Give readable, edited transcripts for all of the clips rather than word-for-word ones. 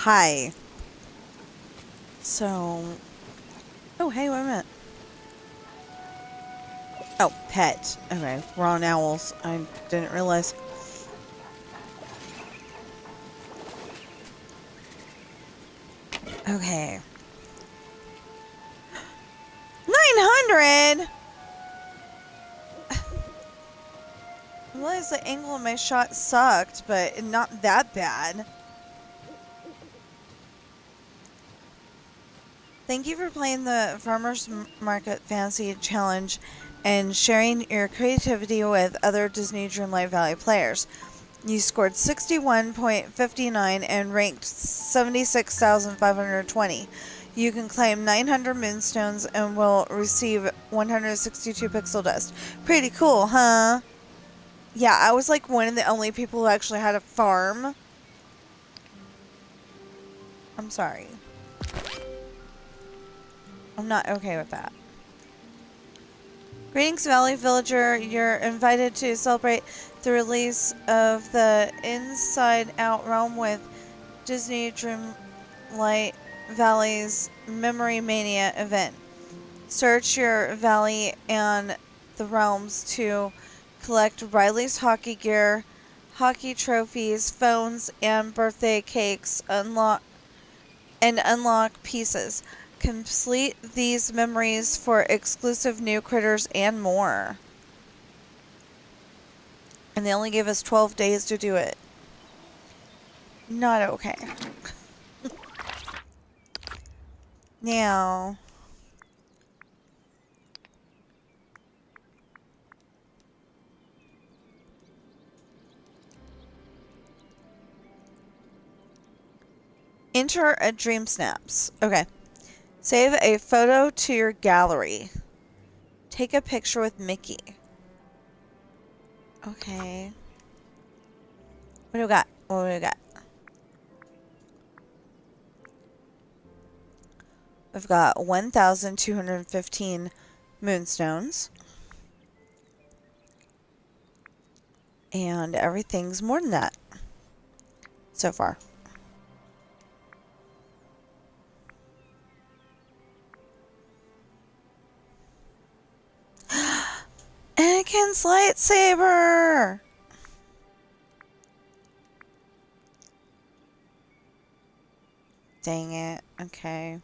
Hi. So... Oh, hey, wait a minute. Oh, pet. Okay, we're on owls. I didn't realize. Okay. 900?! I realized the angle of my shot sucked, but not that bad. Thank you for playing the Farmers Market Fantasy Challenge and sharing your creativity with other Disney Dreamlight Valley players. You scored 61.59 and ranked 76,520. You can claim 900 moonstones and will receive 162 pixel dust. Pretty cool, huh? Yeah, I was like one of the only people who actually had a farm. I'm sorry. I'm not okay with that. Greetings, Valley Villager. You're invited to celebrate the release of the Inside Out realm with Disney Dreamlight Valley's Memory Mania event. Search your valley and the realms to collect Riley's hockey gear, hockey trophies, phones, and birthday cakes. Unlock pieces. Complete these memories for exclusive new critters and more. And they only gave us 12 days to do it. Not okay. Now... enter a Dreamsnaps. Okay. Save a photo to your gallery. Take a picture with Mickey. Okay. What do we got? What do we got? We've got 1,215 moonstones. And everything's more than that. So far. Anakin's lightsaber! Dang it. Okay.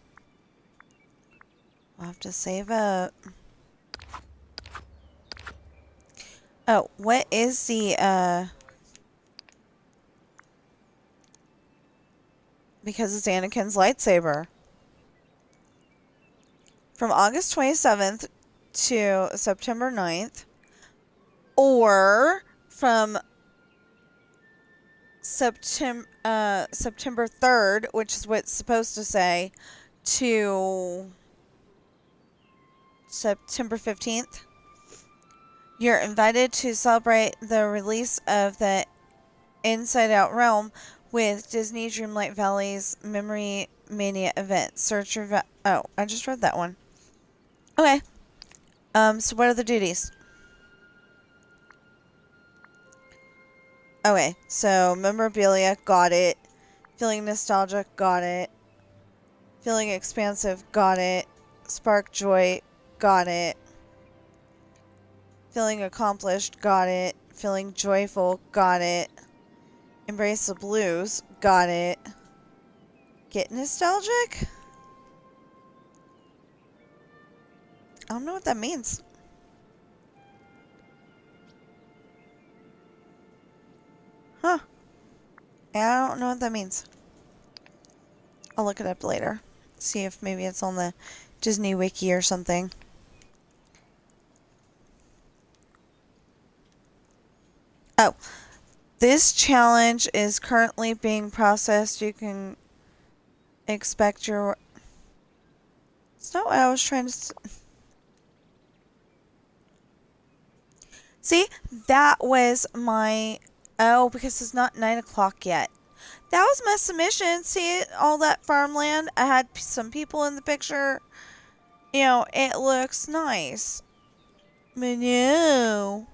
I'll have to save up. Oh, what is the, because it's Anakin's lightsaber. From August 27th to September 9th. Or from September 3rd, which is what it's supposed to say, to September 15th. You're invited to celebrate the release of the Inside Out realm with Disney Dreamlight Valley's Memory Mania event. Search your oh, I just read that one. Okay. So what are the duties? Okay, so memorabilia, got it. Feeling nostalgic, got it. Feeling expansive, got it. Spark joy, got it. Feeling accomplished, got it. Feeling joyful, got it. Embrace the blues, got it. Get nostalgic? I don't know what that means. Huh. I don't know what that means. I'll look it up later. See if maybe it's on the Disney Wiki or something. Oh. This challenge is currently being processed. You can expect your... It's not what I was trying to... See? That was my... Oh, because it's not 9 o'clock yet. That was my submission. See all that farmland? I had some people in the picture. You know, it looks nice. But no.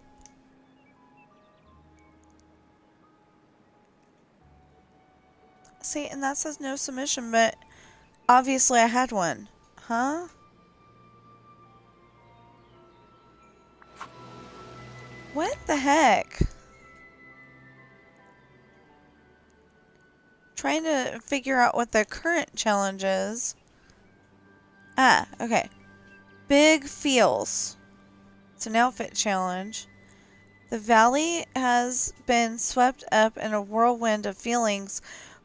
See, and that says no submission, but obviously I had one. Huh? What the heck? Trying to figure out what the current challenge is. Ah, okay. Big feels. It's an outfit challenge. The valley has been swept up in a whirlwind of feelings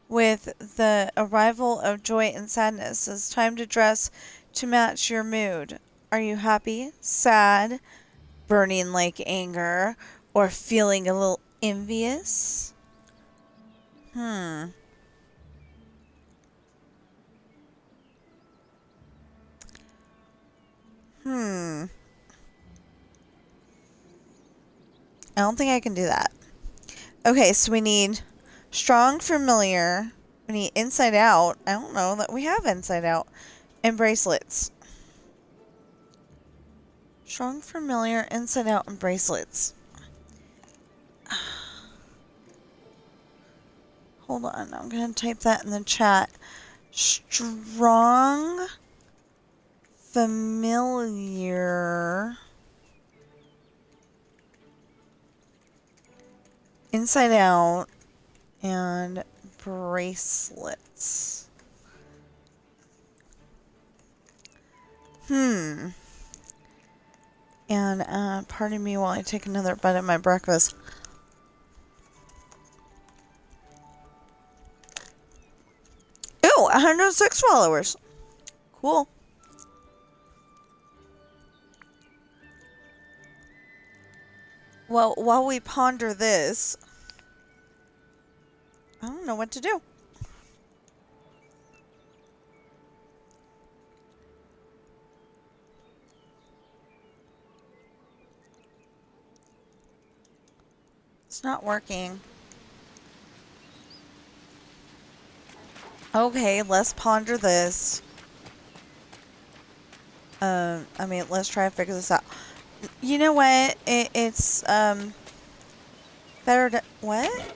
with the arrival of joy and sadness. It's time to dress to match your mood. Are you happy, sad, burning like anger, or feeling a little envious? I don't think I can do that. Okay, so we need strong, familiar. We need inside out. I don't know that we have inside out. And bracelets. Strong, familiar, inside out, and bracelets. Hold on, I'm going to type that in the chat. Strong, familiar, inside out, and bracelets. And, pardon me while I take another bite of my breakfast. Ooh, 106 followers. Cool. Well, while we ponder this, I don't know what to do. It's not working. Okay, let's ponder this. I mean, let's try to figure this out. You know what? It's, better to... What?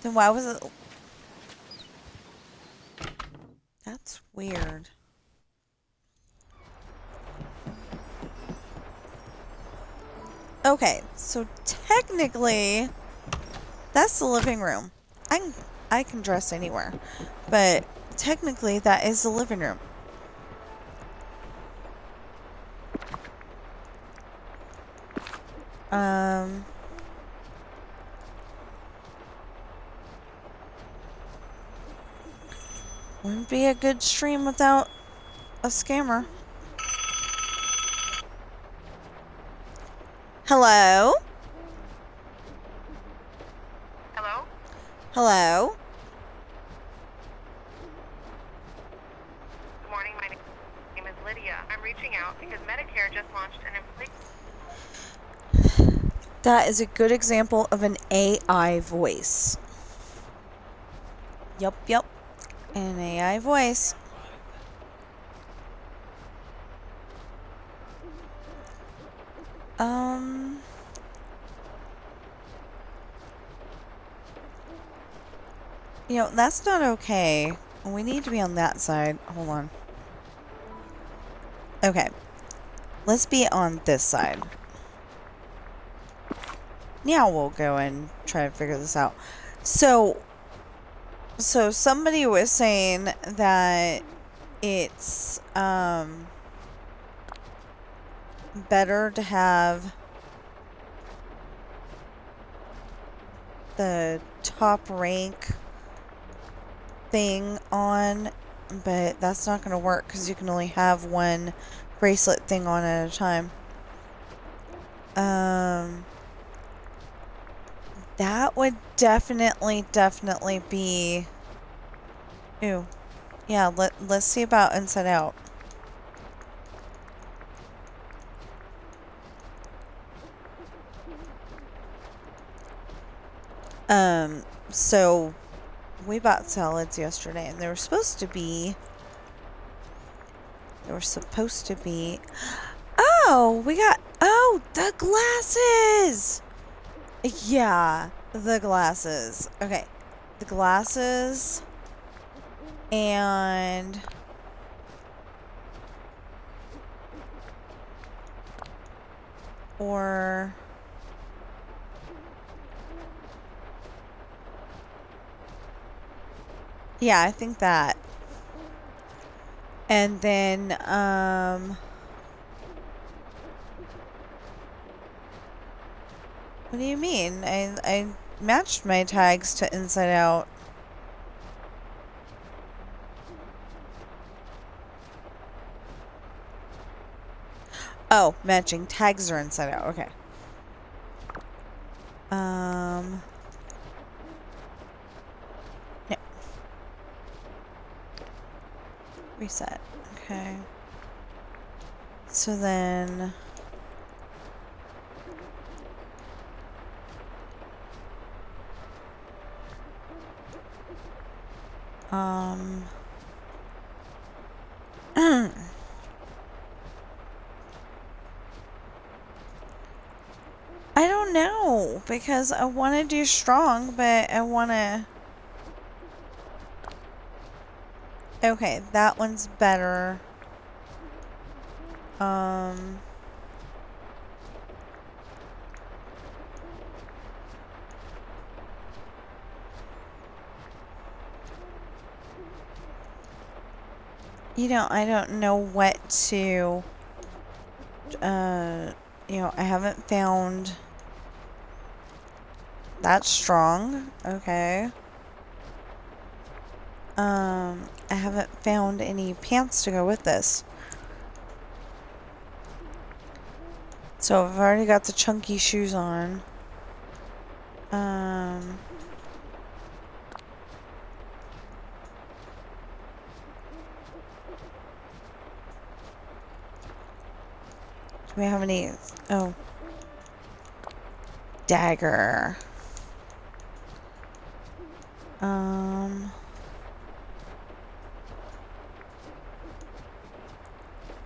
Then why was it... That's weird. Okay, so technically, that's the living room. I can dress anywhere, but technically that is the living room. Wouldn't be a good stream without a scammer. Hello? Hello? Hello? Good morning, my name is Lydia. I'm reaching out because Medicare just launched an inflation. That is a good example of an AI voice. Yep. An AI voice. You know, that's not okay. We need to be on that side. Hold on. Okay. Let's be on this side. Now we'll go and try to figure this out. So somebody was saying that it's better to have the top rank thing on, but that's not going to work because you can only have one bracelet thing on at a time. That would definitely be... Ooh. Yeah, let's see about inside out. So we bought salads yesterday and they were supposed to be... Oh, we got... Oh, the glasses! Yeah, the glasses. Okay. The glasses and or yeah, I think that. And then what do you mean? I matched my tags to Inside Out. Oh, matching tags are Inside Out. Okay. Yeah. Reset. Okay. So then I don't know because I want to do strong, but I want to. Okay, that one's better. You know, I don't know what to. You know, I haven't found that strong. Okay. I haven't found any pants to go with this. So I've already got the chunky shoes on. Do we have any? Oh. Dagger.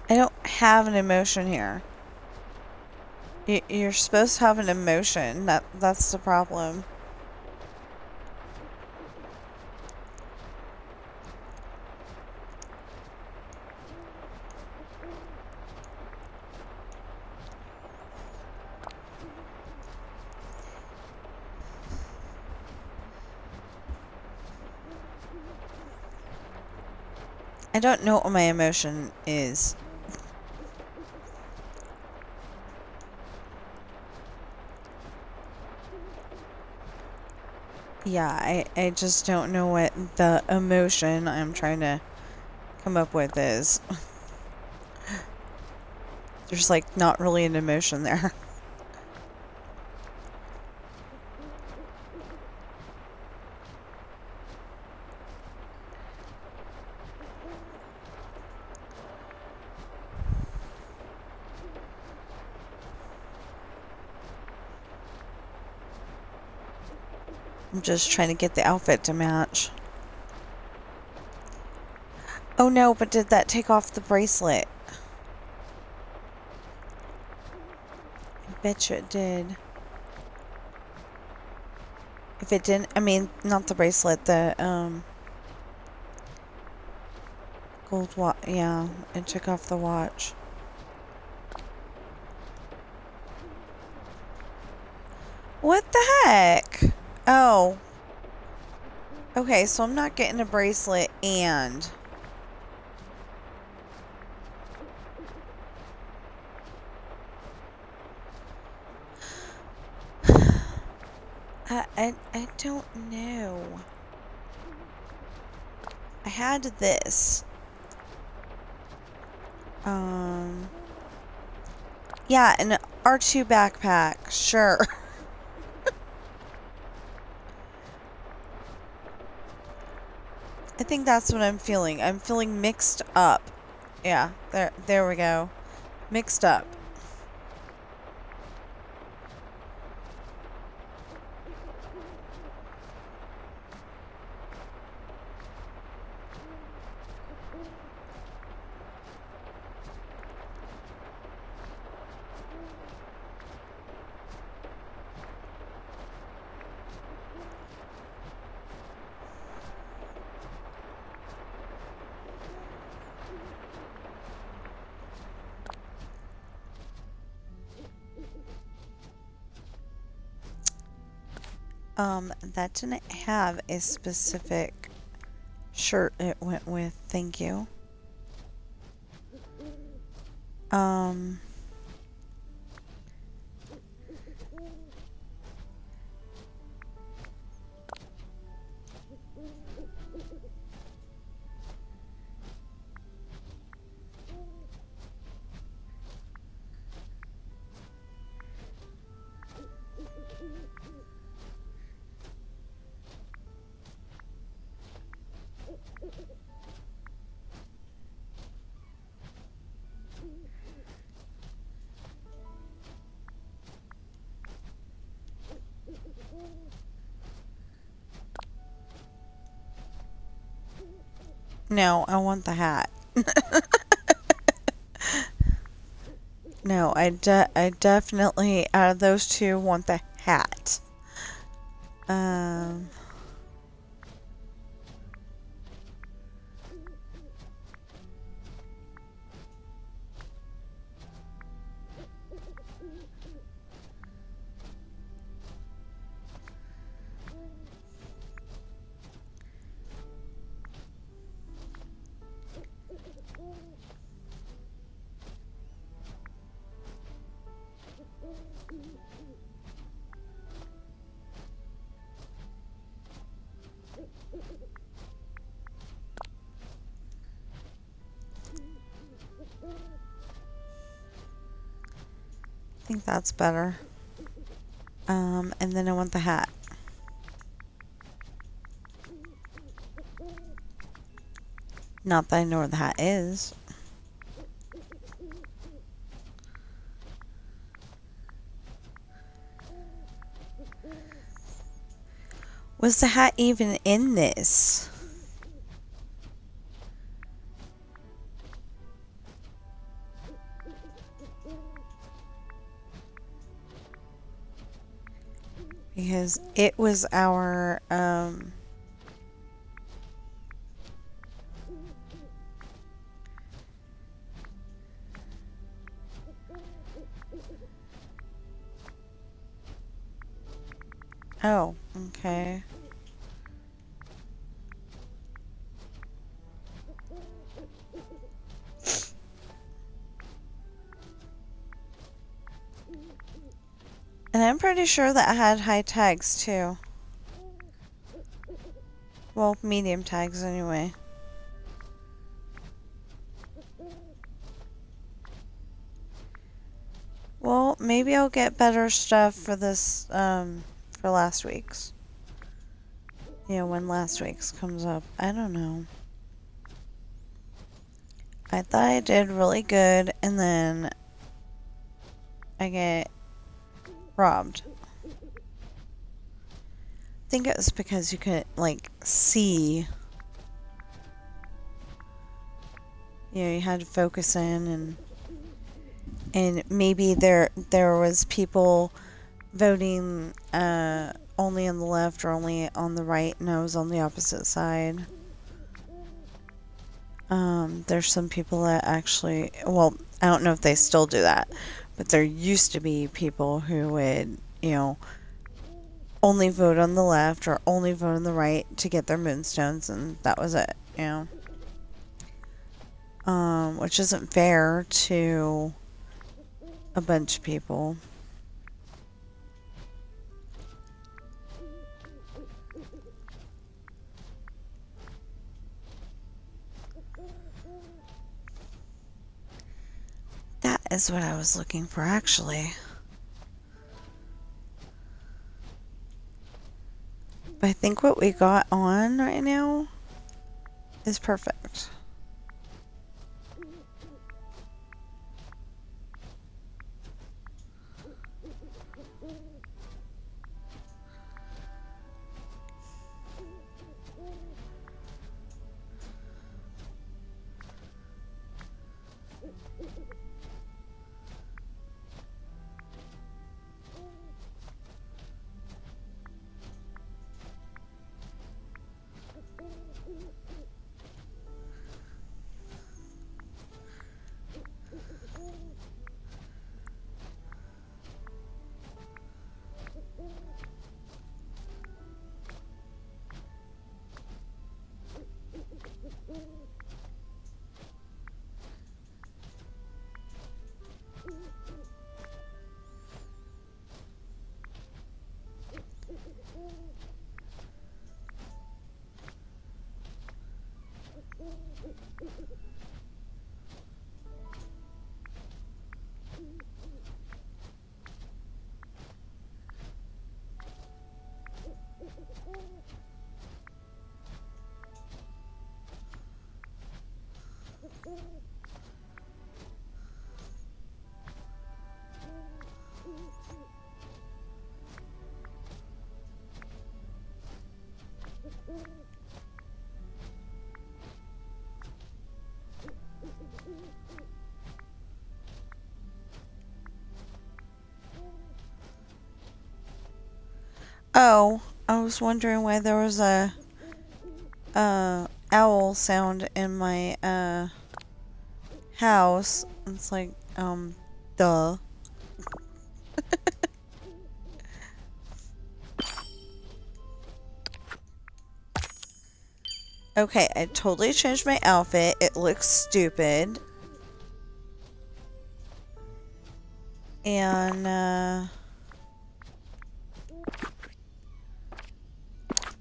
I don't have an emotion here. You're supposed to have an emotion. That's the problem. I don't know what my emotion is. Yeah, I just don't know what the emotion I'm trying to come up with is. There's like not really an emotion there. I'm just trying to get the outfit to match. Oh no, but did that take off the bracelet? I bet you it did. If it didn't, I mean, not the bracelet, the, gold watch. Yeah, it took off the watch. What the heck? Oh. Okay, so I'm not getting a bracelet and... I don't know. I had this. Yeah, an R2 backpack. Sure. I think that's what I'm feeling. I'm feeling mixed up. Yeah, there we go. Mixed up. That didn't have a specific shirt it went with. Thank you. No, I want the hat. No, I definitely, out of those two, want the hat. I think that's better. And then I want the hat. Not that I know where the hat is. Was the hat even in this? Because it was our, oh, okay. And I'm pretty sure that had high tags too. Well, medium tags anyway. Well, maybe I'll get better stuff for this, for last week's. You know, when last week's comes up. I don't know. I thought I did really good, and then I get robbed. I think it was because you could, like, see. You know, you had to focus in, and maybe there was people voting only on the left or only on the right, and I was on the opposite side. There's some people that actually, well, I don't know if they still do that, but there used to be people who would, you know, only vote on the left or only vote on the right to get their moonstones, and that was it, you know. Which isn't fair to a bunch of people. That is what I was looking for, actually. But I think what we got on right now is perfect. Oh, I was wondering why there was a owl sound in my house. It's like, duh. Okay, I totally changed my outfit. It looks stupid. And,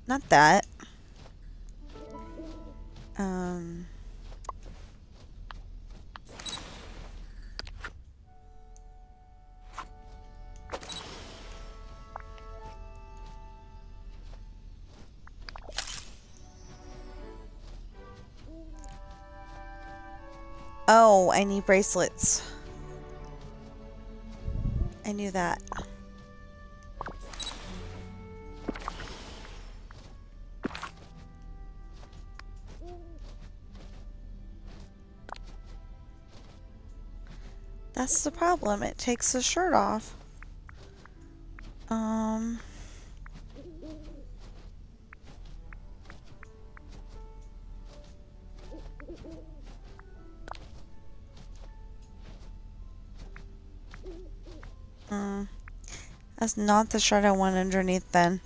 not that. Oh, I need bracelets. I knew that. That's the problem. It takes the shirt off. That's not the shirt I want underneath then.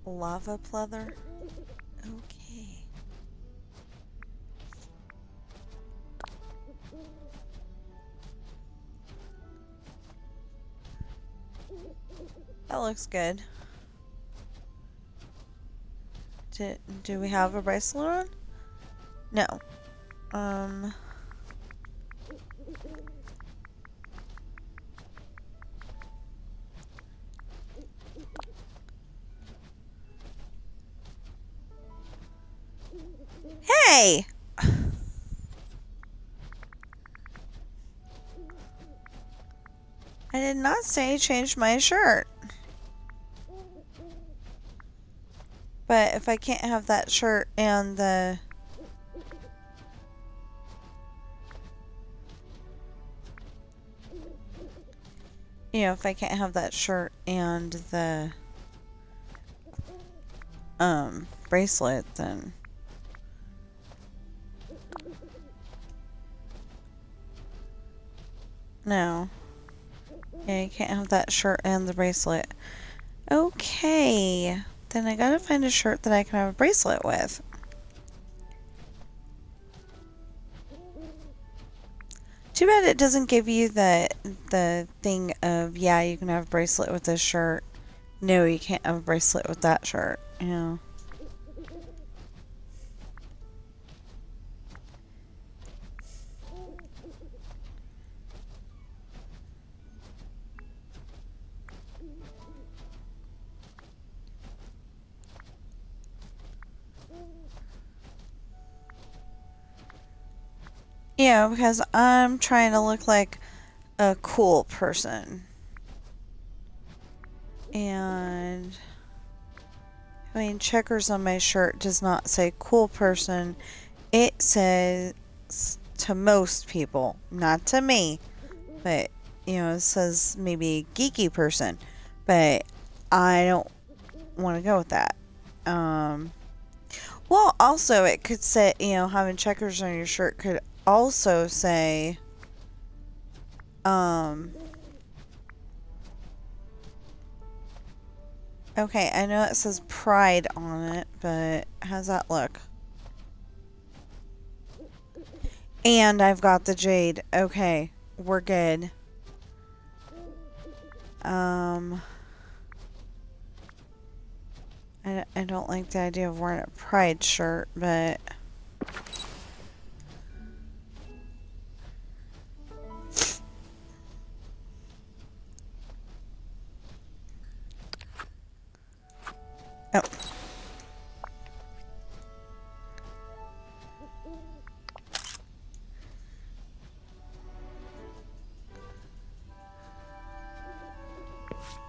Lava pleather? Okay. That looks good. Do we have a bracelet on? No. Hey! I did not say change my shirt. But if I can't have that shirt and the... You know, if I can't have that shirt and the... bracelet, then... No. Yeah, you can't have that shirt and the bracelet. Okay. Then I gotta find a shirt that I can have a bracelet with. Too bad it doesn't give you the thing of, yeah, you can have a bracelet with this shirt. No, you can't have a bracelet with that shirt. You know. Yeah, because I'm trying to look like a cool person. And I mean, checkers on my shirt does not say cool person. It says to most people, not to me, but you know, it says maybe geeky person, but I don't want to go with that. Well, also it could say, you know, having checkers on your shirt could also say, okay, I know it says pride on it, but how's that look? And I've got the jade. Okay, we're good. I don't like the idea of wearing a pride shirt, but oh.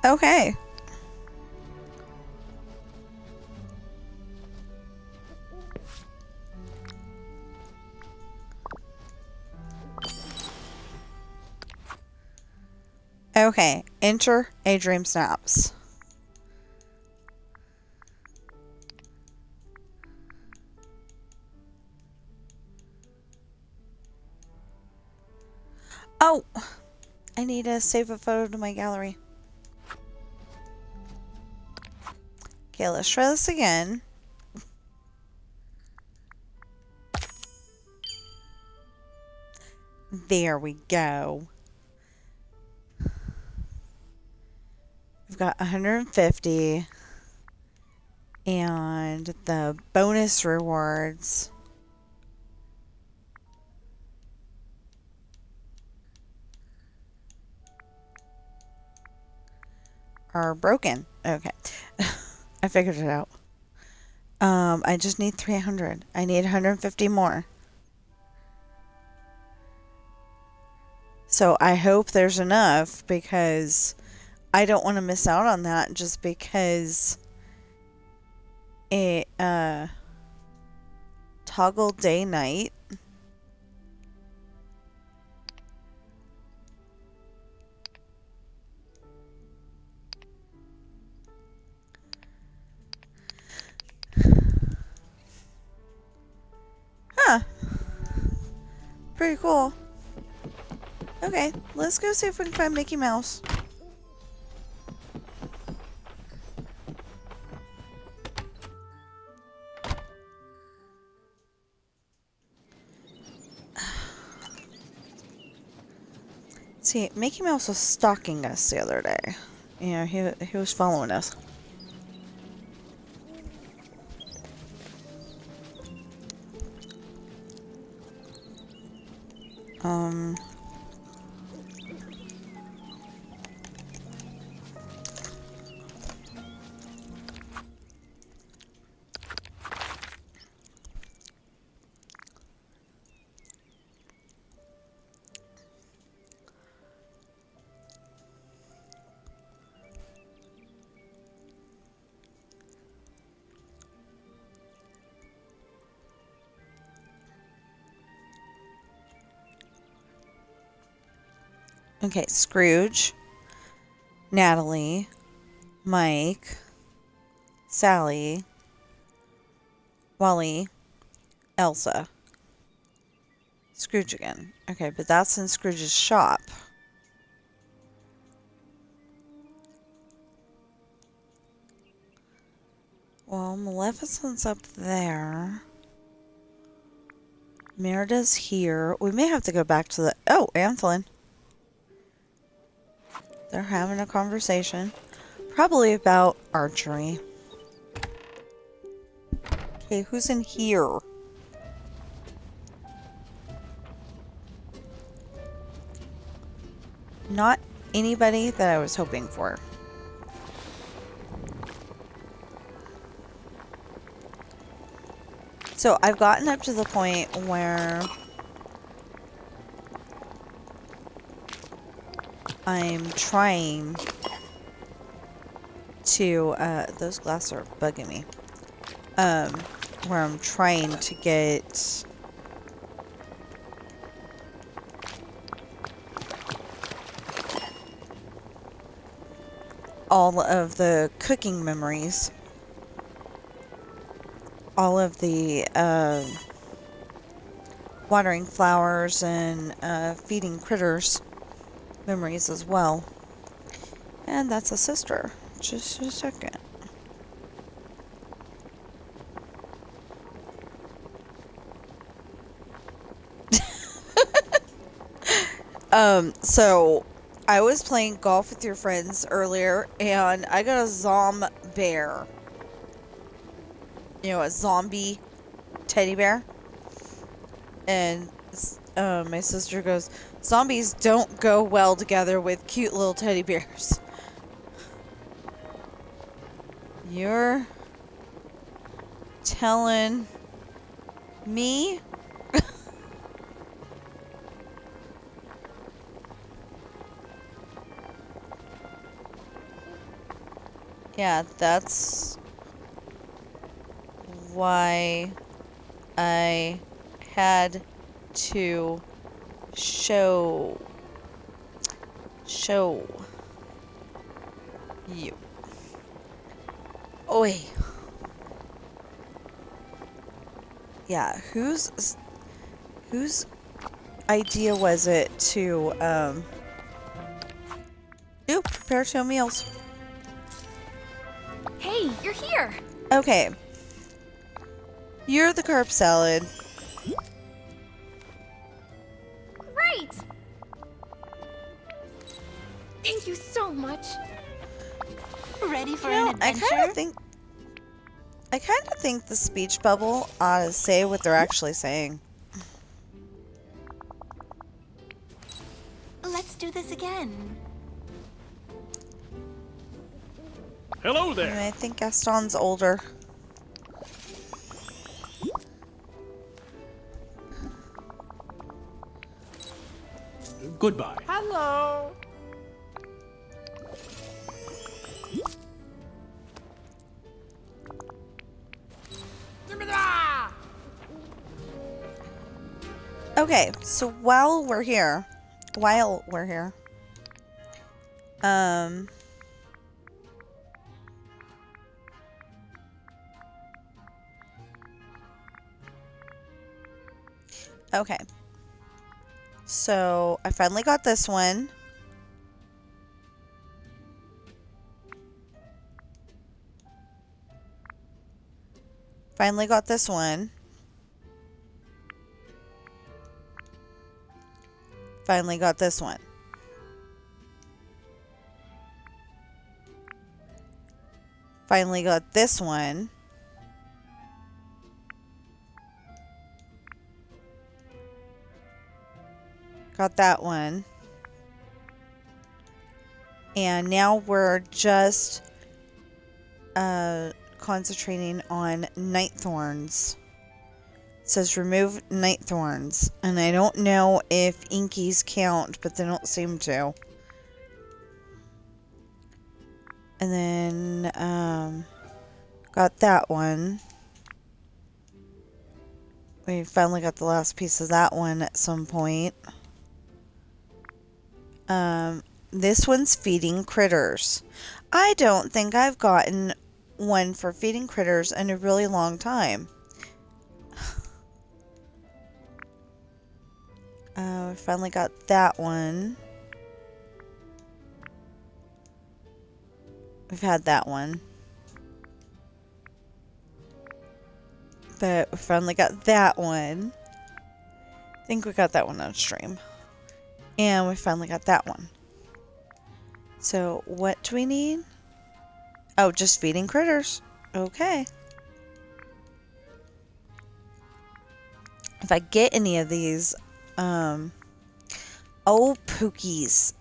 Okay. Okay, enter a Dreamsnaps. Oh, I need to save a photo to my gallery. Okay, let's try this again. There we go. We've got 150. And the bonus rewards are broken. Okay. I figured it out. I just need 300. I need 150 more. So I hope there's enough because I don't want to miss out on that just because it toggle day night. Huh. Pretty cool. Okay, let's go see if we can find Mickey Mouse. See, Mickey Mouse was stalking us the other day. You know, he was following us. Okay, Scrooge, Natalie, Mike, Sally, Wally, Elsa. Scrooge again. Okay, but that's in Scrooge's shop. Well, Maleficent's up there. Merida's here. We may have to go back to the... Oh, Anthlin. They're having a conversation. Probably about archery. Okay, who's in here? Not anybody that I was hoping for. So I've gotten up to the point where I'm trying to, those glasses are bugging me. Where I'm trying to get all of the cooking memories. All of the, watering flowers and, feeding critters memories as well. And that's a sister. Just a second. So I was playing golf with your friends earlier and I got a bear. You know, a zombie teddy bear. And my sister goes, zombies don't go well together with cute little teddy bears. You're telling me? Yeah, that's why I had to show you. Oi. Yeah, whose idea was it to prepare 2 meals? Hey, you're here. Okay. You're the carb salad. Great. Thank you so much. Ready for an adventure? I kind of think the speech bubble ought to say what they're actually saying. Let's do this again. Hello there. And I think Gaston's older. Goodbye. Hello. Okay, so while we're here, okay. So I finally got this one. Finally got this one. Finally got this one. Finally got this one. Got that one. And now we're just concentrating on night thorns. It says remove night thorns. And I don't know if inkies count, but they don't seem to. And then got that one. We finally got the last piece of that one at some point. This one's feeding critters. I don't think I've gotten one for feeding critters in a really long time. We finally got that one. We've had that one. But we finally got that one. I think we got that one on stream. And we finally got that one. So, what do we need? Oh, just feeding critters. Okay. If I get any of these, oh, Pookies.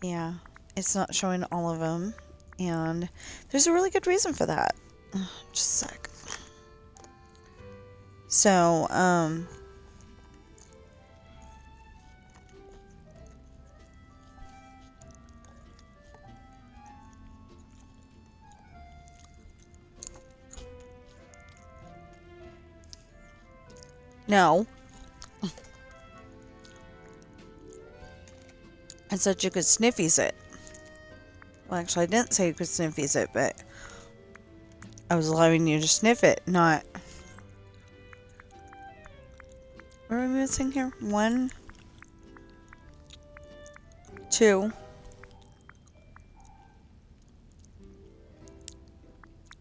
Yeah, it's not showing all of them. And there's a really good reason for that. Just a sec. So, No. I said you could sniffies it. Well, actually, I didn't say you could sniffies it, but I was allowing you to sniff it, not... What are we missing here? 1, 2.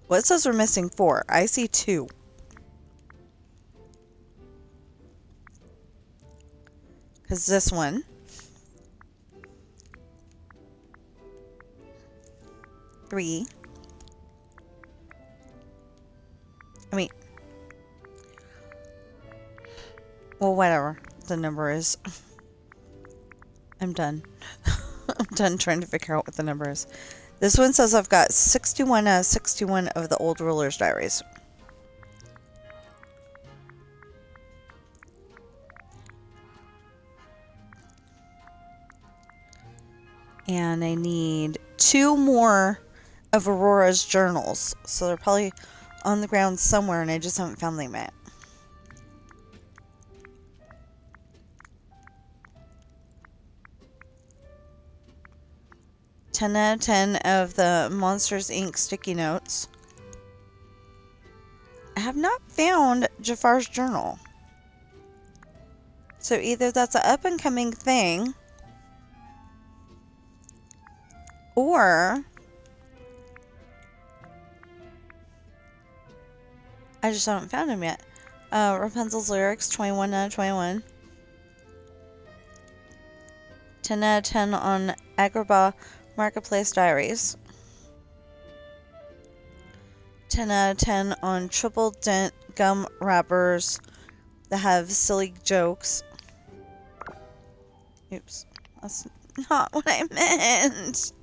Well, it says we're missing 4. I see 2. Because this one. Three. Well, whatever the number is. I'm done. I'm done trying to figure out what the number is. This one says I've got 61 out of 61 of the old ruler's diaries. And I need 2 more of Aurora's journals. So they're probably on the ground somewhere and I just haven't found them yet. Ten out of 10 of the Monsters Inc. sticky notes. I have not found Jafar's journal. So either that's an up-and-coming thing, or I just haven't found him yet. Rapunzel's lyrics, 21 out of 21. 10 out of 10 on Agrabah Marketplace Diaries. 10 out of 10 on triple dent gum wrappers that have silly jokes. Oops. That's not what I meant.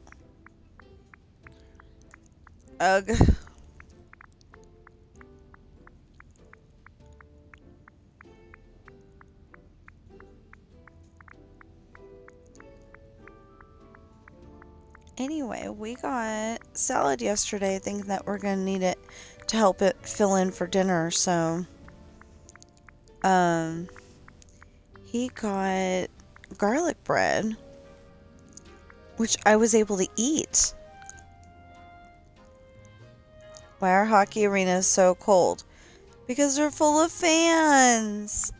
Ugh. Anyway, we got salad yesterday, thinking that we're going to need it to help it fill in for dinner, so he got garlic bread, which I was able to eat. Why our hockey arena is so cold? Because they're full of fans.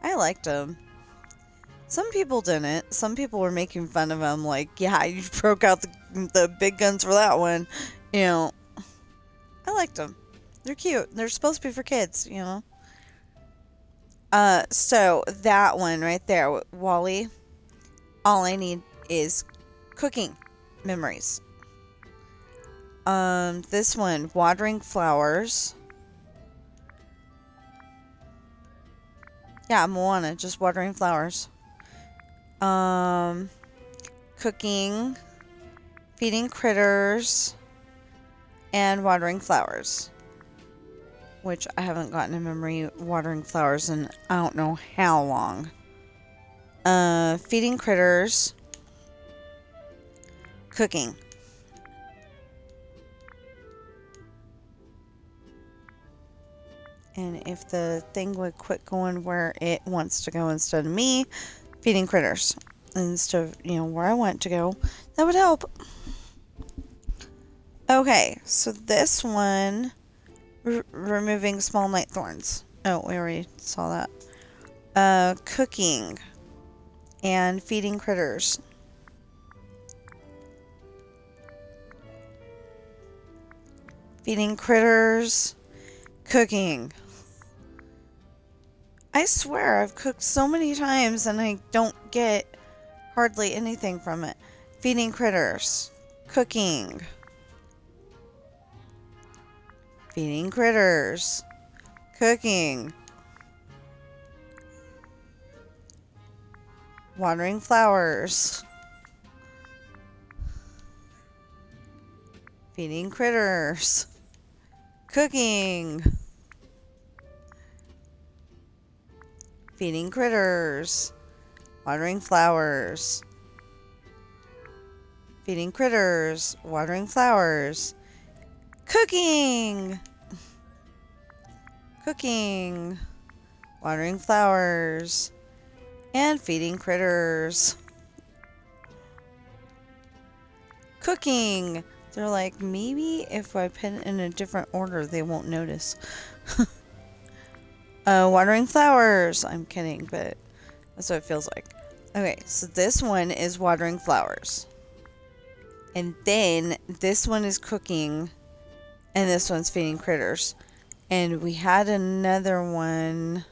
I liked them. Some people didn't. Some people were making fun of him, like, yeah, you broke out the big guns for that one. You know, I liked them. They're cute. They're supposed to be for kids, you know. So that one right there, Wally, all I need is cooking memories. This one, watering flowers. Yeah, Moana, just watering flowers. Cooking, feeding critters, and watering flowers. Which I haven't gotten a memory watering flowers in I don't know how long. Feeding critters, cooking. And if the thing would quit going where it wants to go instead of me, feeding critters instead of, you know, where I want to go, that would help. Okay, so this one, removing small night thorns. Oh, we already saw that. Cooking and feeding critters. Feeding critters, cooking. I swear I've cooked so many times and I don't get hardly anything from it. Feeding critters, cooking. Feeding critters, cooking. Watering flowers. Feeding critters, cooking. Feeding critters, watering flowers. Feeding critters, watering flowers. Cooking! Cooking. watering flowers, and feeding critters. Cooking. They're like, maybe if I put it in a different order, they won't notice. Watering flowers. I'm kidding, but that's what it feels like. Okay, so this one is watering flowers. And then this one is cooking. And this one's feeding critters. And we had another one.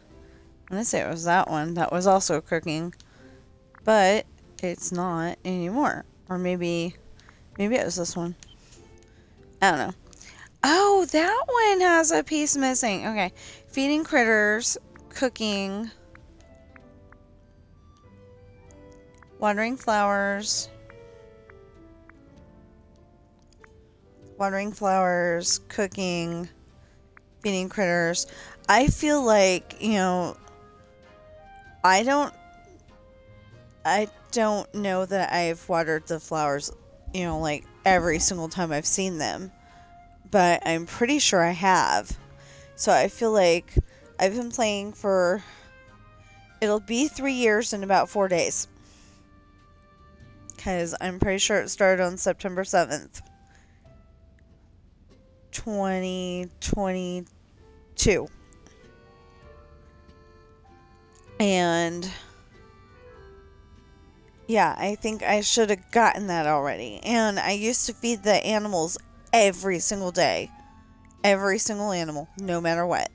I'm going to say it was that one. That was also cooking. But it's not anymore. Or maybe it was this one. I don't know. Oh, that one has a piece missing. Okay. Feeding critters. Cooking. Watering flowers. Watering flowers. Cooking. Feeding critters. I feel like, you know, I don't know that I've watered the flowers, you know, like every single time I've seen them. But I'm pretty sure I have. So I feel like I've been playing for, it'll be 3 years in about 4 days. Because I'm pretty sure it started on September 7th. 2022. And yeah, I think I should have gotten that already. And I used to feed the animals every single day. Every single animal, no matter what.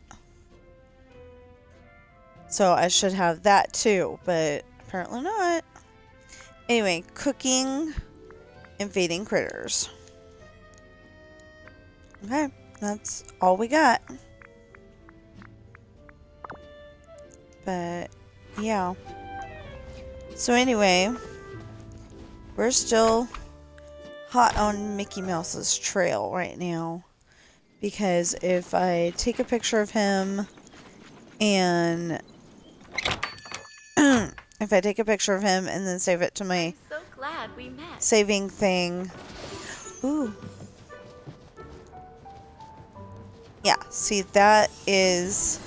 So I should have that too, but apparently not. Anyway, cooking and feeding critters. Okay, that's all we got. But yeah. So anyway, we're still hot on Mickey Mouse's trail right now. Because if I take a picture of him and if I take a picture of him and then save it to my So glad we met. saving thing. Ooh. Yeah, see that is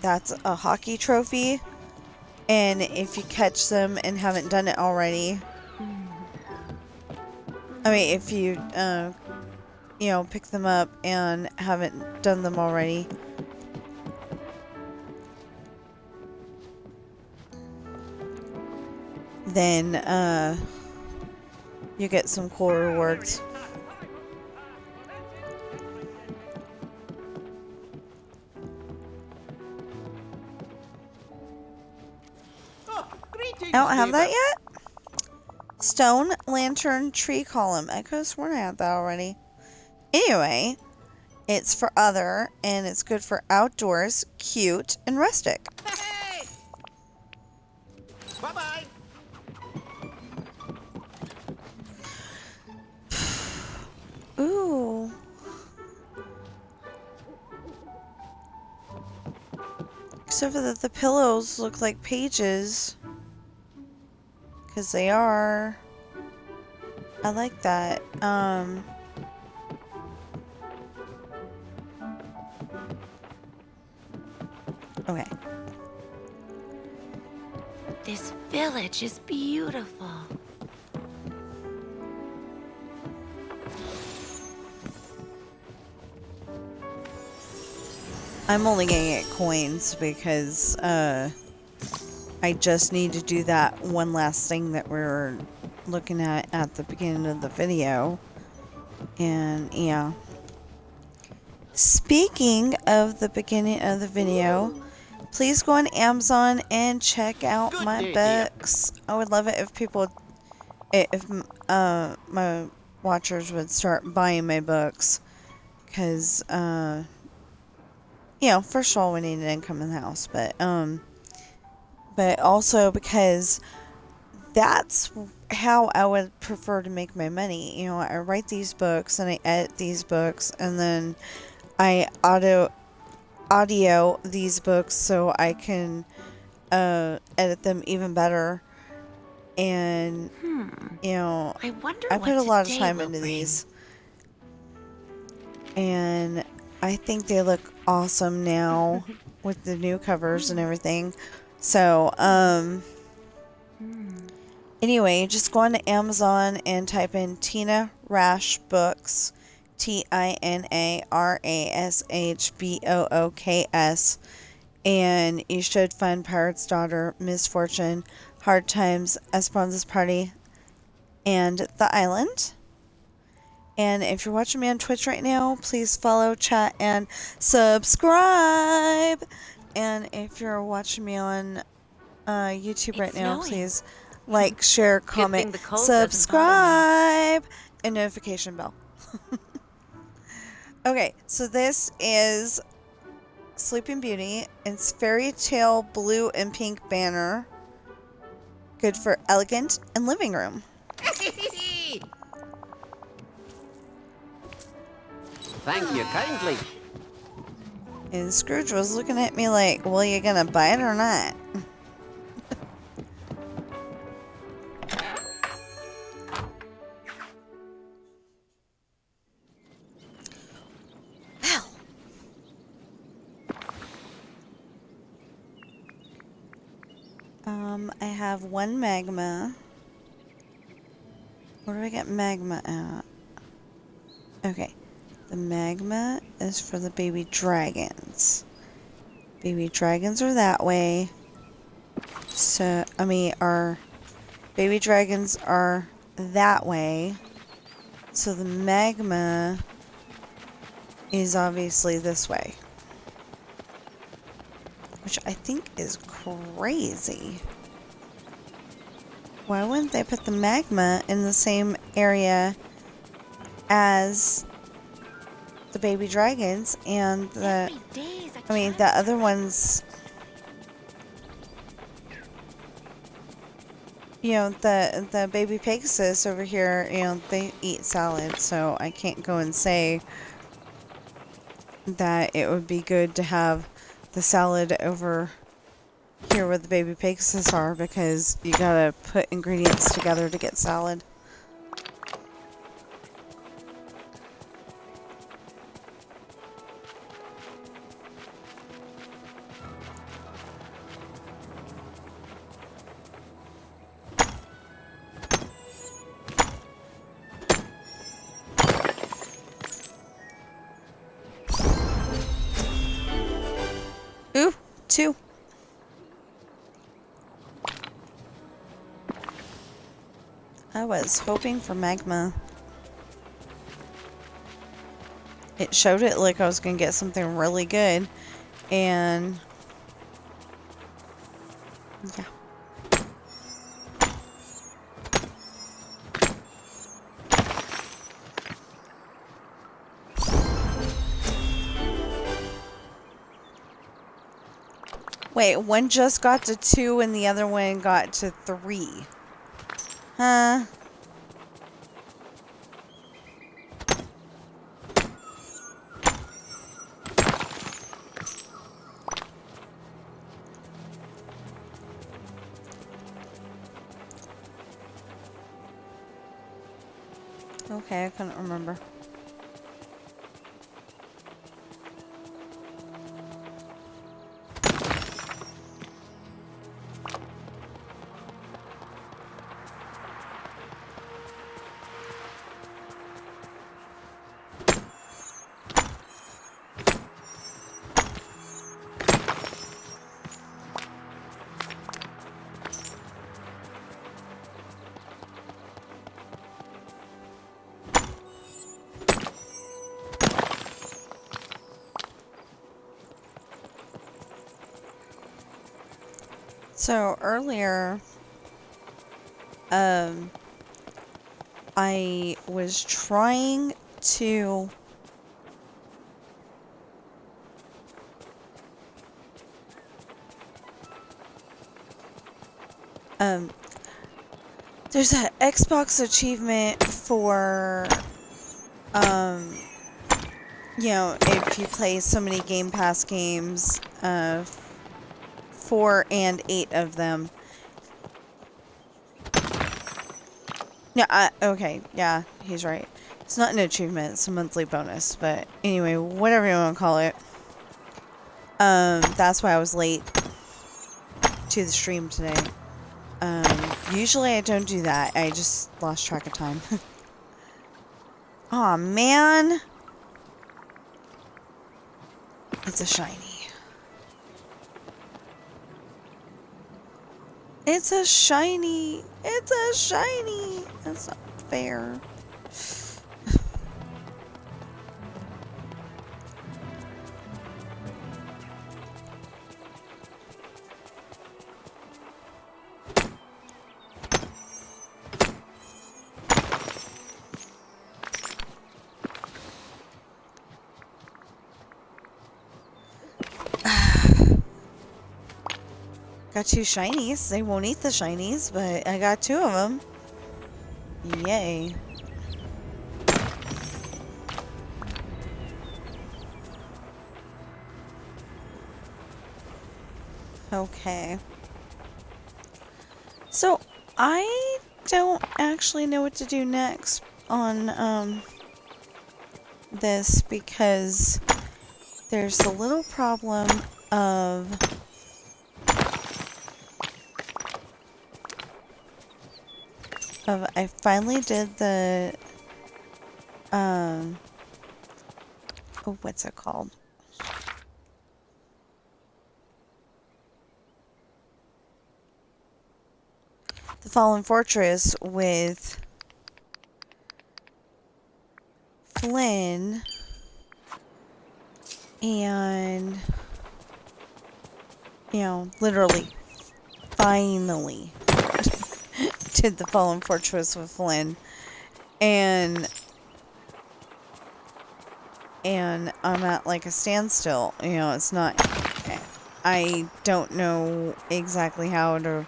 that's a hockey trophy. And if you catch them and haven't done it already, I mean, if you, you know, pick them up and haven't done them already, then, you get some cool rewards. I don't have that yet? Stone, lantern, tree column. I could have sworn I had that already. Anyway, it's for other, and it's good for outdoors, cute, and rustic. Hey! Bye-bye. Ooh. Except for that the pillows look like pages. Because they are. I like that. Okay. This village is beautiful. I'm only gonna get coins because I just need to do that one last thing that we're looking at the beginning of the video. And yeah. Speaking of the beginning of the video, please go on Amazon and check out my books. I would love it if people, if my watchers would start buying my books. Because, you know, first of all, we need an income in the house, but also because that's how I would prefer to make my money. You know, I write these books and I edit these books and then I audio these books so I can edit them even better. And you know, I wonder I what put a lot of today time will into bring. these. And I think they look awesome now with the new covers and everything. So, anyway, just go on to Amazon and type in Tina Rash Books, TINARASHBOOKS, and you should find Pirate's Daughter, Misfortune, Hard Times, Esperanza's Party, and The Island. And if you're watching me on Twitch right now, please follow, chat, and subscribe. And if you're watching me on YouTube right now, please like, share, comment, subscribe, and notification bell. Okay, so this is Sleeping Beauty. It's fairy tale blue and pink banner. Good for elegant and living room. Thank you kindly. And Scrooge was looking at me like, well, you gonna buy it or not? Well. I have one magma. Where do I get magma at? Okay. The magma is for the baby dragons. Baby dragons are that way. So, our baby dragons are that way. So the magma is obviously this way. Which I think is crazy. Why wouldn't they put the magma in the same area as the baby dragons and the other ones, the baby Pegasus over here, they eat salad, so I can't go and say that it would be good to have the salad over here where the baby Pegasus are, because you gotta put ingredients together to get salad. Ooh, 2. I was hoping for magma. It showed it like I was gonna get something really good, and yeah. Wait, one just got to 2 and the other one got to 3. Huh? Okay, I couldn't remember. So earlier, I was trying to there's an Xbox achievement for if you play so many Game Pass games, 4 and 8 of them. Yeah, okay, yeah, he's right. It's not an achievement, it's a monthly bonus, but anyway, whatever you want to call it. That's why I was late to the stream today. Usually I don't do that. I just lost track of time. Aw, man. It's a shiny. It's a shiny. It's a shiny. That's not fair. Got 2 shinies. They won't eat the shinies, but I got 2 of them. Yay. Okay. So, I don't actually know what to do next on, this because there's a little problem of I finally did the, oh, what's it called? The Fallen Fortress with Flynn, and, you know, literally, finally did the Fallen Fortress with Flynn, and I'm at like a standstill. You know, it's not, I don't know exactly how to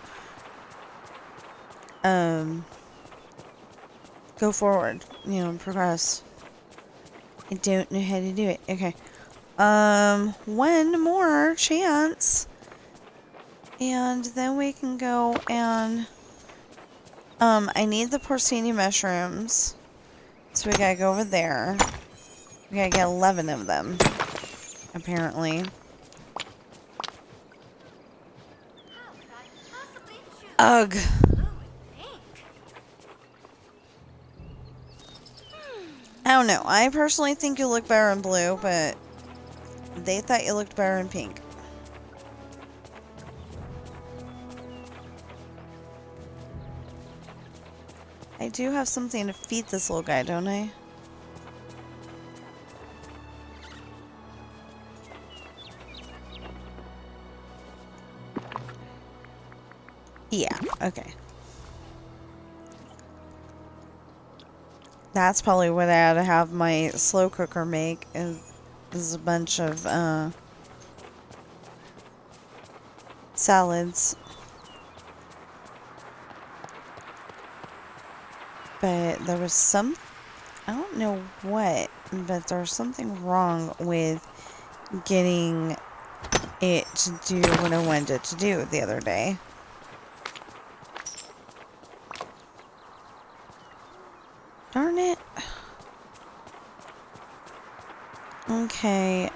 go forward, you know, and progress. I don't know how to do it. Okay. One more chance, and then we can go and I need the porcini mushrooms, so we gotta go over there. We gotta get 11 of them, apparently. Ugh. I don't know. I personally think you look better in blue, but they thought you looked better in pink. I do have something to feed this little guy, don't I? Yeah, okay. That's probably what I ought to have my slow cooker make, is a bunch of salads. But there was some, I don't know what, but there was something wrong with getting it to do what I wanted it to do the other day. Darn it. Okay,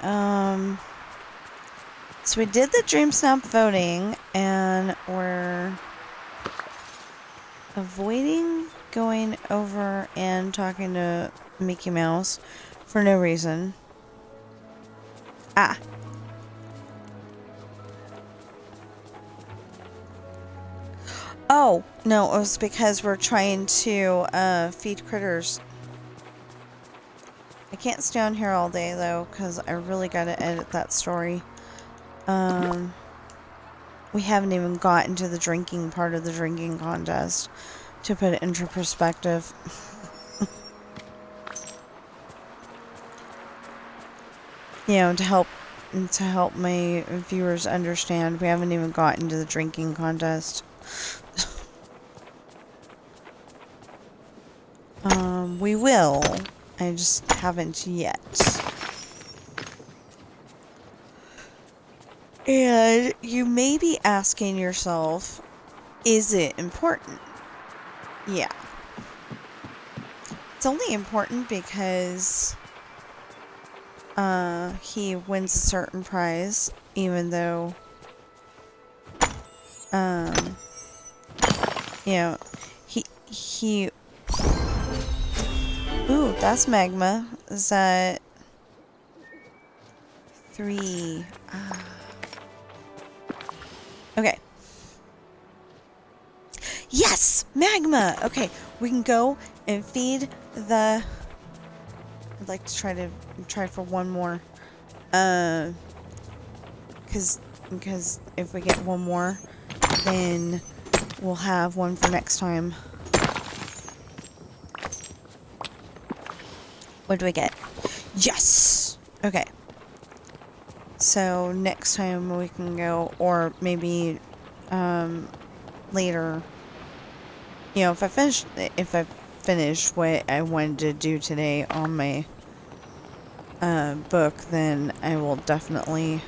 so we did the Dreamsnap voting, and we're avoiding going over and talking to Mickey Mouse for no reason. Ah. Oh, no, it was because we're trying to feed critters. I can't stay on here all day, though, because I really gotta edit that story. We haven't even gotten to the drinking part of the drinking contest, to put it into perspective. You know, to help my viewers understand, we haven't even gotten to the drinking contest. We will. I just haven't yet. And you may be asking yourself, is it important? Yeah. it's only important because he wins a certain prize, even though you know, he ooh, that's magma. Is that 3? Okay. Yes! Magma! Okay, we can go and feed the... I'd like to try for one more. Because if we get one more, then we'll have one for next time. What do we get? Yes! Okay. So next time we can go, or maybe later. You know, if I finish what I wanted to do today on my book, then I will definitely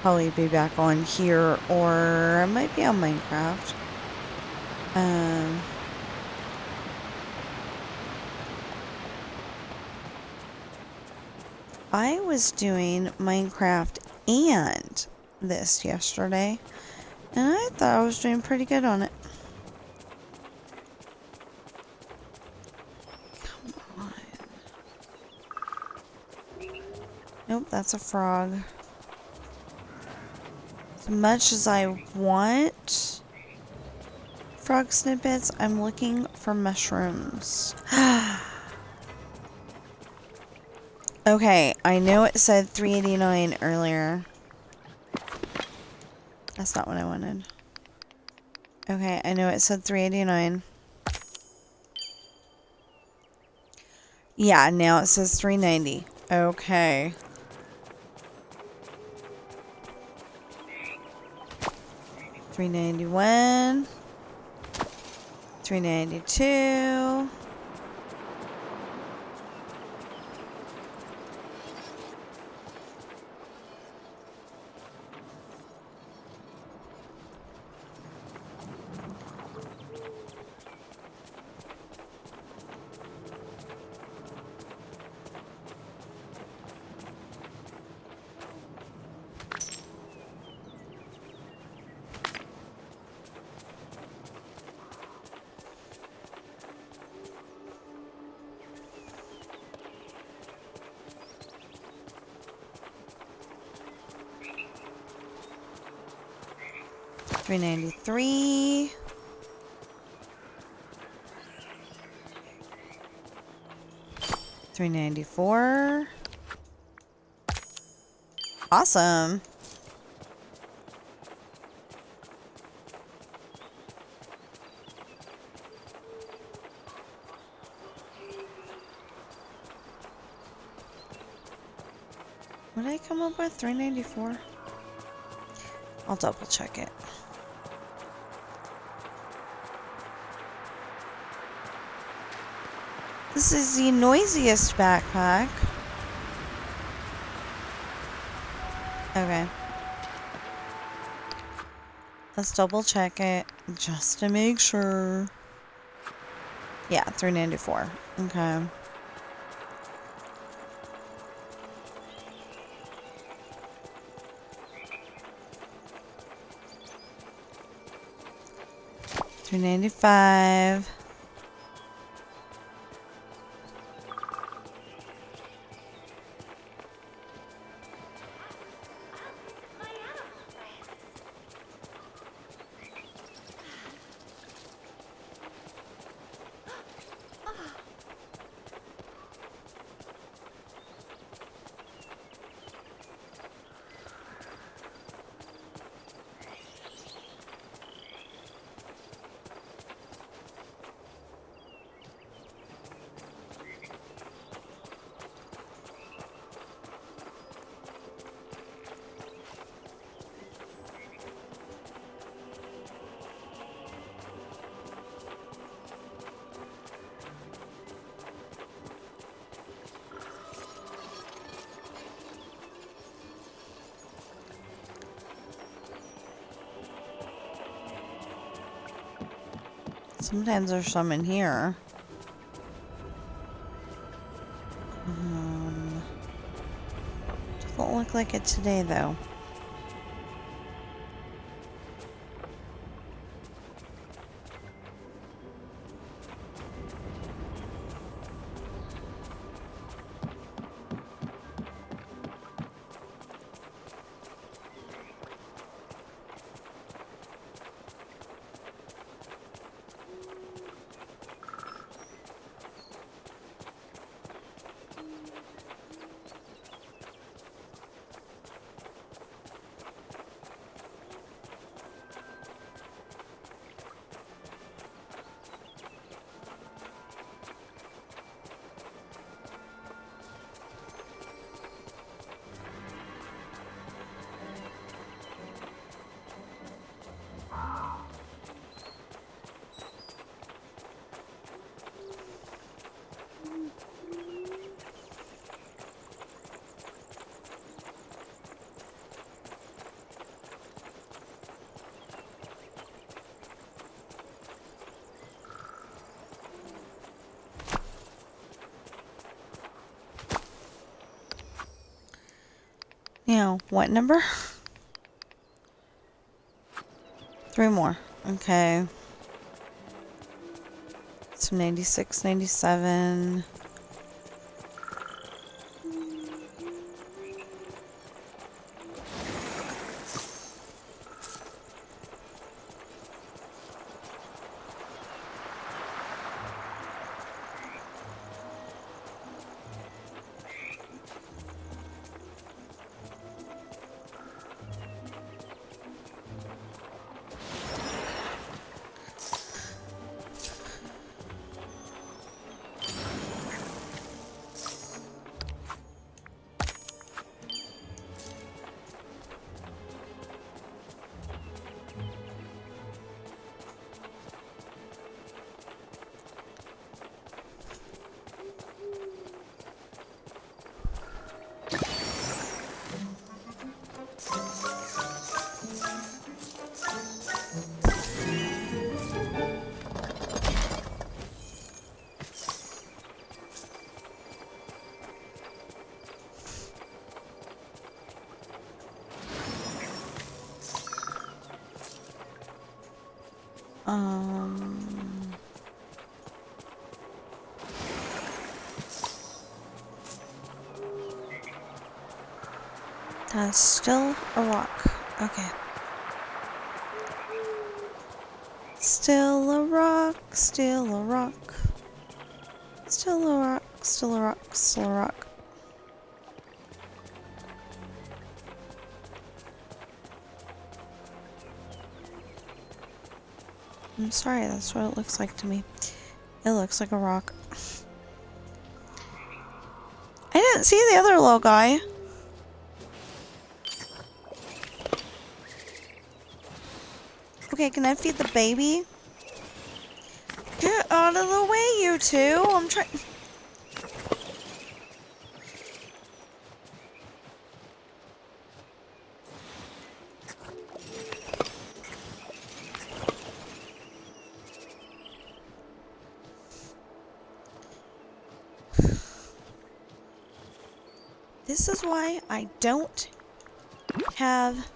probably be back on here, or I might be on Minecraft. I was doing Minecraft and this yesterday, and I thought I was doing pretty good on it. Come on. Nope, that's a frog. As much as I want frog snippets, I'm looking for mushrooms. Okay, I know it said 389 earlier. That's not what I wanted. Okay, I know it said 389. Yeah, now it says 390. Okay. $391. $392. $393. $394. Awesome. What did I come up with? 394? I'll double check it. This is the noisiest backpack. Okay. Let's double check it just to make sure. Yeah, 394. Okay. $395. Sometimes there's some in here. Doesn't look like it today, though. Now, what number? 3 more. Okay. So 96, 97. That's still a rock. Okay. Still a rock, still a rock. Still a rock, still a rock, still a rock. I'm sorry, that's what it looks like to me. It looks like a rock. I didn't see the other little guy. Okay, can I feed the baby? Get out of the way, you two! I'm trying. This is why I don't have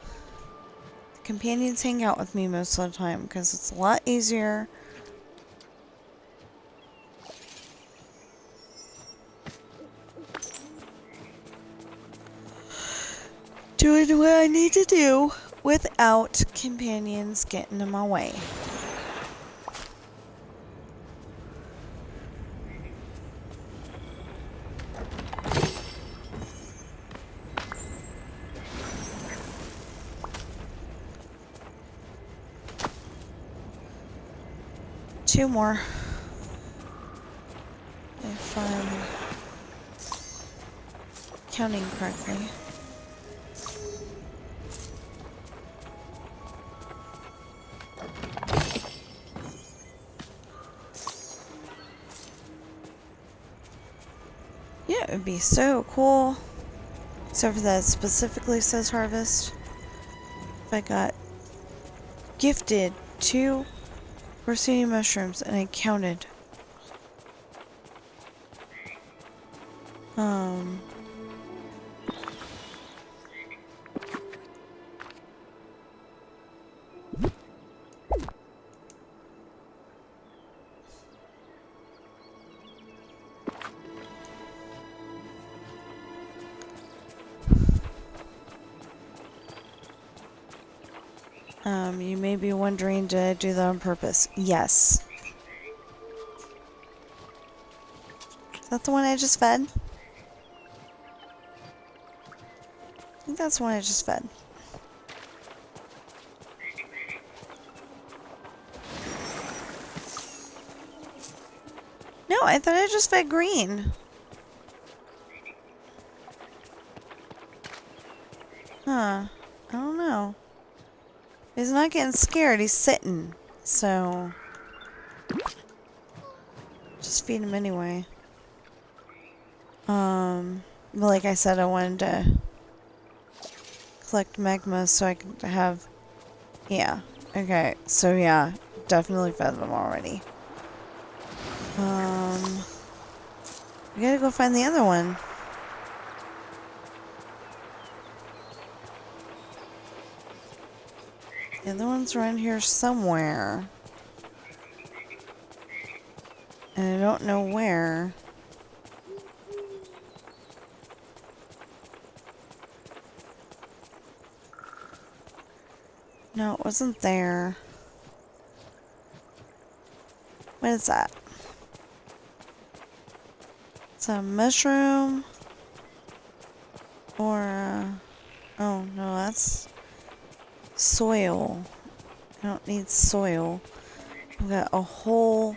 companions hang out with me most of the time, because it's a lot easier doing what I need to do without companions getting in my way. Two more. If I'm counting correctly. Yeah, it would be so cool. Except for that it specifically says harvest. If I got gifted 2 porcini mushrooms and I counted Um... You may be wondering, did I do that on purpose? Yes. Is that the one I just fed? I think that's the one I just fed. No, I thought I just fed green. Huh. I don't know. He's not getting scared, he's sitting. So... just feed him anyway. But like I said, I wanted to collect magma so I could have... yeah. Okay, so yeah, definitely fed them already. We gotta go find the other one. The other one's around here somewhere. And I don't know where. No, it wasn't there. What is that? It's a mushroom. Or oh no, that's soil. I don't need soil. I've got a whole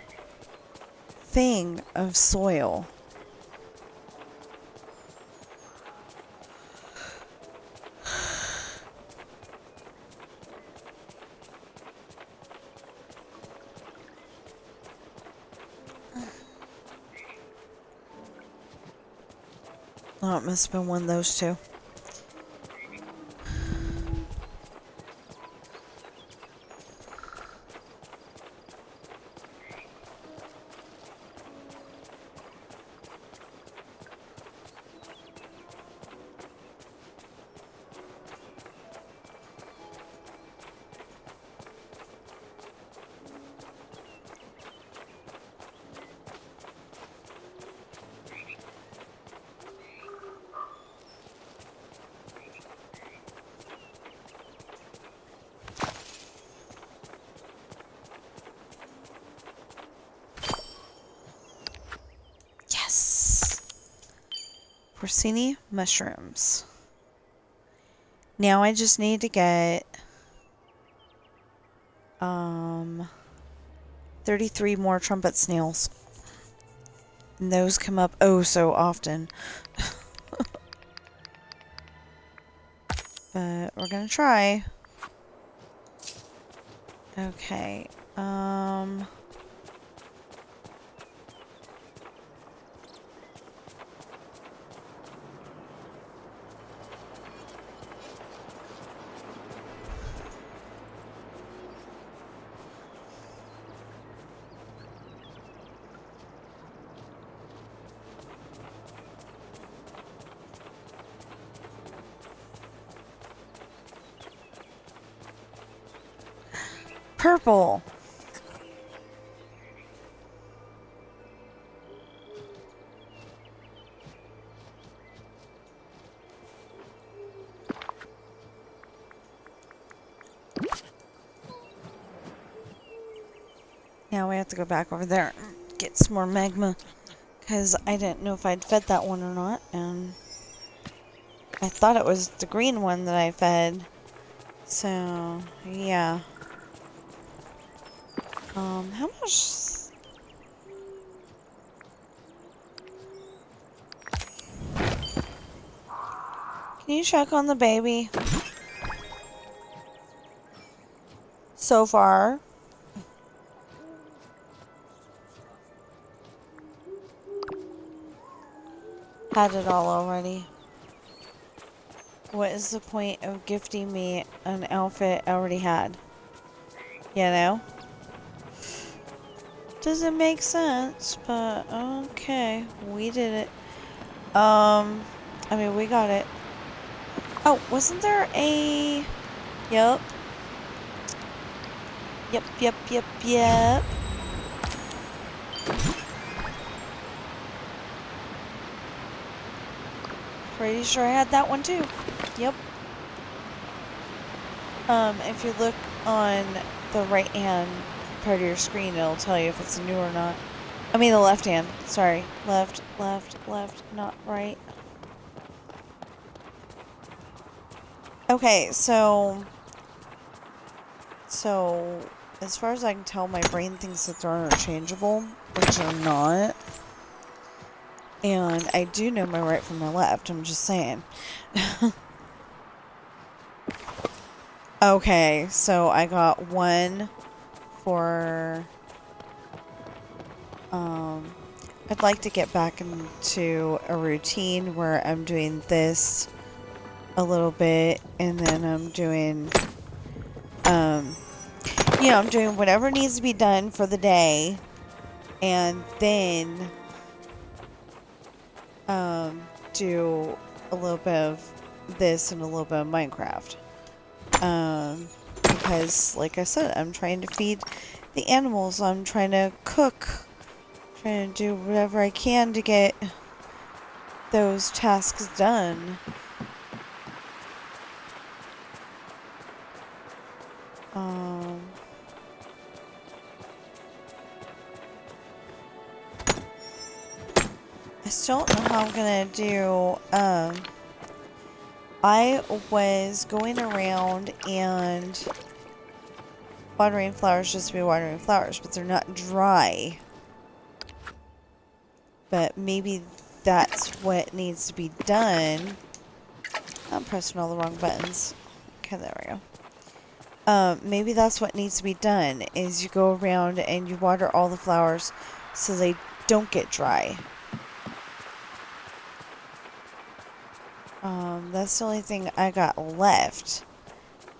thing of soil. Oh, it must have been one of those two. Porcini mushrooms. Now I just need to get 33 more trumpet snails. And those come up oh so often. But we're gonna try. Okay. Purple. Now we have to go back over there and get some more magma, because I didn't know if I'd fed that one or not, and I thought it was the green one that I fed. So, yeah. How much? Can you check on the baby? So far. Had it all already. What is the point of gifting me an outfit I already had? You know? Doesn't make sense, but okay. We did it. I mean, we got it. Oh, wasn't there a... Yep. Yep. Pretty sure I had that one too. Yep. If you look on the right hand part of your screen, it'll tell you if it's new or not. I mean the left hand. Sorry. Left, not right. Okay, so as far as I can tell, my brain thinks that they're interchangeable, which they're not. And I do know my right from my left, I'm just saying. Okay, so I got one for, I'd like to get back into a routine where I'm doing this a little bit, and then I'm doing, you know, I'm doing whatever needs to be done for the day, and then, do a little bit of this and a little bit of Minecraft. Because, like I said, I'm trying to feed the animals, I'm trying to cook, trying to do whatever I can to get those tasks done. I still don't know how I'm gonna do, I was going around and watering flowers just to be watering flowers, but they're not dry. But maybe that's what needs to be done. I'm pressing all the wrong buttons. Okay, there we go. Maybe that's what needs to be done, is you go around and you water all the flowers so they don't get dry. That's the only thing I got left,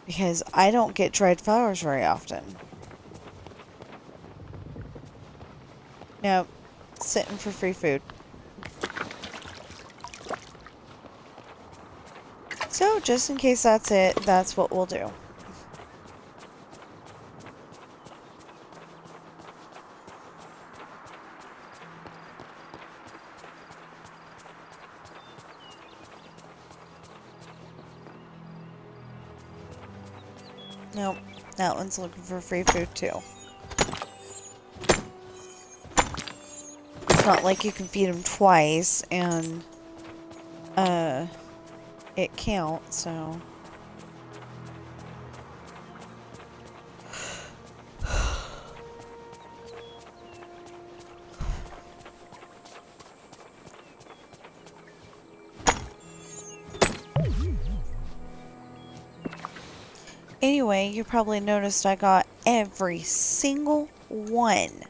because I don't get dried flowers very often. Nope. Sitting for free food. So, just in case that's it, that's what we'll do. Nope, that one's looking for free food too. It's not like you can feed them twice and it counts, so. Anyway, you probably noticed I got every single one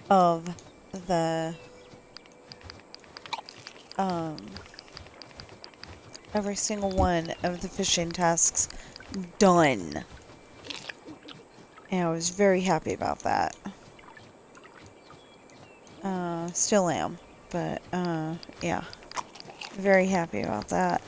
of the, every single one of the fishing tasks done. And I was very happy about that. Still am, but, yeah. Very happy about that.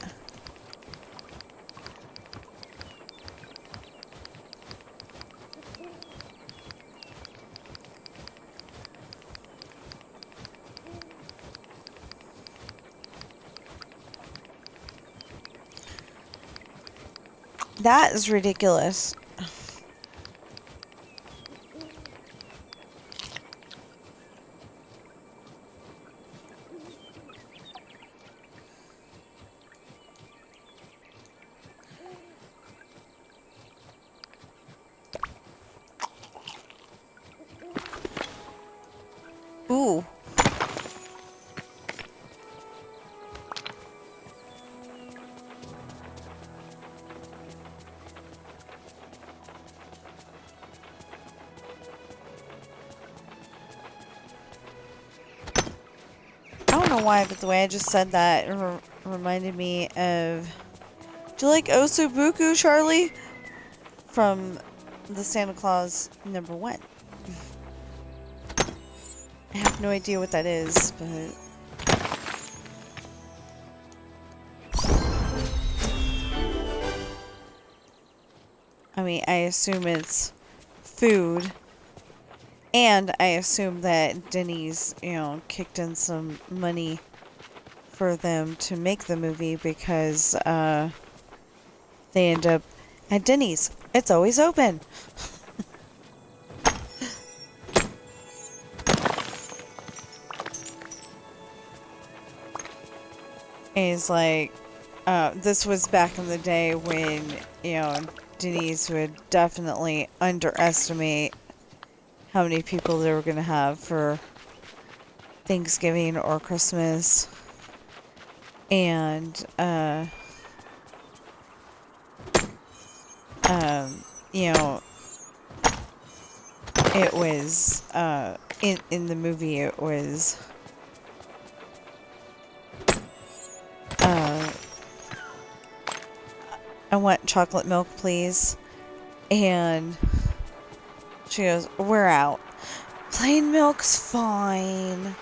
That is ridiculous. Ooh. I don't know why, but the way I just said that reminded me of... Do you like Osobuku, Charlie? From the Santa Claus #1. I have no idea what that is, but... I mean, I assume it's food. And I assume that Denny's, kicked in some money for them to make the movie because they end up at Denny's. It's always open. And he's like, this was back in the day when, Denny's would definitely underestimate how many people they were going to have for Thanksgiving or Christmas. And, it was, in the movie, it was, I want chocolate milk, please. And she goes, we're out. Plain milk's fine.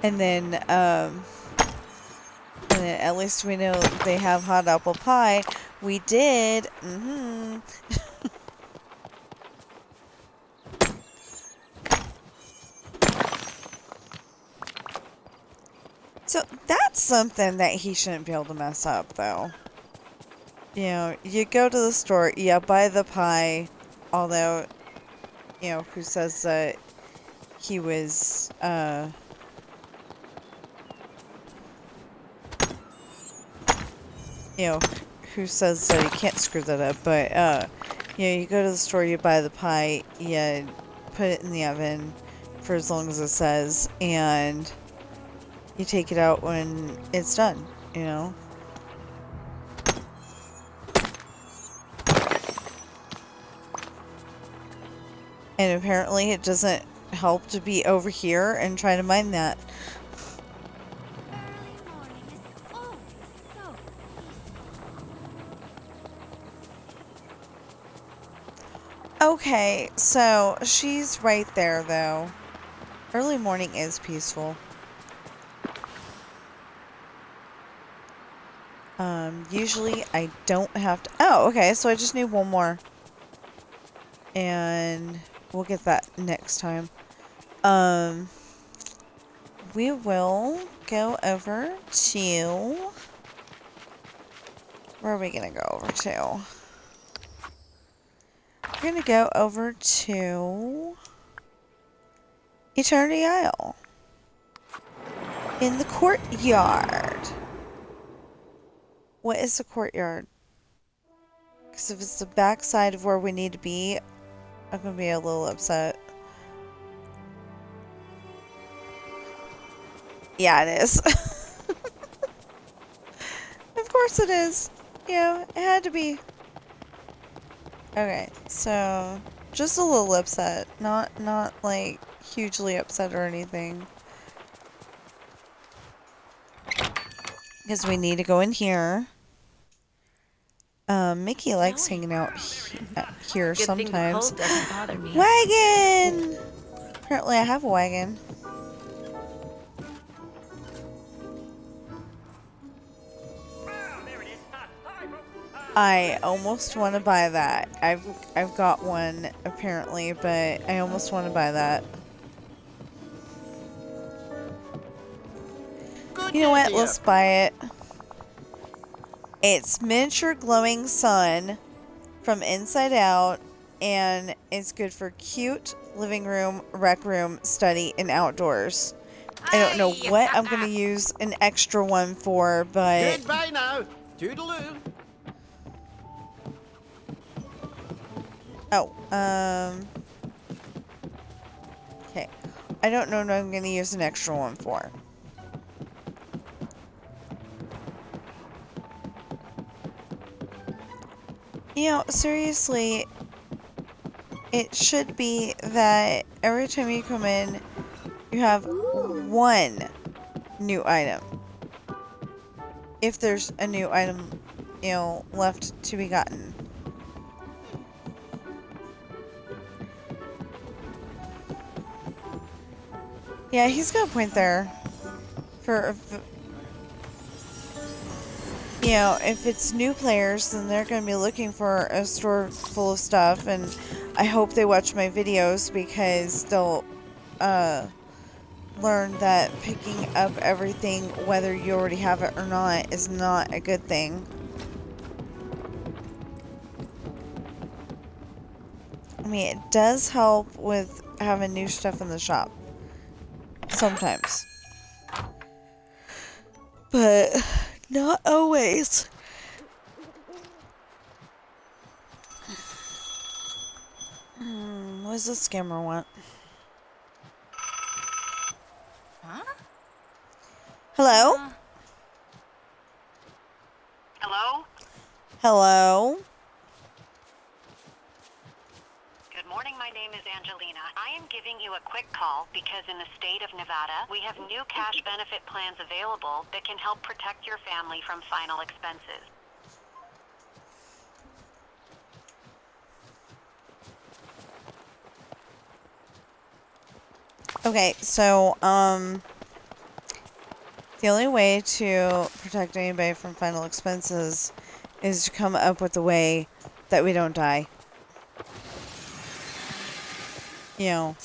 And then at least we know they have hot apple pie. We did. So that's something that he shouldn't be able to mess up, though. You go to the store, buy the pie, although, who says that he was, who says that you can't screw that up, but, you go to the store, you buy the pie, you put it in the oven for as long as it says, and you take it out when it's done, And apparently it doesn't help to be over here and try to mine that. Okay, so she's right there, though. Early morning is peaceful. Usually I don't have to... Oh, okay, so I just need one more. And we'll get that next time. We will go over to... Where are we gonna go over to? We're gonna go over to Eternity Isle in the courtyard. What is the courtyard? Because if it's the back side of where we need to be, I'm gonna be a little upset. Yeah, it is. Of course it is. It had to be. Okay, so just a little upset, not like hugely upset or anything. Because we need to go in here. Mickey likes hanging out here sometimes. Wagon! Apparently I have a wagon. I almost want to buy that. I've got one apparently, but I almost want to buy that. You know what? Let's buy it. It's miniature glowing sun from inside out, and it's good for cute living room, rec room, study, and outdoors. I don't know what I'm going to use an extra one for, but... Goodbye now. Toodaloo. Oh, okay. I don't know what I'm going to use an extra one for. Seriously, it should be that every time you come in, you have one new item. If there's a new item, left to be gotten. Yeah, he's got a point there. you know, if it's new players, then they're going to be looking for a store full of stuff, and I hope they watch my videos because they'll learn that picking up everything, whether you already have it or not, is not a good thing. I mean, it does help with having new stuff in the shop. Sometimes. But not always. What does the scammer want? Huh? Hello? Hello? Hello? Good morning, my name is Angelina. I am giving you a quick call because in the state of Nevada, we have new cash benefit plans available that can help protect your family from final expenses. Okay, so, the only way to protect anybody from final expenses is to come up with a way that we don't die. You know,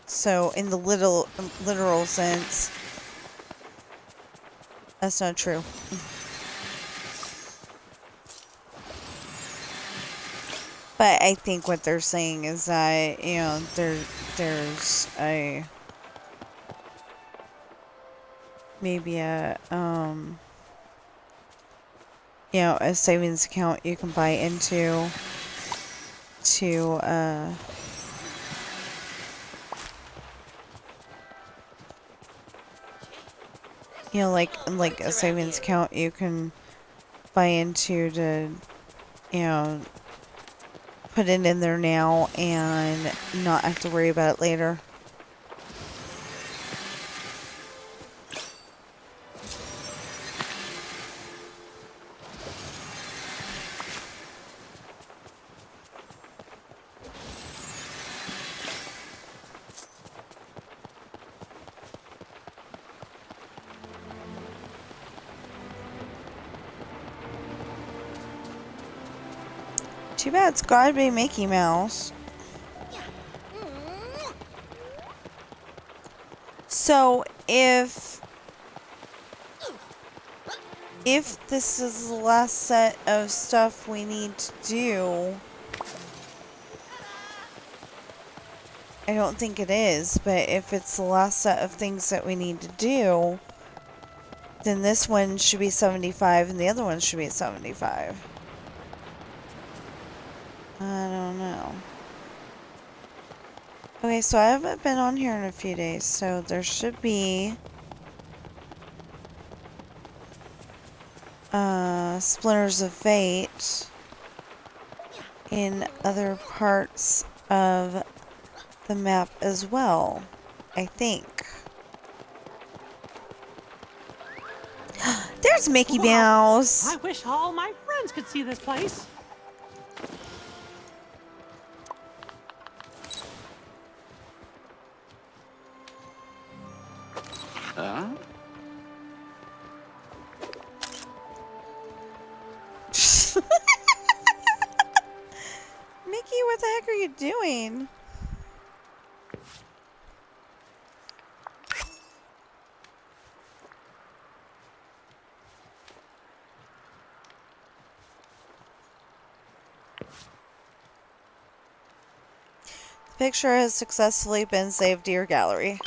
so in the literal sense, that's not true. But I think what they're saying is that, you know, there's a maybe a you know, a savings account you can buy into to you know, like a savings account you can buy into to, you know, put it in there now and not have to worry about it later. Too bad it's gotta be Mickey Mouse. So if this is the last set of stuff we need to do, I don't think it is, but if it's the last set of things that we need to do, then this one should be 75 and the other one should be 75. I don't know. Okay, so I haven't been on here in a few days, so there should be Splinters of Fate in other parts of the map as well, I think. There's Mickey Mouse! I wish all my friends could see this place. Huh? Mickey, what the heck are you doing? The picture has successfully been saved to your gallery.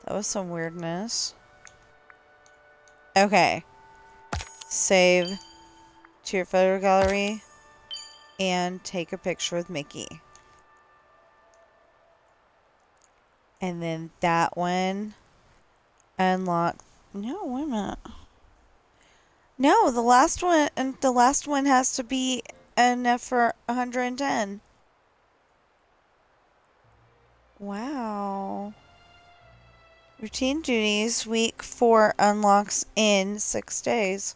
That was some weirdness. Okay. Save to your photo gallery and take a picture with Mickey. And then that one unlock. No, wait a minute. No, the last one has to be enough for 110. Wow. Routine duties, week 4 unlocks in 6 days.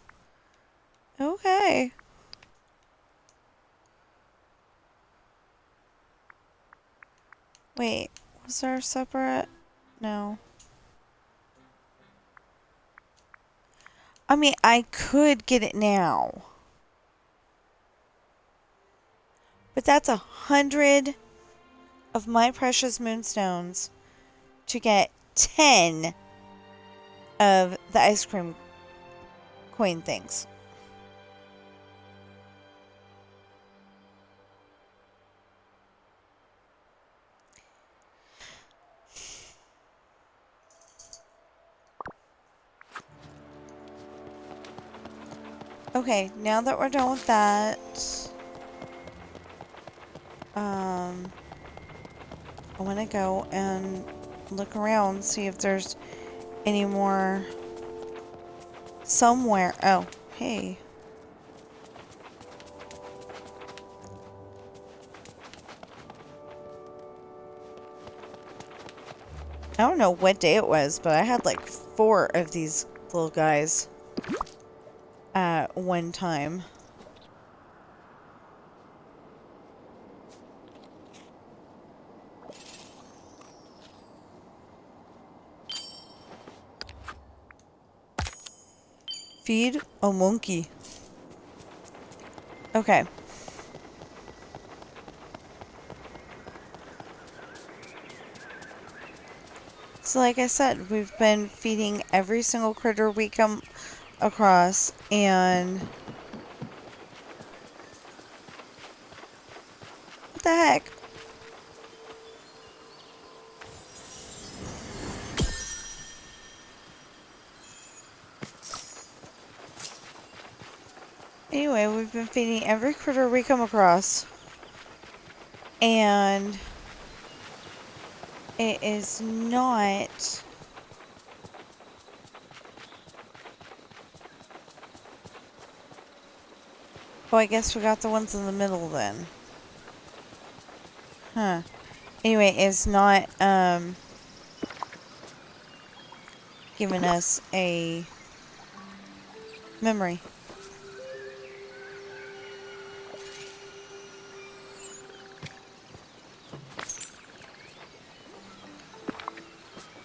Okay. Wait, was there a separate? No. I mean, I could get it now. But that's 100 of my precious moonstones to get 10 of the ice cream coin things. Okay, now that we're done with that, I want to go and look around, see if there's any more somewhere. Oh, hey. I don't know what day it was, but I had like 4 of these little guys at one time. Feed a monkey. Okay. So like I said, we've been feeding every single critter we come across, and what the heck? Anyway, we've been feeding every critter we come across, and it is not oh, I guess we got the ones in the middle then. Huh. Anyway, it's not giving us a memory.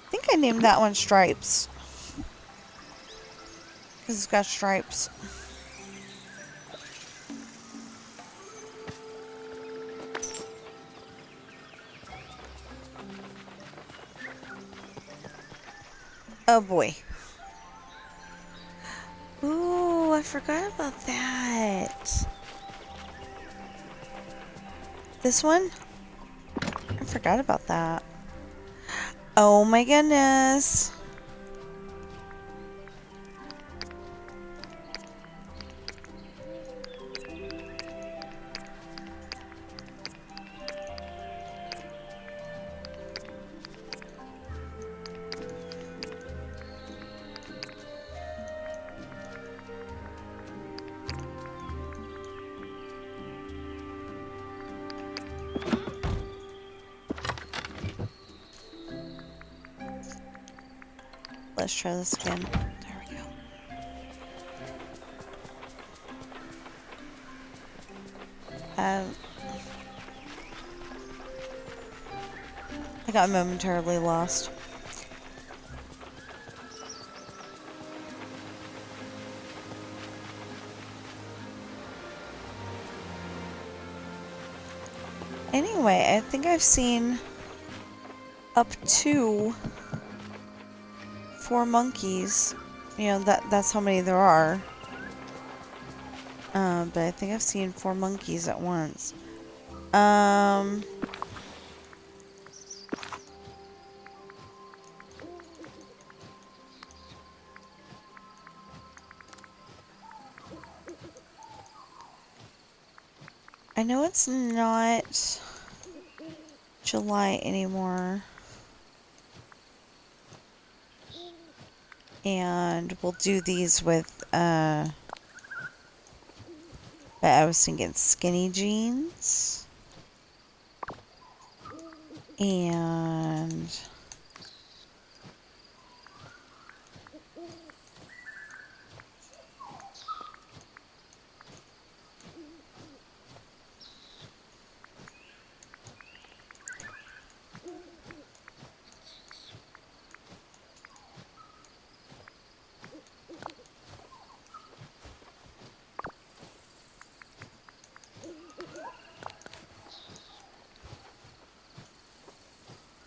I think I named that one Stripes, because it's got stripes. Oh boy. Ooh, I forgot about that. This one? I forgot about that. Oh my goodness. Let's try this again. There we go. I got momentarily lost. Anyway, I think I've seen up to 4 monkeys. You know, that's how many there are. But I think I've seen 4 monkeys at once. I know it's not July anymore. And we'll do these with, but I was thinking skinny jeans. And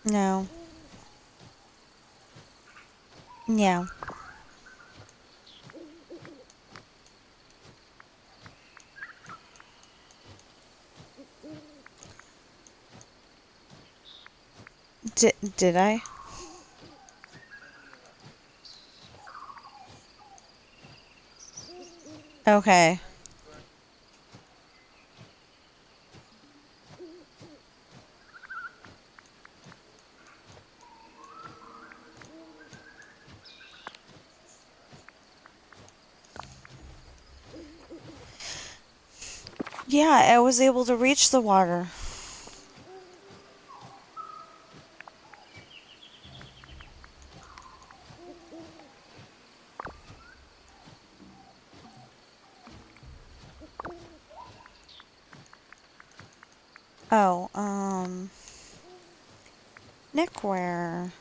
No. Yeah. Did I? Okay. Yeah, I was able to reach the water. Oh, neckwear.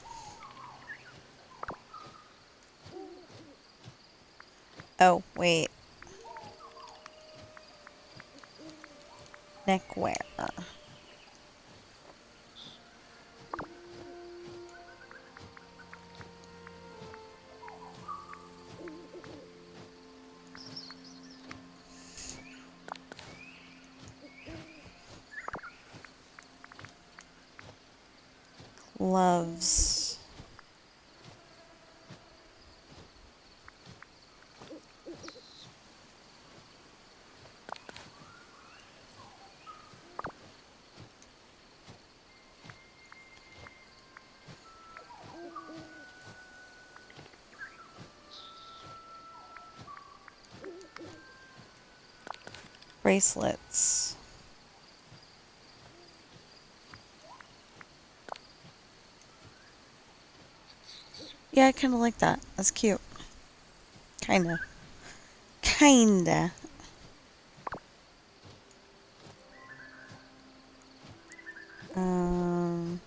Oh, wait. Neckwear. Gloves. Bracelets. Yeah, I kind of like that. That's cute. Kinda. Kinda. Um...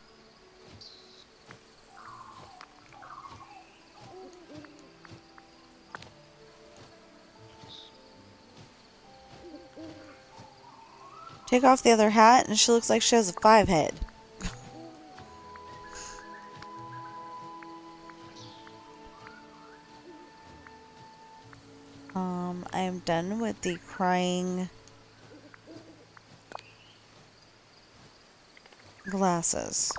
Take off the other hat and she looks like she has a 5 head. I am done with the crying glasses.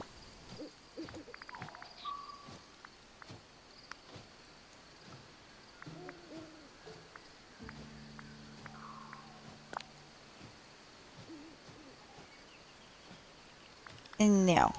And no.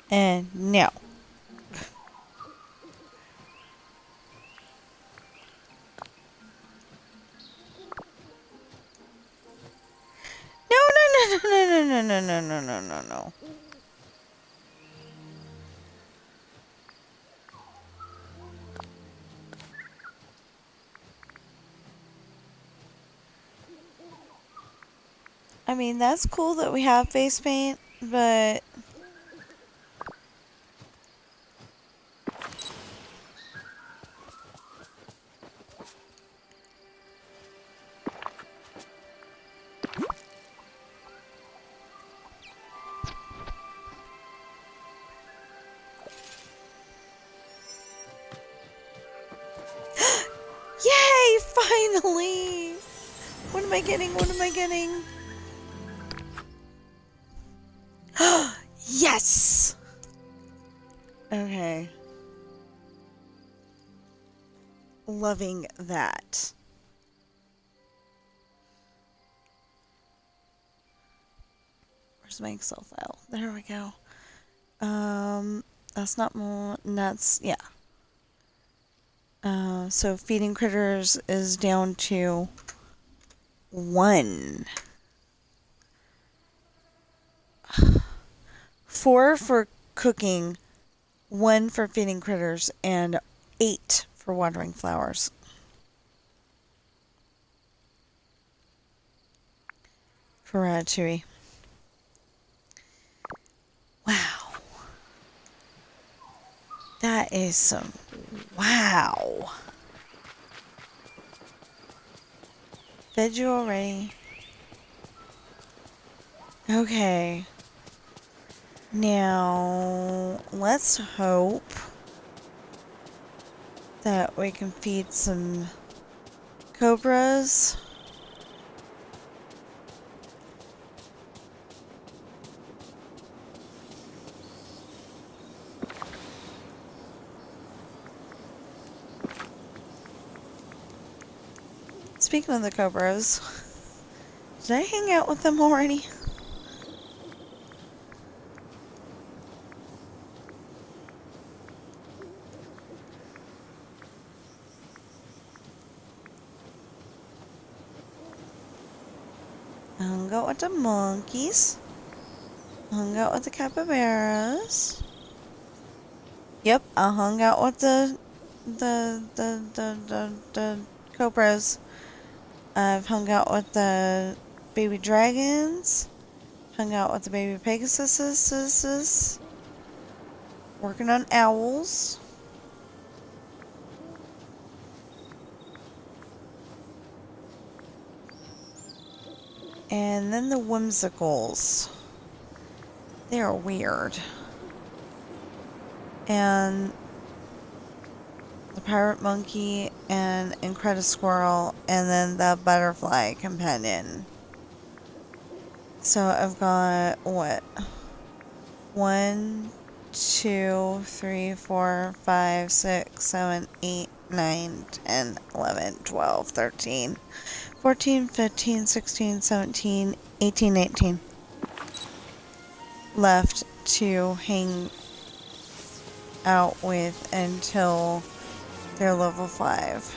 And no. No, no, no, no, no, no, no, no, no, no, no. I mean, that's cool that we have face paint, but... Yay! Finally! What am I getting? What am I getting? Yes! Okay. Loving that. Where's my Excel file? There we go. That's not more nuts. Yeah. So feeding critters is down to 1. 4 for cooking, 1 for feeding critters, and 8 for watering flowers. for Ratatouille. Wow. That is some... Wow. Fed you already? Okay. Now, let's hope that we can feed some cobras. Speaking of the cobras, did I hang out with them already? I hung out with the monkeys. I hung out with the capybaras. Yep, I hung out with the cobras. I've hung out with the baby dragons. Hung out with the baby pegasuses. Working on owls. And then the whimsicals. They are weird. And the pirate monkey and Incredisquirrel, and then the butterfly companion. So I've got what? 1, 2, 3, 4, 5, 6, 7, 8, 9, 10, 11, 12, 13, 14, 15, 16, 17, 18, 19 left to hang out with until they're level 5.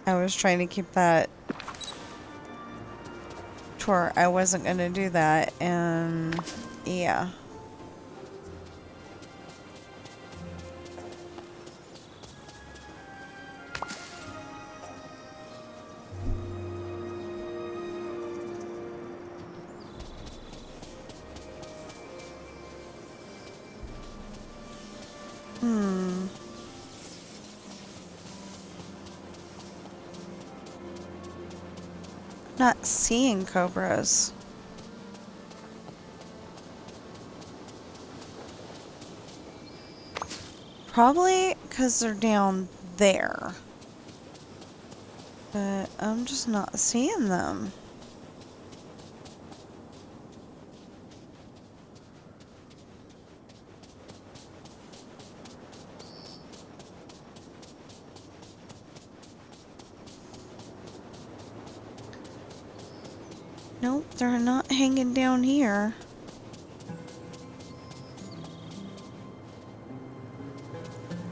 I was trying to keep that tour. I wasn't going to do that, and yeah. Not seeing cobras. Probably because they're down there. But I'm just not seeing them. Nope, they're not hanging down here.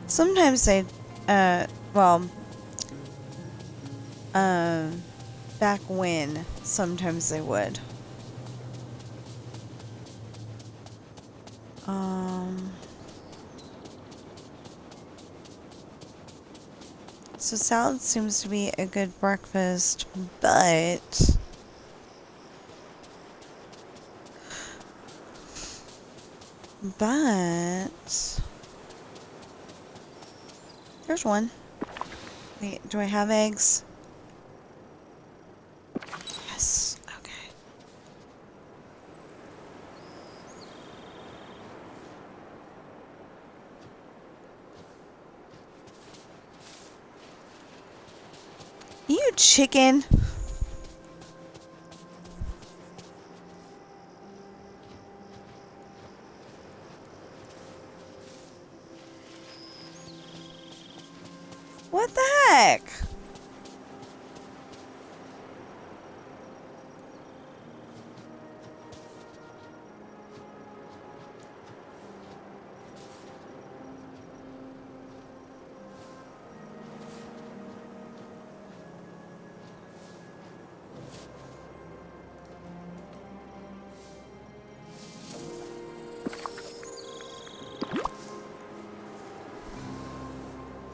Sometimes they, well, back when, sometimes they would. So salad seems to be a good breakfast, but there's one. Wait, do I have eggs? Yes, okay. You chicken. What the heck?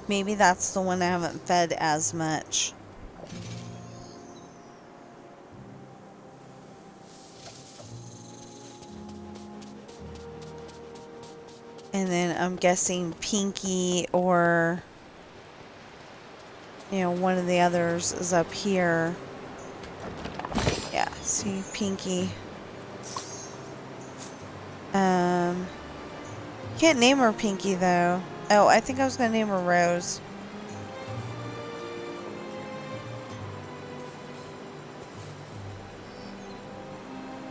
Maybe that's the one I haven't fed as much. And then I'm guessing Pinky or, you know, one of the others is up here. Yeah, see, Pinky. Can't name her Pinky though. Oh, I think I was gonna name her Rose.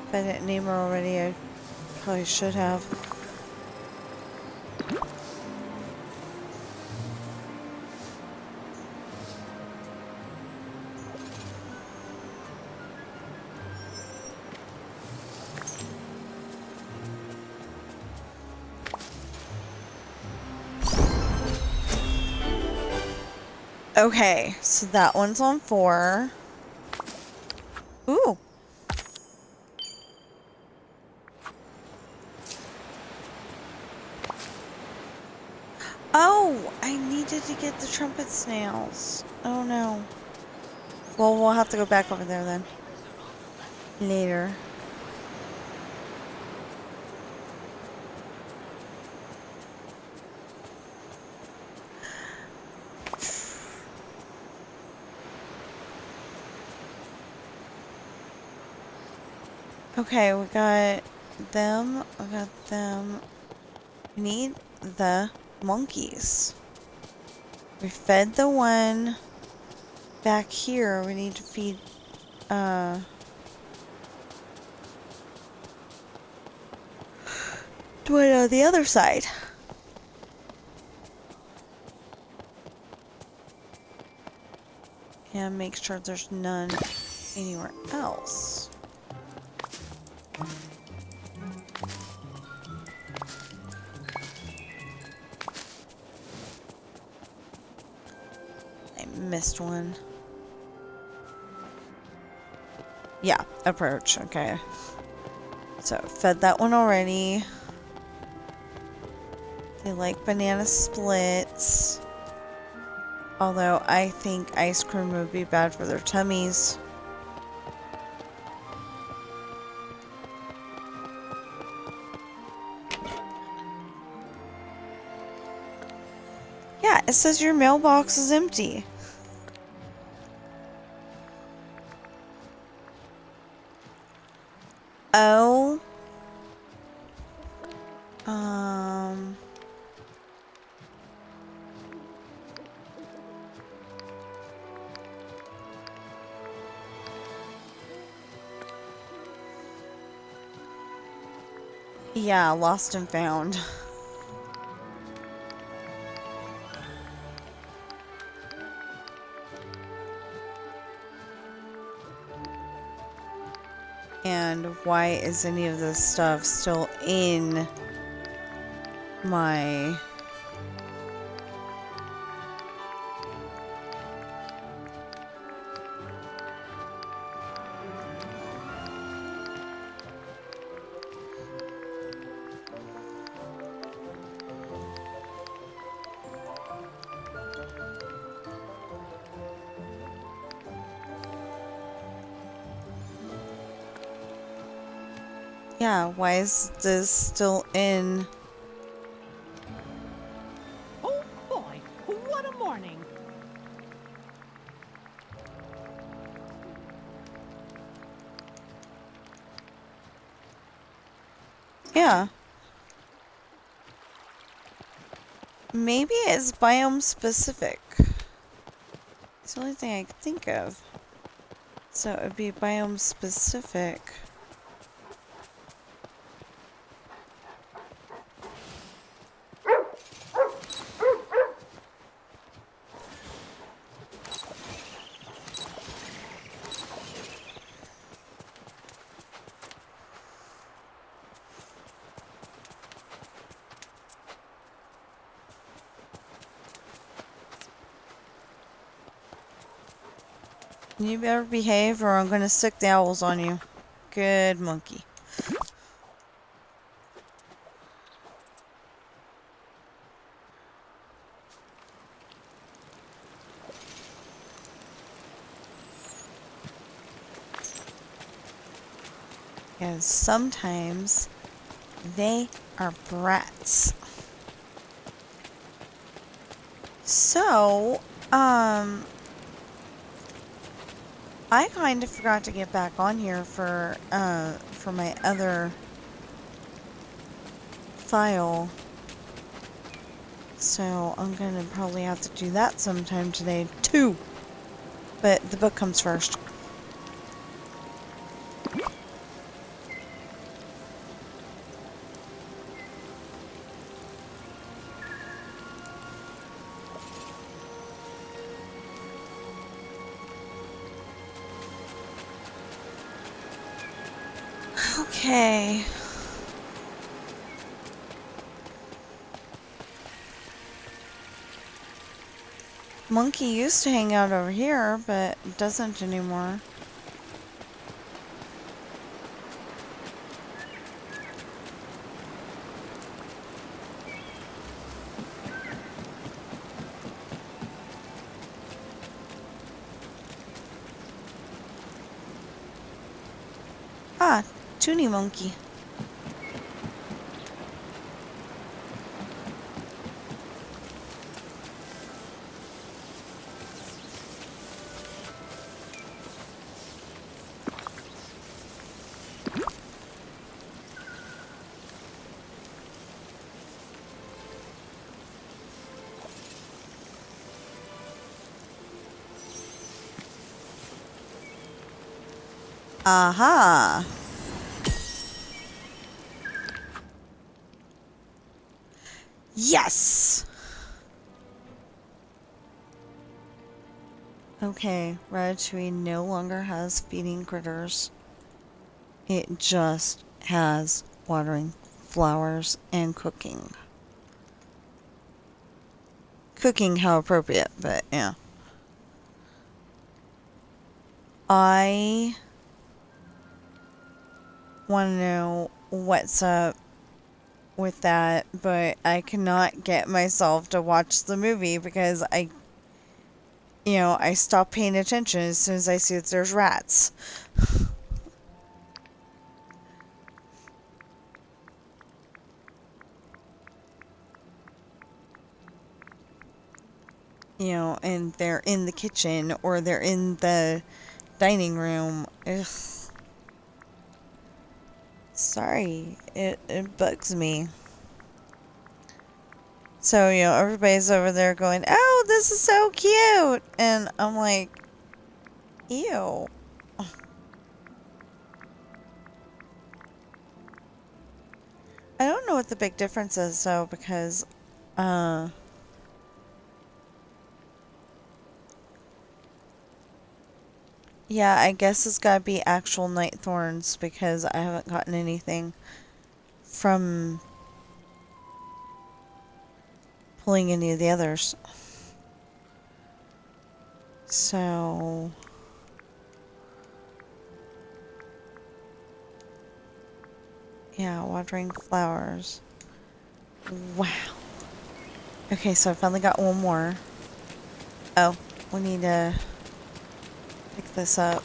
If I didn't name her already, I probably should have. Okay, so that one's on 4. Ooh. Oh, I needed to get the trumpet snails. Oh no. Well, we'll have to go back over there then. Later. Okay, we got them. We got them. We need the monkeys. We fed the one back here. We need to feed, the one on the other side. And make sure there's none anywhere else. I missed one. Yeah, approach. Okay. So, fed that one already. They like banana splits. Although, I think ice cream would be bad for their tummies. Yeah, it says your mailbox is empty. Oh. Yeah, lost and found. And why is any of this stuff still in my... Yeah, why is this still in... Oh boy, what a morning. Yeah. Maybe it's biome specific. It's the only thing I could think of. So it would be biome specific. You better behave or I'm gonna stick the owls on you. Good monkey. because sometimes they are brats. So, I kind of forgot to get back on here for my other file. So I'm gonna probably have to do that sometime today too. But the book comes first. Okay. Monkey used to hang out over here, but doesn't anymore. Ah, Toonie Monkey. Aha! Yes! Okay, Ratatouille no longer has feeding critters. It just has watering flowers and cooking. Cooking how appropriate, but yeah. I want to know what's up with that, but I cannot get myself to watch the movie because I stop paying attention as soon as I see that there's rats. And they're in the kitchen or they're in the dining room. Ugh. Sorry, it bugs me. So, everybody's over there going, "Oh, this is so cute!" And I'm like, ew. I don't know what the big difference is, though, because, yeah, I guess it's gotta be actual night thorns, because I haven't gotten anything from pulling any of the others. So... yeah, watering flowers. Wow. Okay, so I finally got one more. Oh, we need to pick this up.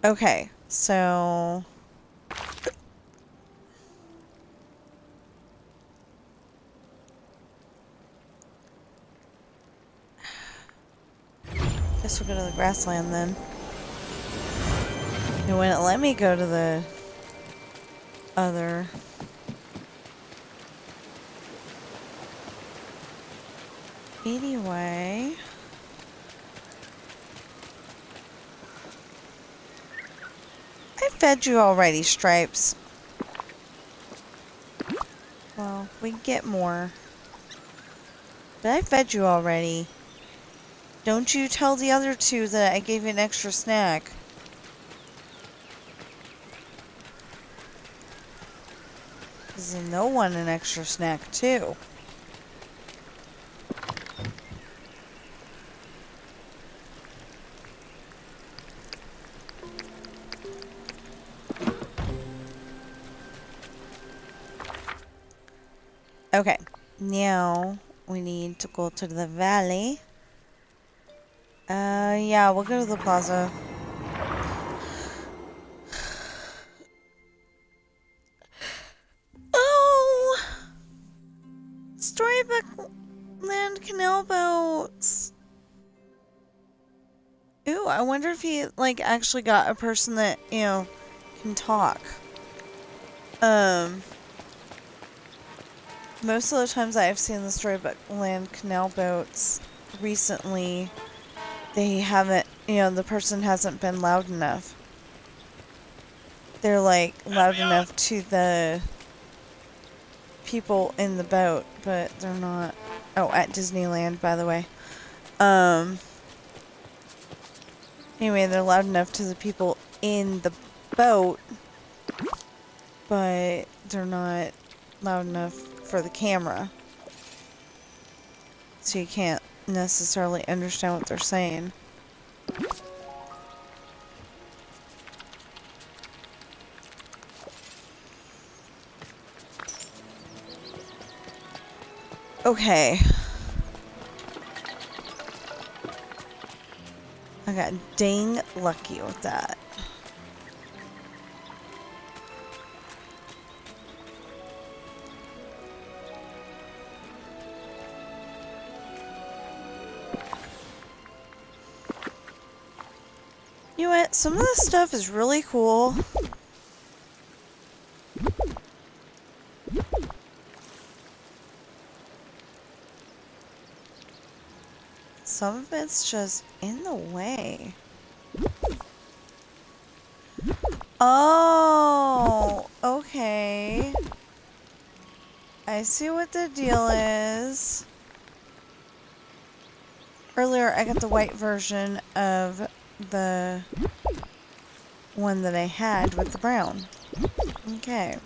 Okay, so... guess we'll go to the grassland then. It wouldn't let me go to the other. Anyway. I fed you already, Stripes. Well, we can get more. But I fed you already. Don't you tell the other two that I gave you an extra snack. Because no one an extra snack too. Okay, now we need to go to the valley. Yeah, we'll go to the plaza. Oh! Storybook Land Canal Boats! Ooh, I wonder if he, like, actually got a person that, you know, can talk. Most of the times I've seen the Storybook Land Canal Boats recently, they haven't, you know, the person hasn't been loud enough. They're, like, loud enough to the people in the boat, but they're not. Oh, at Disneyland, by the way. Anyway, they're loud enough to the people in the boat, but they're not loud enough for the camera. So you can't necessarily understand what they're saying. Okay. I got dang lucky with that. You know what? Some of this stuff is really cool. Some of it's just in the way. Oh, okay. I see what the deal is. Earlier, I got the white version of the one that I had with the brown. Okay.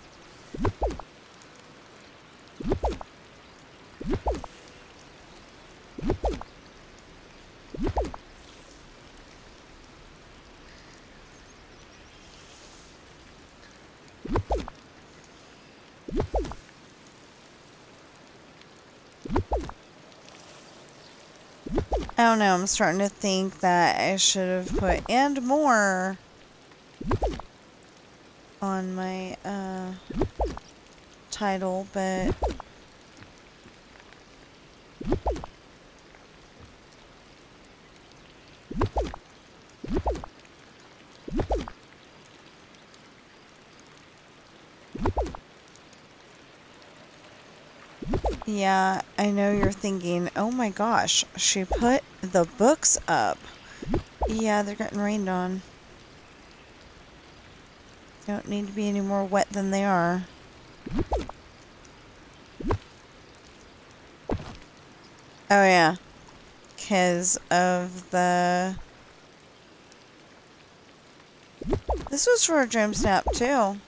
I don't know, I'm starting to think that I should have put "and more" on my title, but yeah, I know you're thinking, oh my gosh, she put the books up. Yeah, they're getting rained on. They don't need to be any more wet than they are. Oh yeah, because of the... This was for a Dreamsnap too.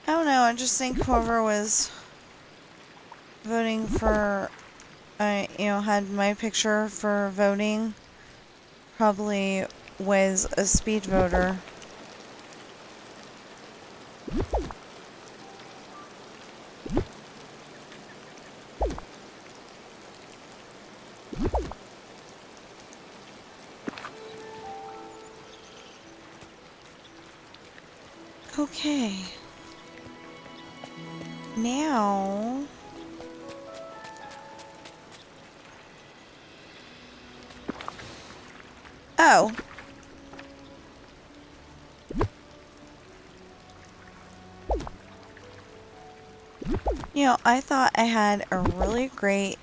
I don't know, I just think whoever was voting for, you know, had my picture for voting, probably was a speed voter. Okay. Now... Oh. You know, I thought I had a really great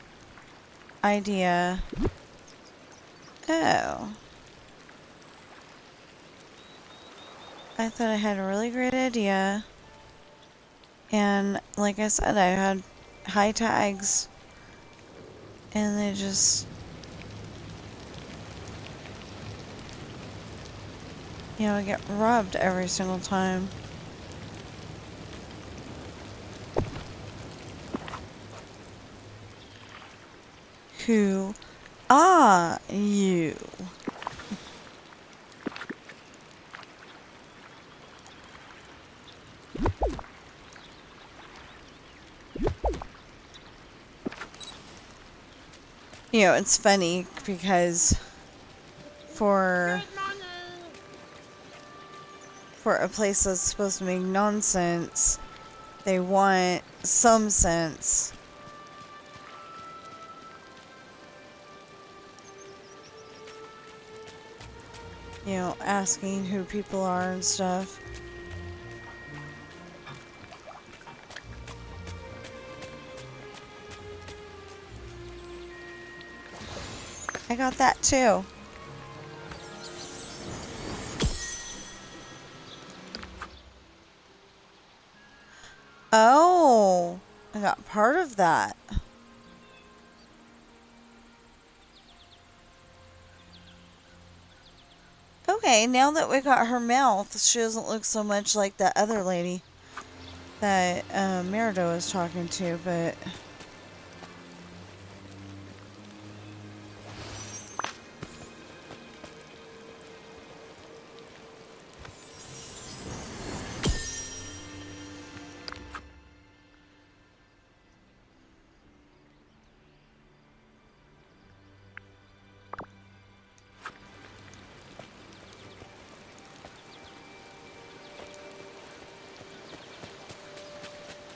idea. Oh. I thought I had a really great idea. And like I said, I had high tags. And they just... You know, I get rubbed every single time. Who are you? You know, it's funny because for a place that's supposed to make nonsense, they want some sense. You know, asking who people are and stuff. I got that too. Oh, I got part of that. Okay, now that we got her mouth, she doesn't look so much like that other lady that Merido was talking to, but...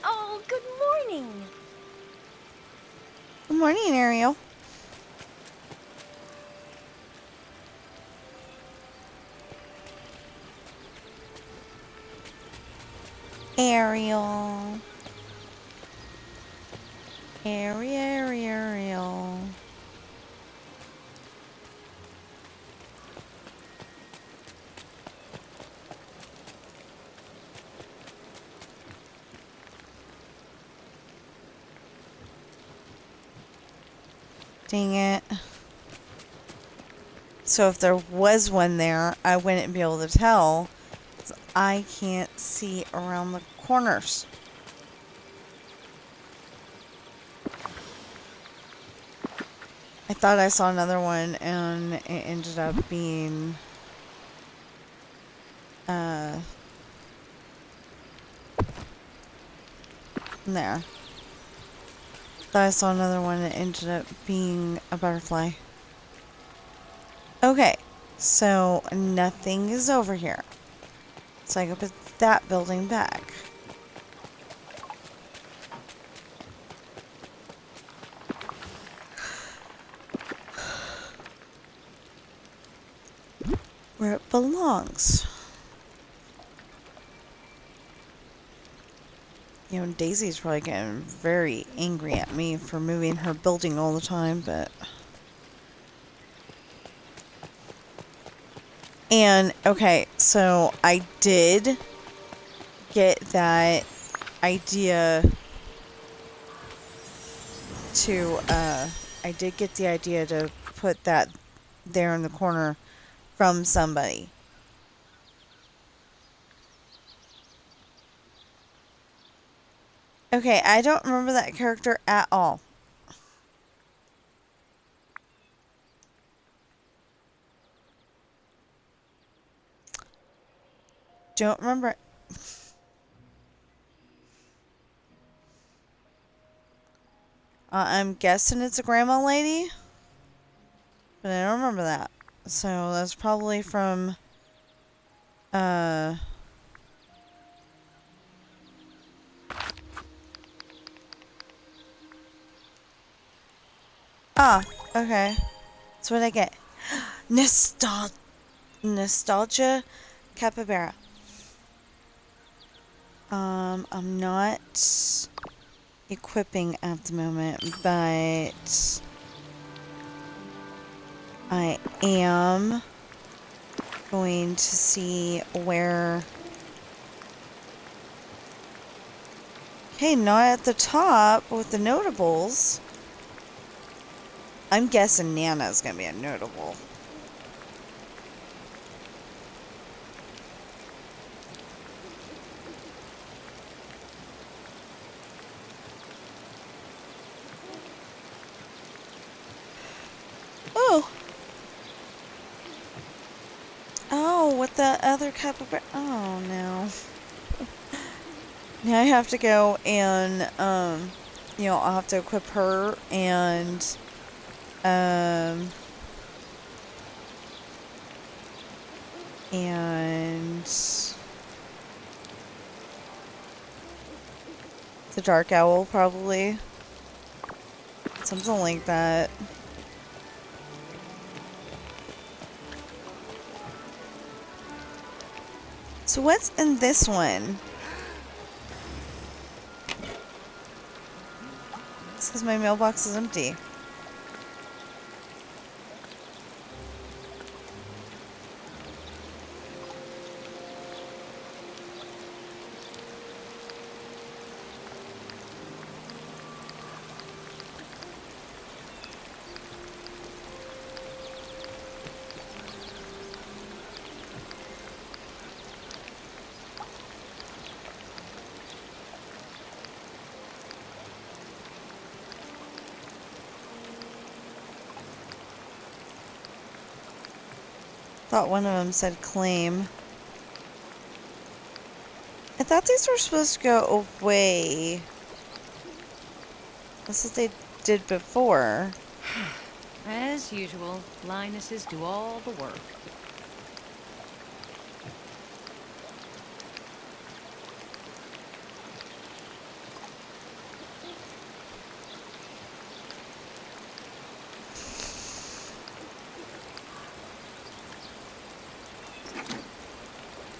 Oh, good morning. Good morning, Ariel. Ariel. Ariel. Dang it. So if there was one there, I wouldn't be able to tell. 'Cause I can't see around the corners. I thought I saw another one and it ended up being there. Thought I saw another one that ended up being a butterfly. Okay, so nothing is over here. So I can put that building back. Where it belongs. You know, Daisy's probably getting very angry at me for moving her building all the time, but... And, okay, so I did get that idea to, I did get the idea to put that there in the corner from somebody. Okay, I don't remember that character at all. Don't remember it. I'm guessing it's a grandma lady, but I don't remember that. So that's probably from, Ah, okay. That's what I get. Nostalgia capybara. I'm not equipping at the moment, but I am going to see where... Okay, not at the top with the notables. I'm guessing Nana's gonna be a notable. with the other capybara. Oh, no. Now I have to go and, I'll have to equip her and, the dark owl, probably. Something like that. So what's in this one? It says my mailbox is empty. Thought one of them said claim. I thought these were supposed to go away. That's what they did before. As usual, Linuses do all the work.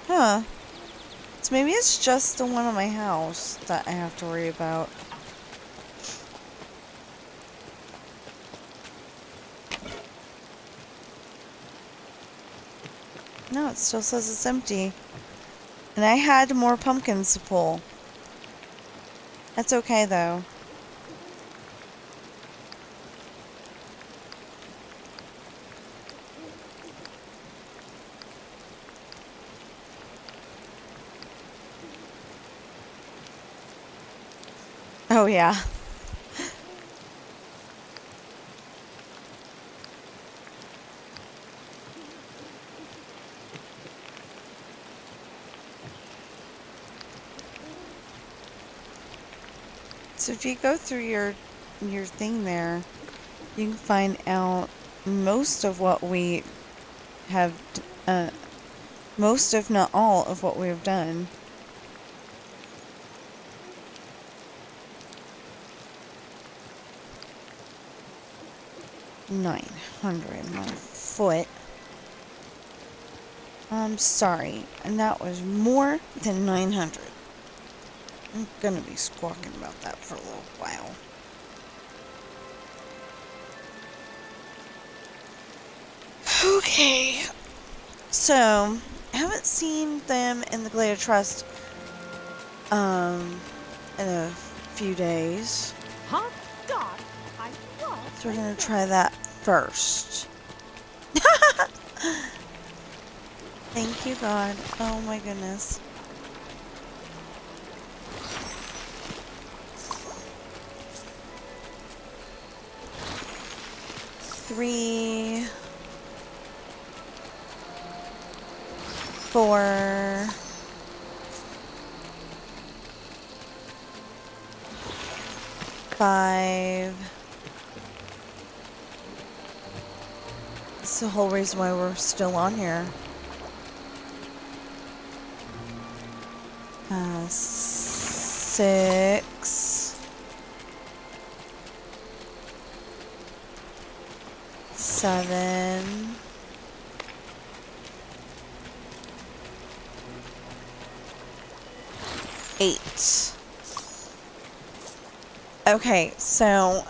Huh. So maybe it's just the one on my house that I have to worry about. No, it still says it's empty. And I had more pumpkins to pull. That's okay, though. Oh, yeah. So if you go through your thing there, you can find out most of what we have, most if not all of what we have done. $900 foot. I'm sorry, and that was more than 900. I'm gonna be squawking about that for a little while. Okay, so I haven't seen them in the Glade Trust in a few days. Hot dog. I love So we're gonna try that first. Thank you, God. Oh my goodness. Three, 4, 5. That's the whole reason why we're still on here. 6, 7, 8. Okay, so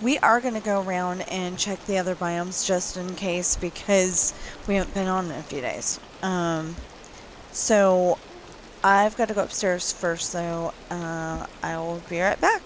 we are going to go around and check the other biomes just in case, because we haven't been on in a few days. So I've got to go upstairs first, though. I will be right back.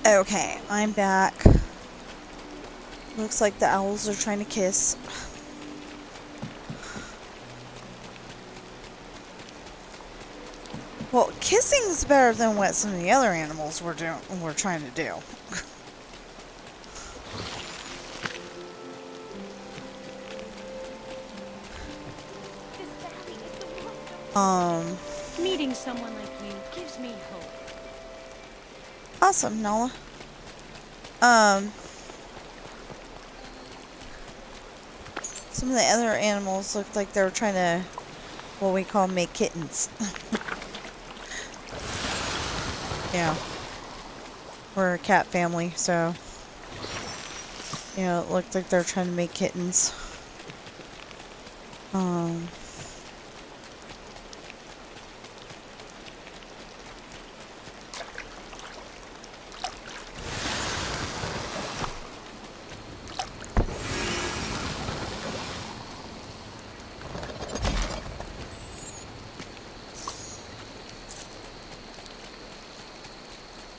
Okay, I'm back. Looks like the owls are trying to kiss. Well, kissing's better than what some of the other animals were trying to do. This valley is the most Meeting someone like you gives me hope. Awesome, Nala. Some of the other animals looked like they were trying to, what we call, make kittens. Yeah. We're a cat family, so, you know, it looked like they're trying to make kittens.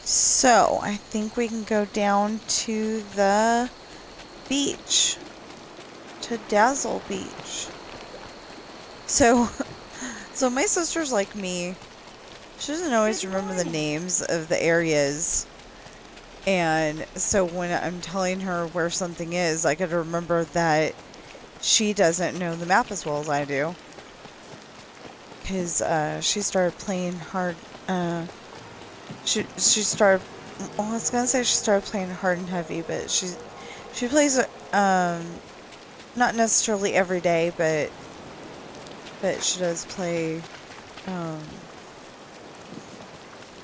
So, I think we can go down to the beach. To Dazzle Beach. So, so my sister's like me. She doesn't always remember the names of the areas. And so when I'm telling her where something is, I gotta remember that she doesn't know the map as well as I do. Because she started playing hard. She started. Well, I was gonna say she started playing hard and heavy, but she plays not necessarily every day, but she does play a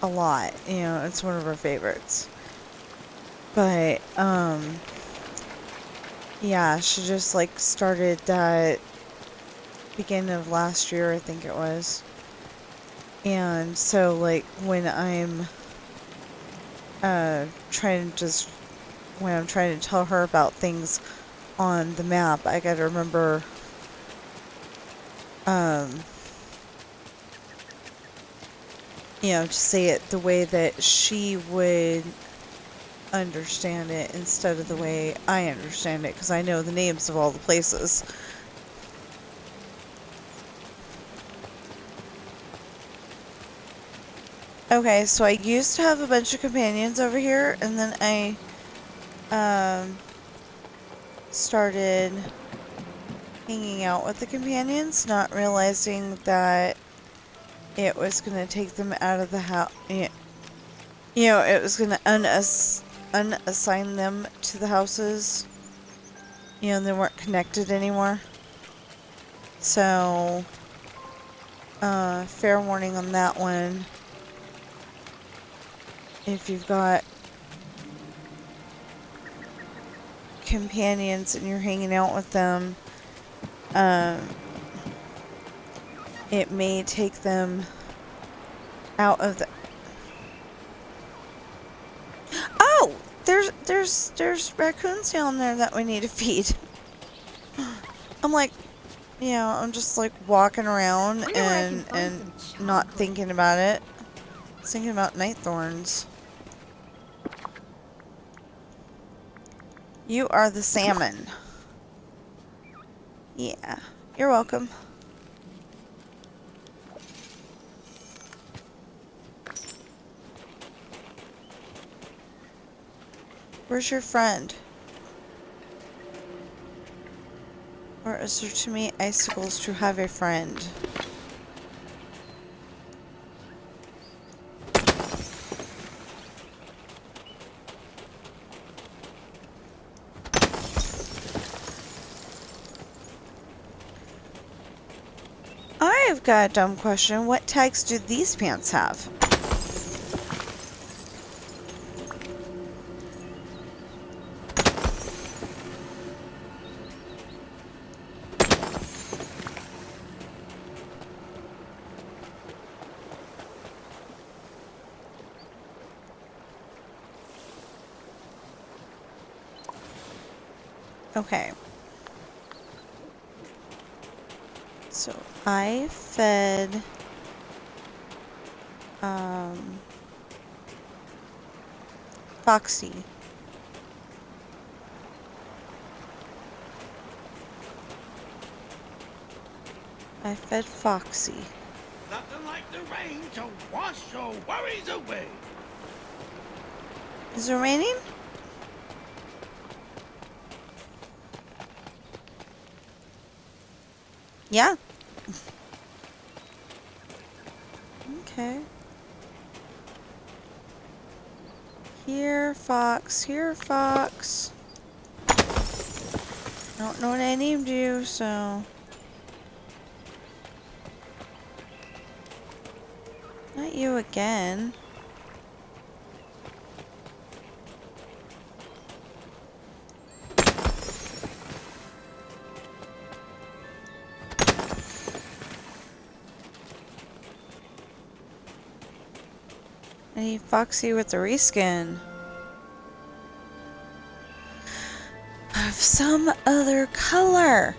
lot. You know, it's one of her favorites. But yeah, she just like started that beginning of last year, I think it was. And so like when I'm trying to tell her about things on the map, I gotta remember you know, to say it the way that she would understand it instead of the way I understand it, because I know the names of all the places. Okay, so I used to have a bunch of companions over here, and then I started hanging out with the companions, not realizing that it was going to take them out of the house. You know, it was going to unassign them to the houses. You know, they weren't connected anymore. So, fair warning on that one. If you've got companions and you're hanging out with them, it may take them out of the... Oh! There's raccoons down there that we need to feed. I'm like, you know, I'm just like walking around and not thinking about it. I was thinking about night thorns. You are the salmon. Yeah, you're welcome. Where's your friend? Or is there too many icicles to have a friend? I've got a dumb question. What tags do these pants have? Okay. So I fed Foxy. I fed Foxy. Nothing like the rain to wash your worries away. Is it raining? Yeah. Okay. Here, Fox. Here, Fox. I don't know what I named you, so... Not you again. I need Foxy with the reskin. Of some other color.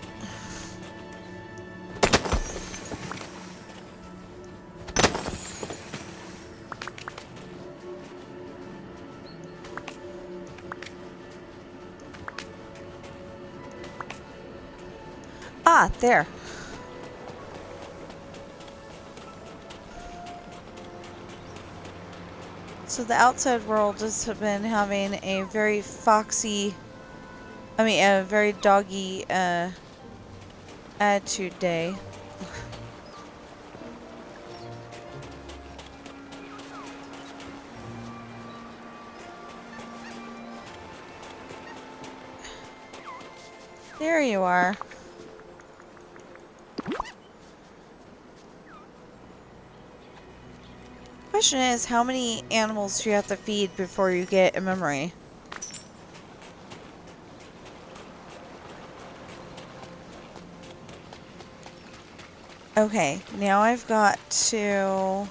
Ah, there. So the outside world has been having a very foxy, a very doggy attitude day. There you are. Question is, how many animals do you have to feed before you get a memory? Okay, now I've got to...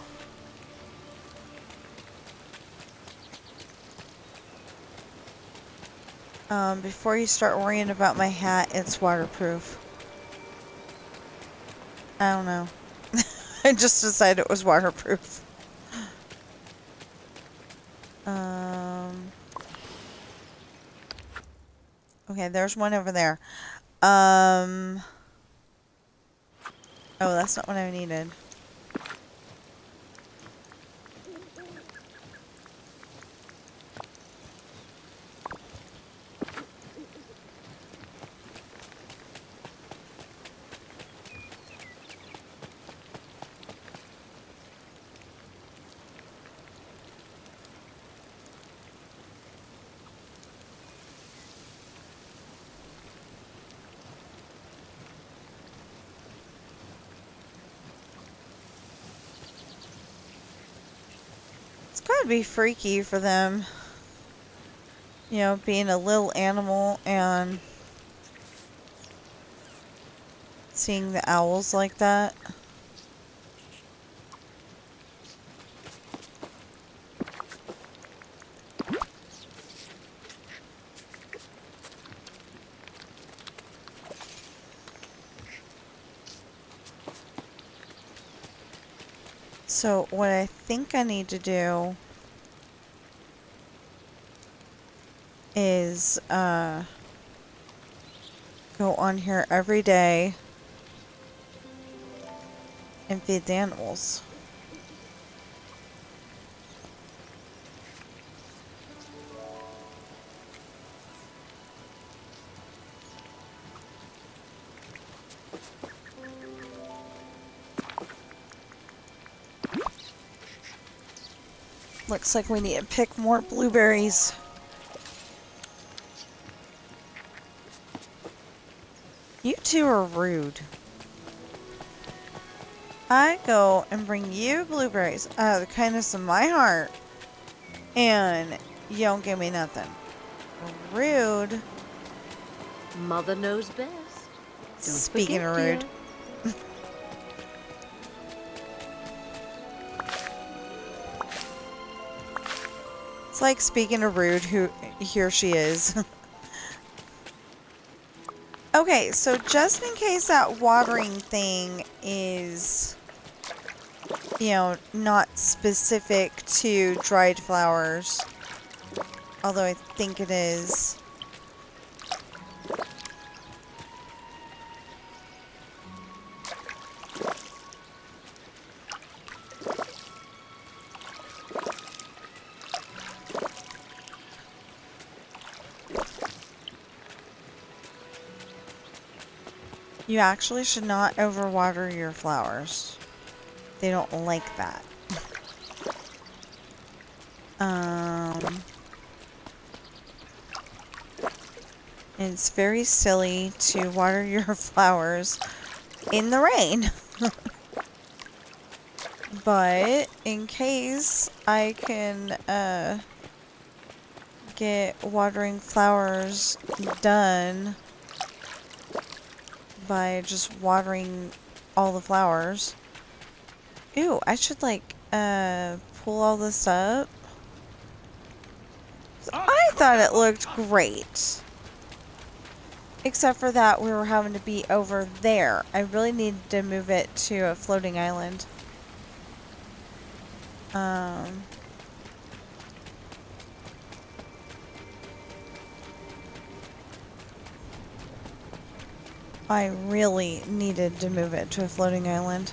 before you start worrying about my hat, it's waterproof. I don't know. I just decided it was waterproof. Okay, there's one over there. Oh, that's not what I needed. It's gotta be freaky for them. You know, being a little animal and seeing the owls like that. So what I think I need to do is go on here every day and feed the animals. Looks like we need to pick more blueberries. You two are rude. I go and bring you blueberries out of the kindness of my heart, and you don't give me nothing. Rude. Mother knows best. Speaking of rude. It's like, speaking of rude, here she is. Okay, so just in case that watering thing is, you know, not specific to dried flowers, Although I think it is. You actually should not overwater your flowers. They don't like that. It's very silly to water your flowers in the rain. But in case I can get watering flowers done by just watering all the flowers. Ew, I should like pull all this up. I thought it looked great. Except for that we were having to be over there. I really needed to move it to a floating island. I really needed to move it to a floating island.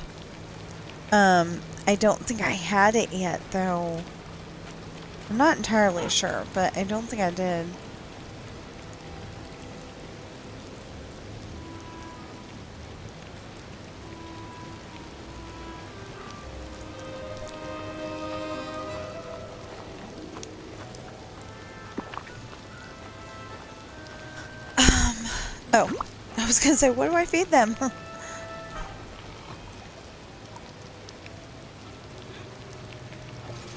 I don't think I had it yet, though. I'm not entirely sure, but I don't think I did. Oh, I was gonna say, what do I feed them?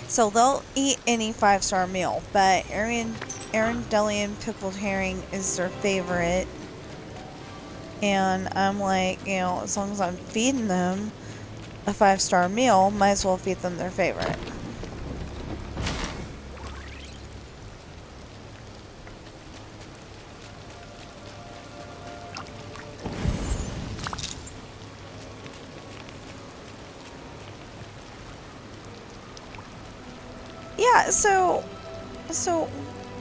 So they'll eat any 5-star meal, but Arundelian pickled herring is their favorite. And I'm like, you know, as long as I'm feeding them a 5-star meal, might as well feed them their favorite. Yeah, so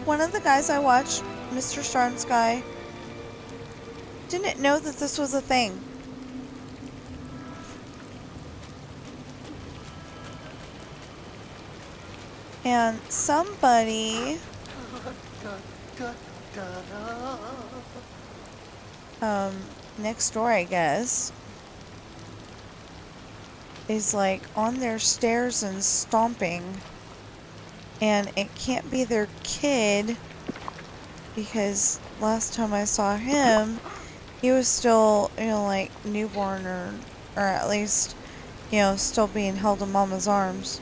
one of the guys I watched, Mr. Starnes guy, didn't know that this was a thing. And somebody next door, I guess, is like on their stairs and stomping. And it can't be their kid, because last time I saw him, he was still, you know, like newborn, or at least, you know, still being held in mama's arms.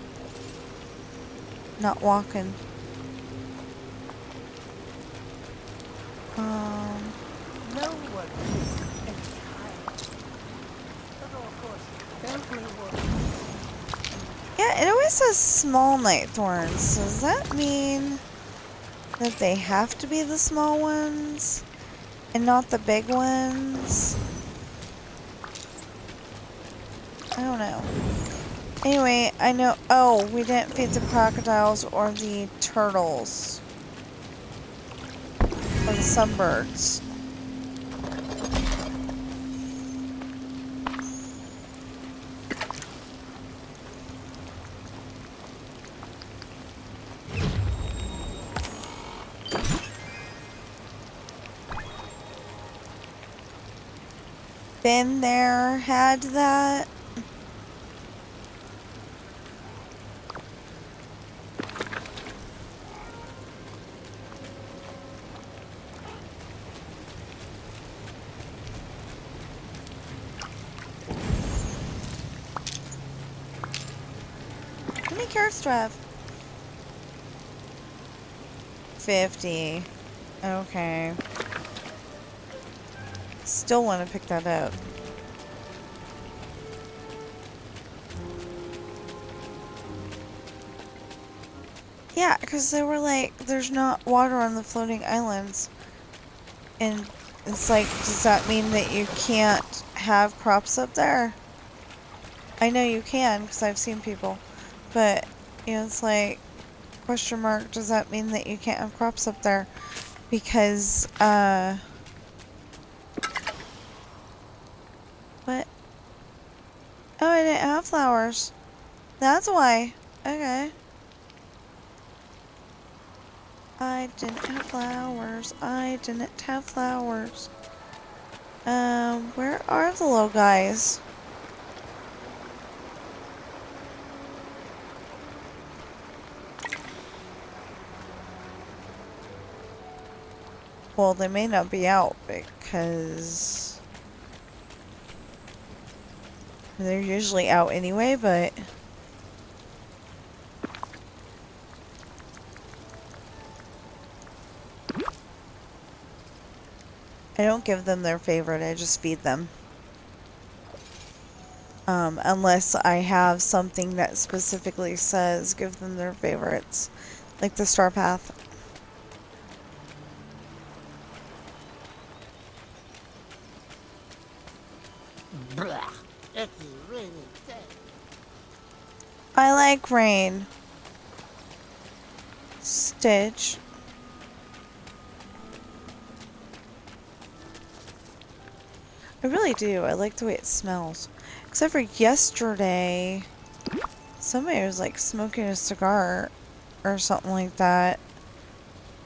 Not walking. No one is entirely. Although, of course, everyone. Yeah, it always says small night thorns. Does that mean that they have to be the small ones and not the big ones? I don't know. Anyway, I know. Oh, we didn't feed the crocodiles or the turtles or the sunbirds. Been there, had that. How many carrots do I have? 50. Okay. Still want to pick that up. Yeah, because they were like, there's not water on the floating islands. And it's like, does that mean that you can't have crops up there? I know you can, because I've seen people. But, you know, it's like, Question mark, does that mean that you can't have crops up there? Because, what? Oh, I didn't have flowers. That's why. Okay. I didn't have flowers. I didn't have flowers. Where are the little guys? Well, they may not be out because they're usually out anyway, but I don't give them their favorite, I just feed them. Unless I have something that specifically says give them their favorites, like the Starpath. Blah. It's really dead. I like rain. Stitch. I really do. I like the way it smells. Except for yesterday, somebody was like smoking a cigar or something like that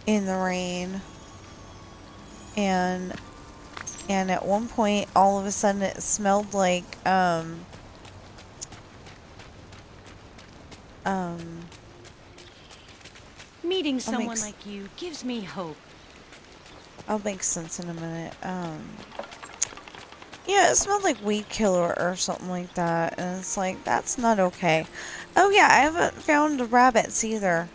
in the rain. And at one point, all of a sudden it smelled like, Meeting someone like you gives me hope. I'll make sense in a minute. Yeah, it smelled like weed killer or something like that. And it's like, that's not okay. Oh yeah, I haven't found the rabbits either.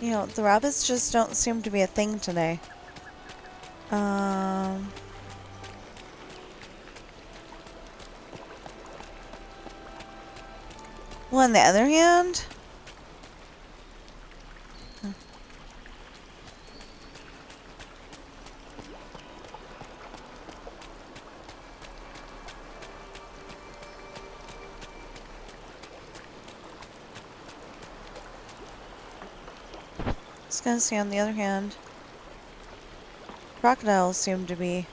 You know, the rabbits just don't seem to be a thing today. Well, on the other hand, I was gonna say on the other hand, crocodiles seem to be.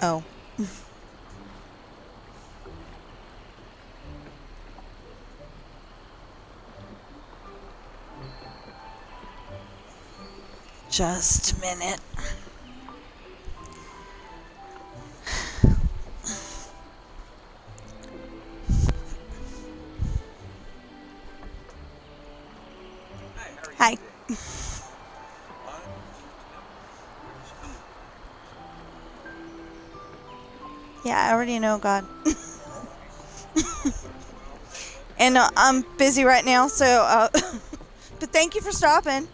Oh. Just a minute. Hi. Yeah, I already know, God. And I'm busy right now, so, but thank you for stopping.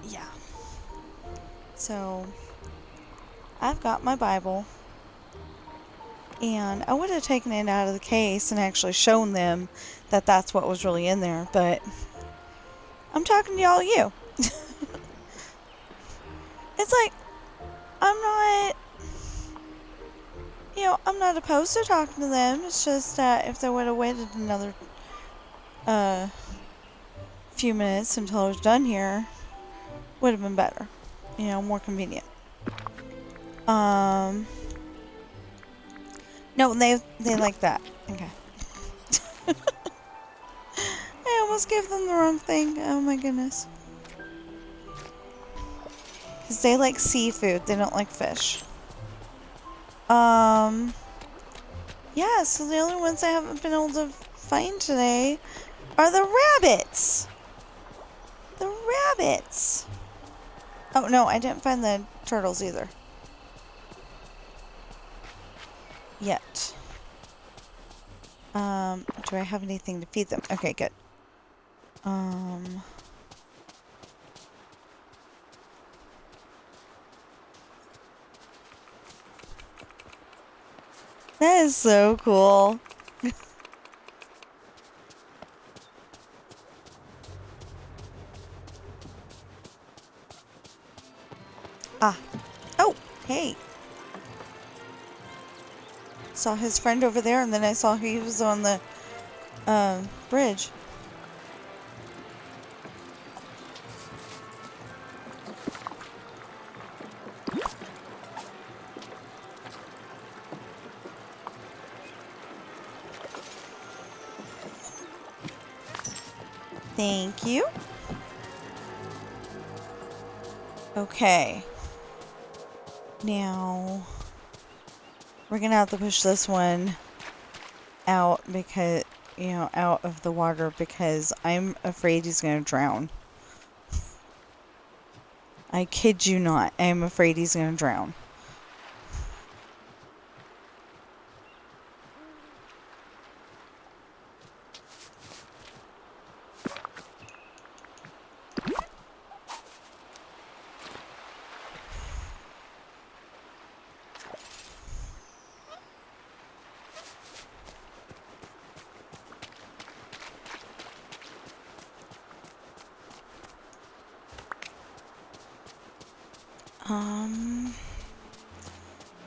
Yeah. So, I've got my Bible. And I would have taken it out of the case and actually shown them that that's what was really in there, but I'm talking to y'all, you. It's like, I'm not, I'm not opposed to talking to them. It's just that if they would have waited another few minutes until I was done here, would have been better. More convenient. No, they like that. Okay. I almost gave them the wrong thing. Oh my goodness. Because they like seafood. They don't like fish. Yeah, so the only ones I haven't been able to find today are the rabbits. The rabbits. Oh, no, I didn't find the turtles either. Yet. Do I have anything to feed them? Okay, good. That is so cool. Ah. Oh, hey. Saw his friend over there, and then I saw he was on the bridge. Thank you. Okay. Now, we're gonna have to push this one out because, out of the water because I'm afraid he's gonna drown. I kid you not. I'm afraid he's gonna drown.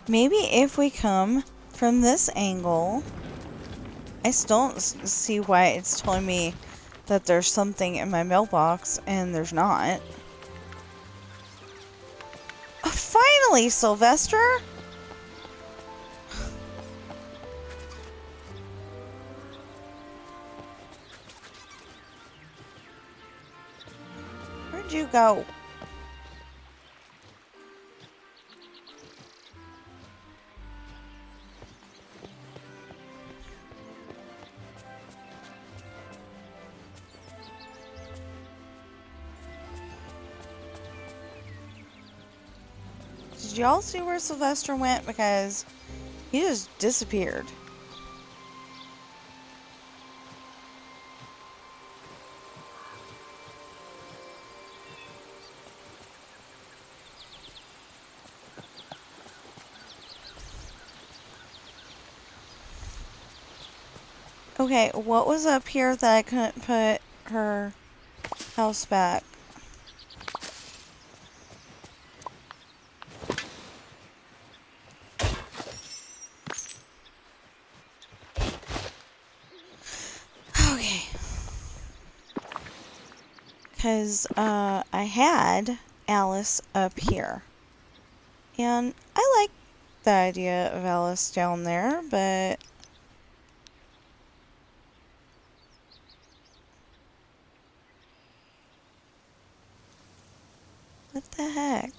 Maybe if we come from this angle, I still don't see why it's telling me that there's something in my mailbox and there's not. Oh, finally, Sylvester! Where'd you go? Did y'all see where Sylvester went? Because he just disappeared. Okay, what was up here that I couldn't put her house back? Okay. Because, I had Alice up here. And I like the idea of Alice down there, but... what the heck?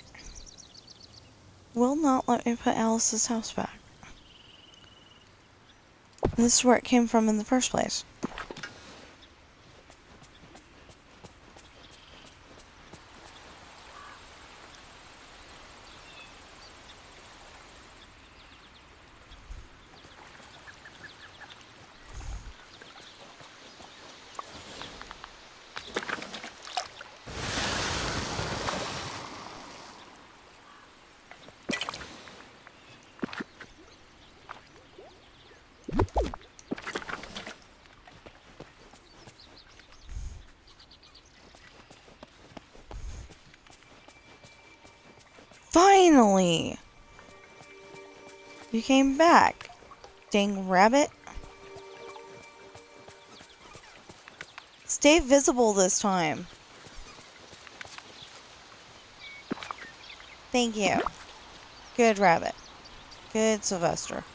Will not let me put Alice's house back. This is where it came from in the first place. Finally! You came back, dang rabbit. Stay visible this time. Thank you. Good rabbit. Good Sylvester.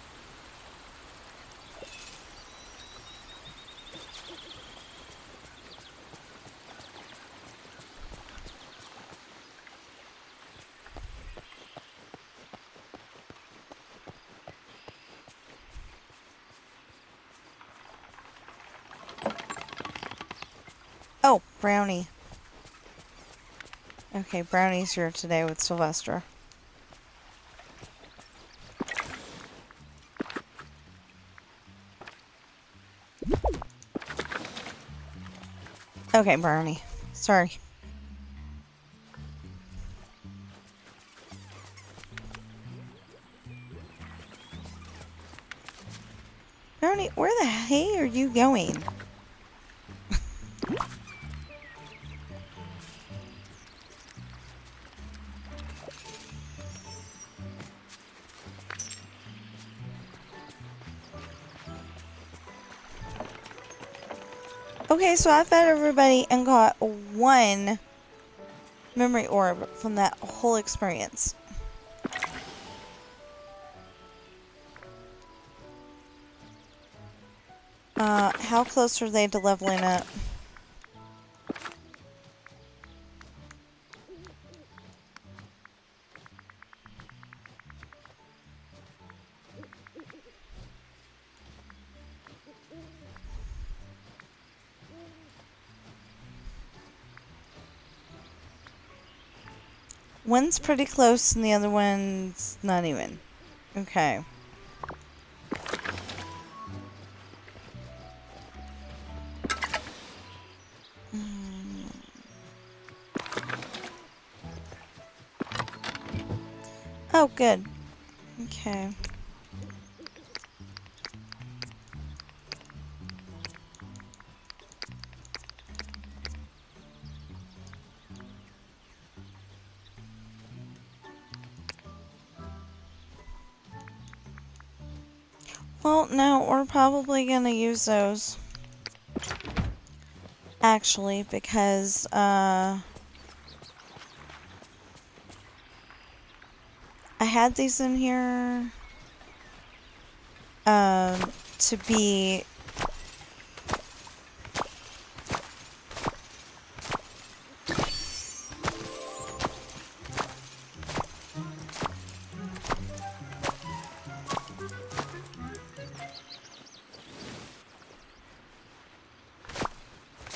Oh, Brownie. Okay, Brownie's here today with Sylvester. Okay, Brownie. Sorry. Brownie, where the hey are you going? Okay, so I fed everybody and got one memory orb from that whole experience. How close are they to leveling up? One's pretty close and the other one's not even. Okay. Oh, good. Okay. Well, no, we're probably gonna use those. Actually, because, I had these in here, to be...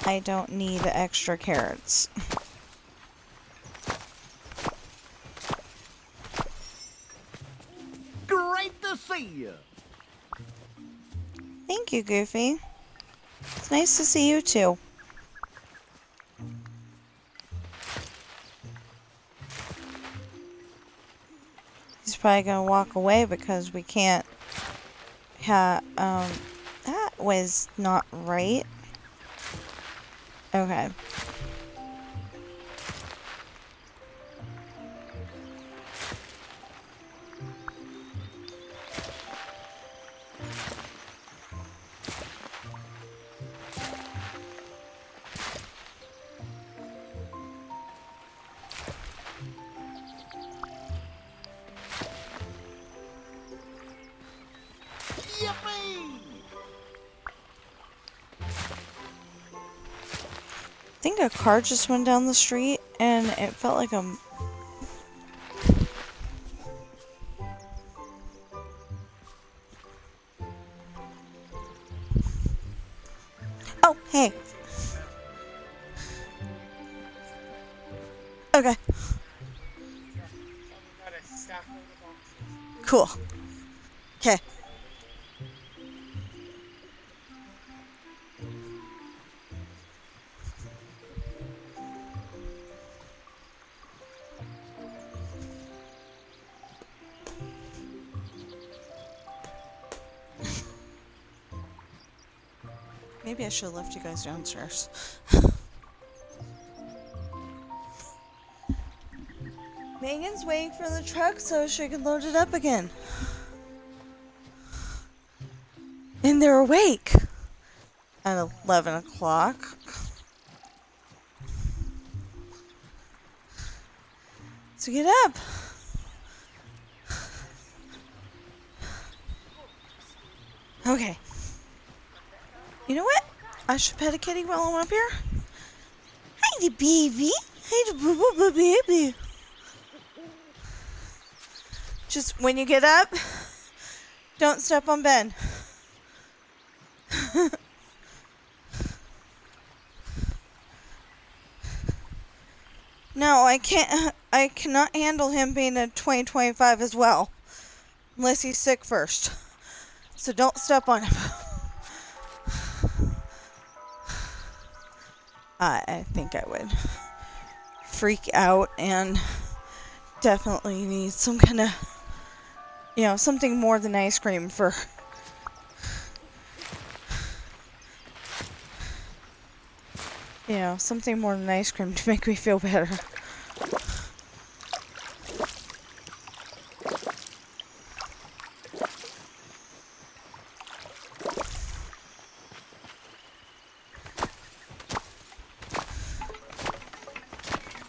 I don't need extra carrots. Great to see you. Thank you, Goofy. It's nice to see you too. He's probably gonna walk away because we can't that was not right. Okay. Yippee! I think a car just went down the street and it felt like a... Oh, hey. Okay. Cool. Okay. Maybe I should have left you guys downstairs. Megan's waiting for the truck so she can load it up again. And they're awake at 11 o'clock. So get up. Okay. You know what? I should pet a kitty while I'm up here. Hi, the baby. Hi, the boo baby. Just when you get up, don't step on Ben. No, I can't. I cannot handle him being a 2025 as well. Unless he's sick first. So don't step on him. I think I would freak out and definitely need some kind of, something more than ice cream for. Something more than ice cream to make me feel better.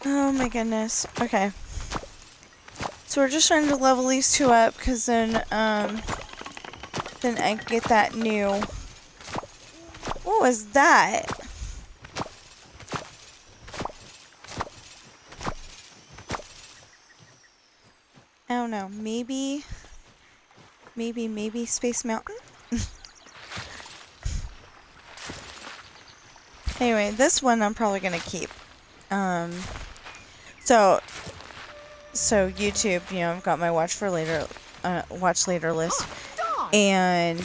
Oh my goodness. Okay. So we're just trying to level these two up because then I get that new. What was that? I don't know. Maybe Space Mountain? Anyway, this one I'm probably gonna keep. So YouTube, I've got my watch later list, and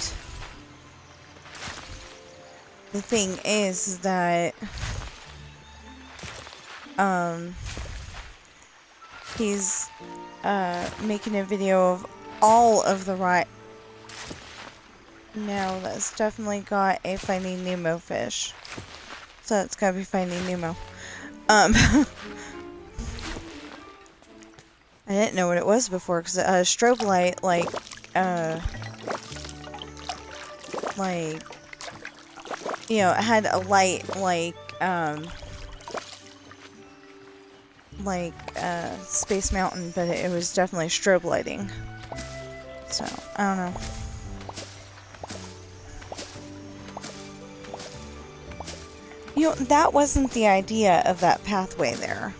the thing is that he's making a video of all of the right. No, that's definitely got a Finding Nemo fish. So it's gotta be Finding Nemo. I didn't know what it was before because it had a strobe light, it had a light Space Mountain, but it was definitely strobe lighting. So, I don't know. That wasn't the idea of that pathway there.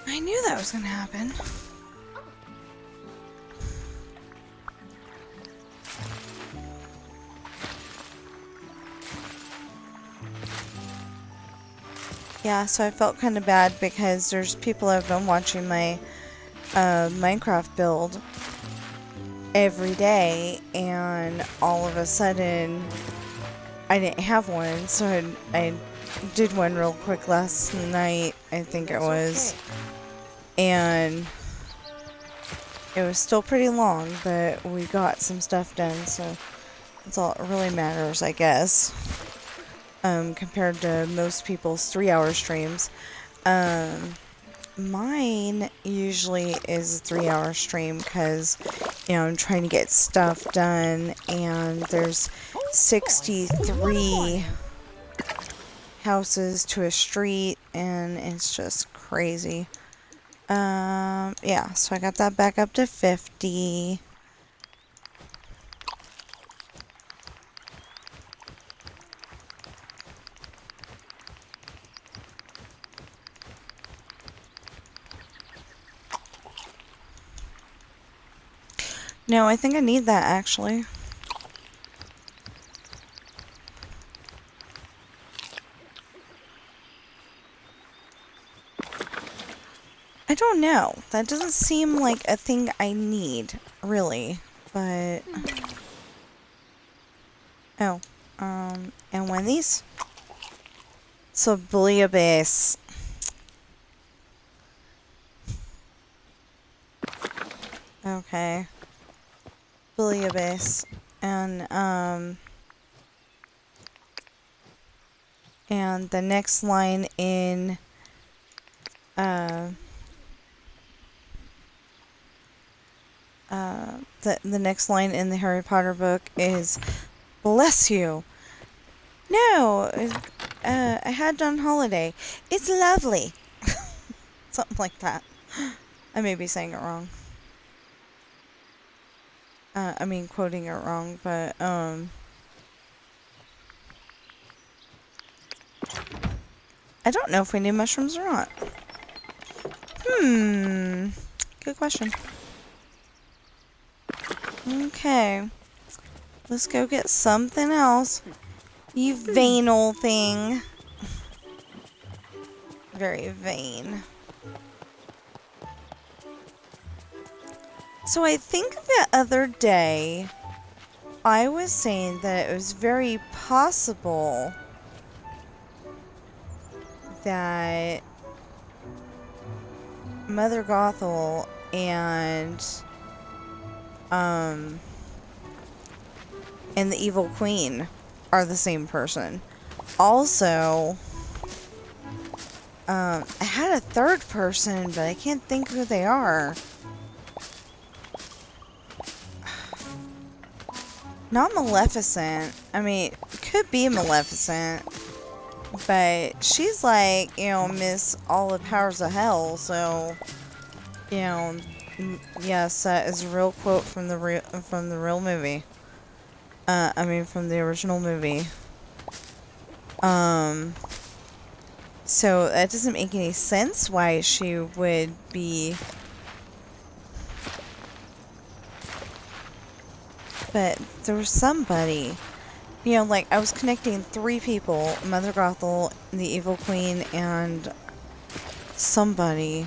I knew that was gonna happen. Yeah, so I felt kind of bad because there's people who have been watching my Minecraft build every day, and all of a sudden I didn't have one, so I did one real quick last night, I think it was, and it was still pretty long, but we got some stuff done, so that's all that really matters, I guess. Compared to most people's 3-hour streams. Mine usually is a 3-hour stream because, I'm trying to get stuff done, and there's 63 houses to a street, and it's just crazy. Yeah, so I got that back up to 50. No, I think I need that, actually. I don't know. That doesn't seem like a thing I need, really. But... Oh. And one of these? So, base. Okay. bouillabaisse. And the next line in the next line in the Harry Potter book is "Bless you." No, I had it on holiday. It's lovely. Something like that. I may be saying it wrong. I mean, quoting it wrong, but, I don't know if we need mushrooms or not. Good question. Okay. Let's go get something else. You vain old thing. Very vain. So I think the other day I was saying that it was very possible that Mother Gothel and the Evil Queen are the same person. Also, I had a third person, but I can't think who they are. Not Maleficent. I mean, could be Maleficent. But she's like, you know, Miss All the Powers of Hell, so, you know, yes, that is a real quote from the real movie. I mean, from the original movie. So that doesn't make any sense why she would be. But there was somebody. You know, like, I was connecting 3 people. Mother Gothel, the Evil Queen, and somebody.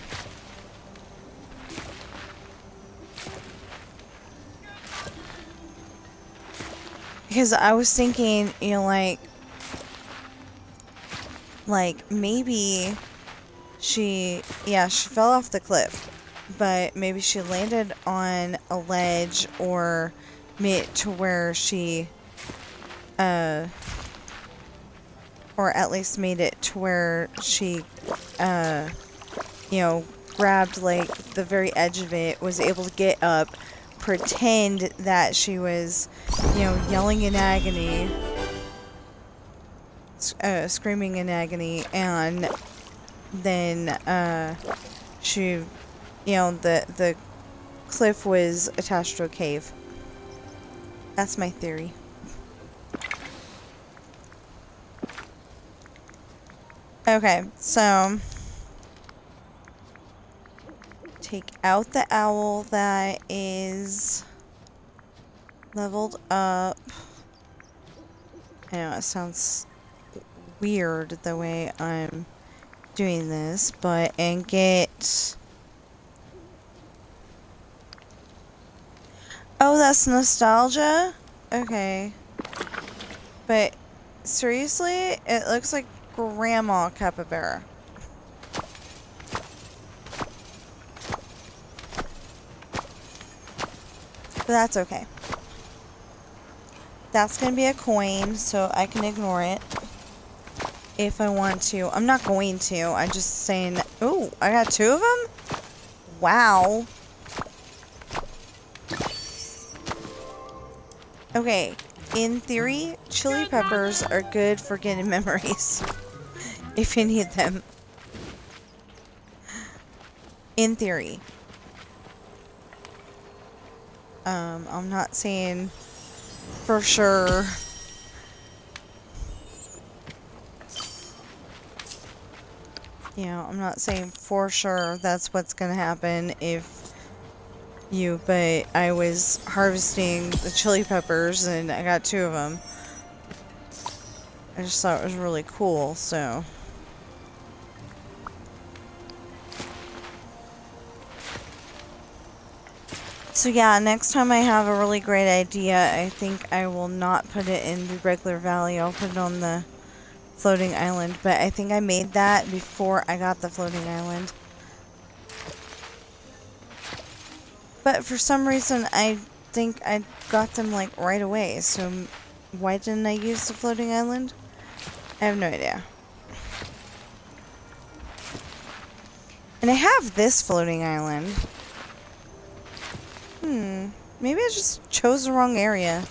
Because I was thinking, you know, like, maybe she fell off the cliff. But maybe she landed on a ledge or made it to where she... or at least made it to where she, you know, grabbed, like, the very edge of it, was able to get up, pretend that she was, you know, yelling in agony, screaming in agony, and then, she, you know, the cliff was attached to a cave. That's my theory. Okay, so take out the owl that is leveled up. I know it sounds weird the way I'm doing this, but and get... Oh, that's nostalgia? Okay. But seriously, it looks like Grandma Capybara. But that's okay. That's gonna be a coin, so I can ignore it if I want to. I'm not going to. I'm just saying. Ooh, I got 2 of them? Wow. Okay. In theory, chili peppers are good for getting memories. If you need them. In theory. I'm not saying for sure. You know, I'm not saying for sure that's what's gonna happen if you, but I was harvesting the chili peppers and I got 2 of them. I just thought it was really cool, so. So yeah, next time I have a really great idea, I think I will not put it in the regular valley. I'll put it on the floating island. But I think I made that before I got the floating island. But for some reason, I think I got them like right away, so why didn't I use the floating island? I have no idea. And I have this floating island. Maybe I just chose the wrong area.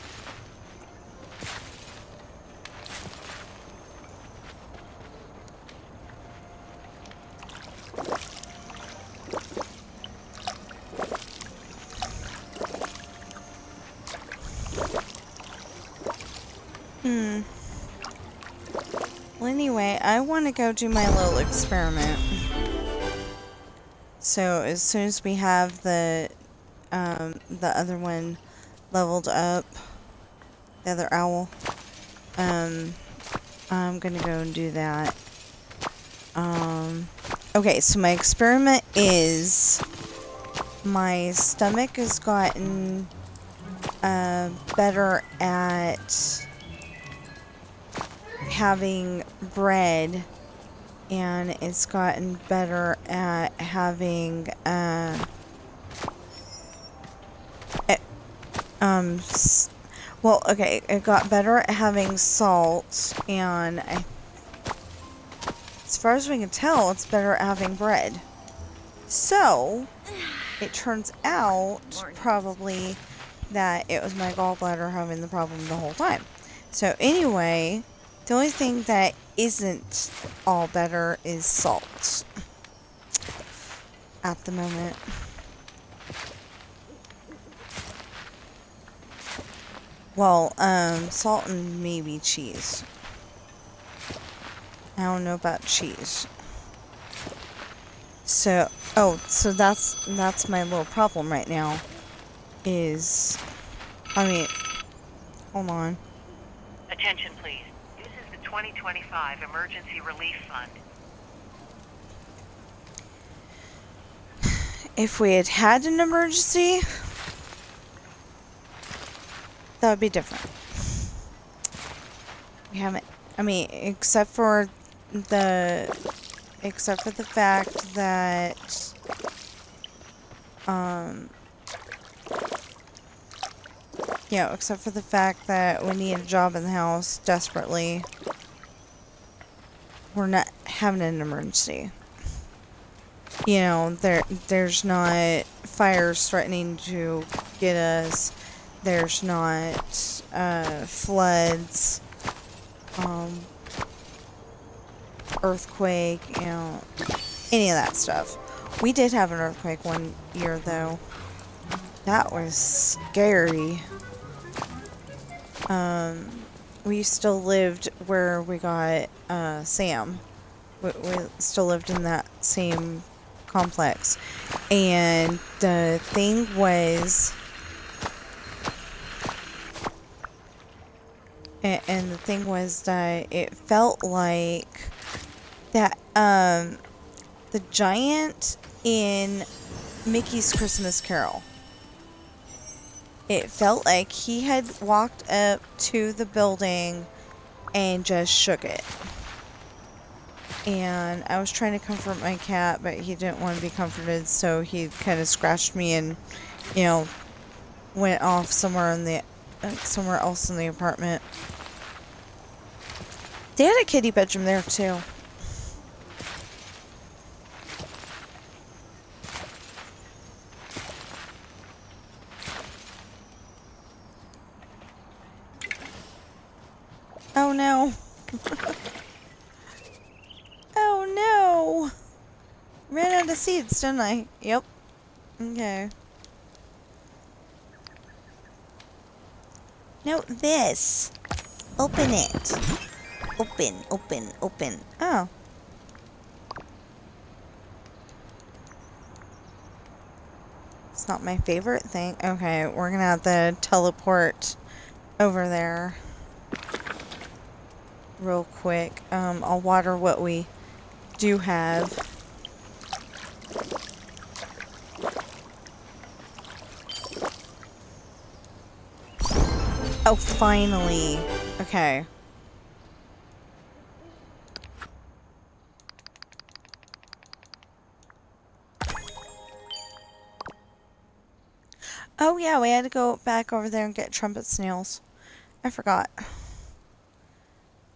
Well, anyway, I want to go do my little experiment. So as soon as we have the other one leveled up, the other owl, I'm gonna go and do that. Okay, so my experiment is my stomach has gotten better at having bread, and it's gotten better at having well, okay, it got better at having salt, and as far as we can tell, it's better at having bread. So it turns out probably that it was my gallbladder having the problem the whole time. So anyway, the only thing that isn't all better is salt at the moment. Well, salt and maybe cheese. I don't know about cheese. So, so that's my little problem right now. Is, I mean, hold on. Attention, please. This is the 2025 Emergency Relief Fund. If we had had an emergency, that would be different. We haven't, I mean, except for the fact that, except for the fact that we need a job in the house desperately, we're not having an emergency. You know, there's not fires threatening to get us. There's not floods, earthquake, you know, any of that stuff. We did have an earthquake one year, though. That was scary. We still lived where we got Sam. We still lived in that same complex. And the thing was... And the thing was that it felt like that, the giant in Mickey's Christmas Carol. It felt like he had walked up to the building and just shook it. And I was trying to comfort my cat, but he didn't want to be comforted, so he kind of scratched me and, you know, went off somewhere else in the apartment. They had a kitty bedroom there, too. Oh, no. Oh, no. Ran out of seeds, didn't I? Yep. Okay. No, this. Open it. Open, open, open. Oh. It's not my favorite thing. Okay, we're gonna have to teleport over there real quick. I'll water what we do have. Oh, finally. Okay. Oh yeah, we had to go back over there and get trumpet snails. I forgot.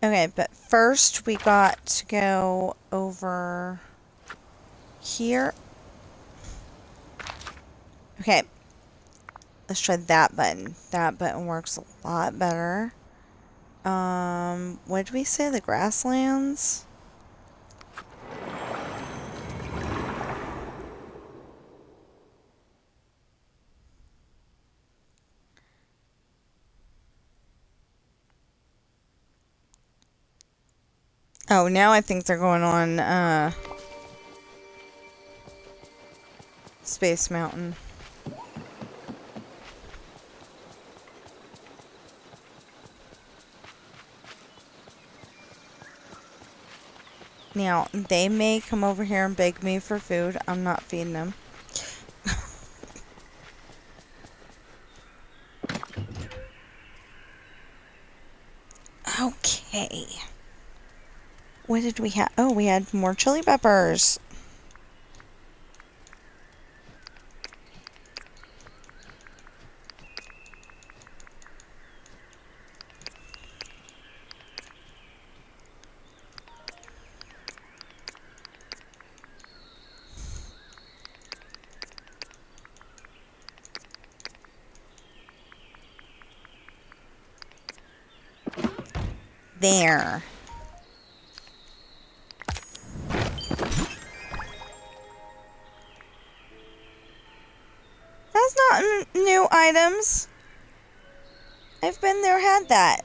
Okay, but first we got to go over here. Okay. Let's try that button. That button works a lot better. What did we say? The grasslands? Oh, now I think they're going on, Space Mountain. Now, they may come over here and beg me for food. I'm not feeding them. Okay. What did we have? Oh, we had more chili peppers. There. That's not new items. I've been there, had that.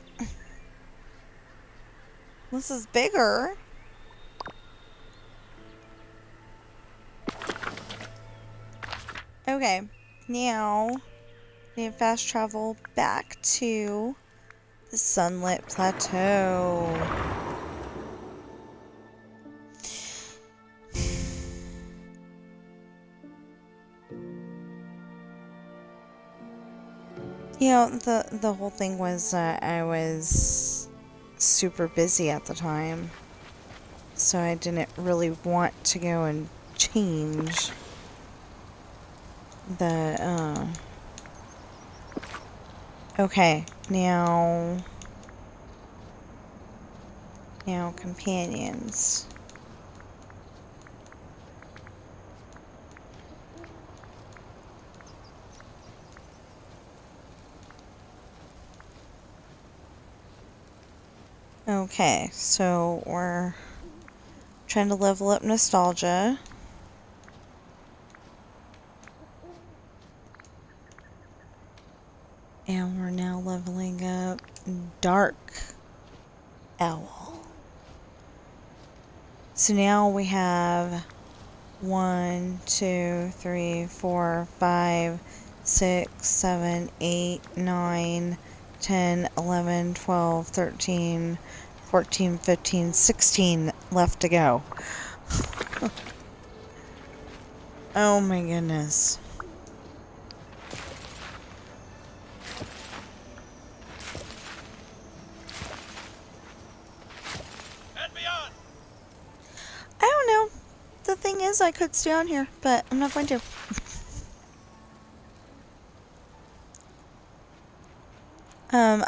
This is bigger. Okay, now we have fast travel back to the Sunlit Plateau. You know, the whole thing was I was super busy at the time, so I didn't really want to go and change the, okay, now companions. Okay, so we're trying to level up nostalgia. And we're now leveling up Dark Owl. So now we have 1, 2, 3, 4, 5, 6, 7, 8, 9, 10, 11, 12, 13, 14, 15, 16 left to go. Oh my goodness. I don't know. The thing is, I could stay on here, but I'm not going to.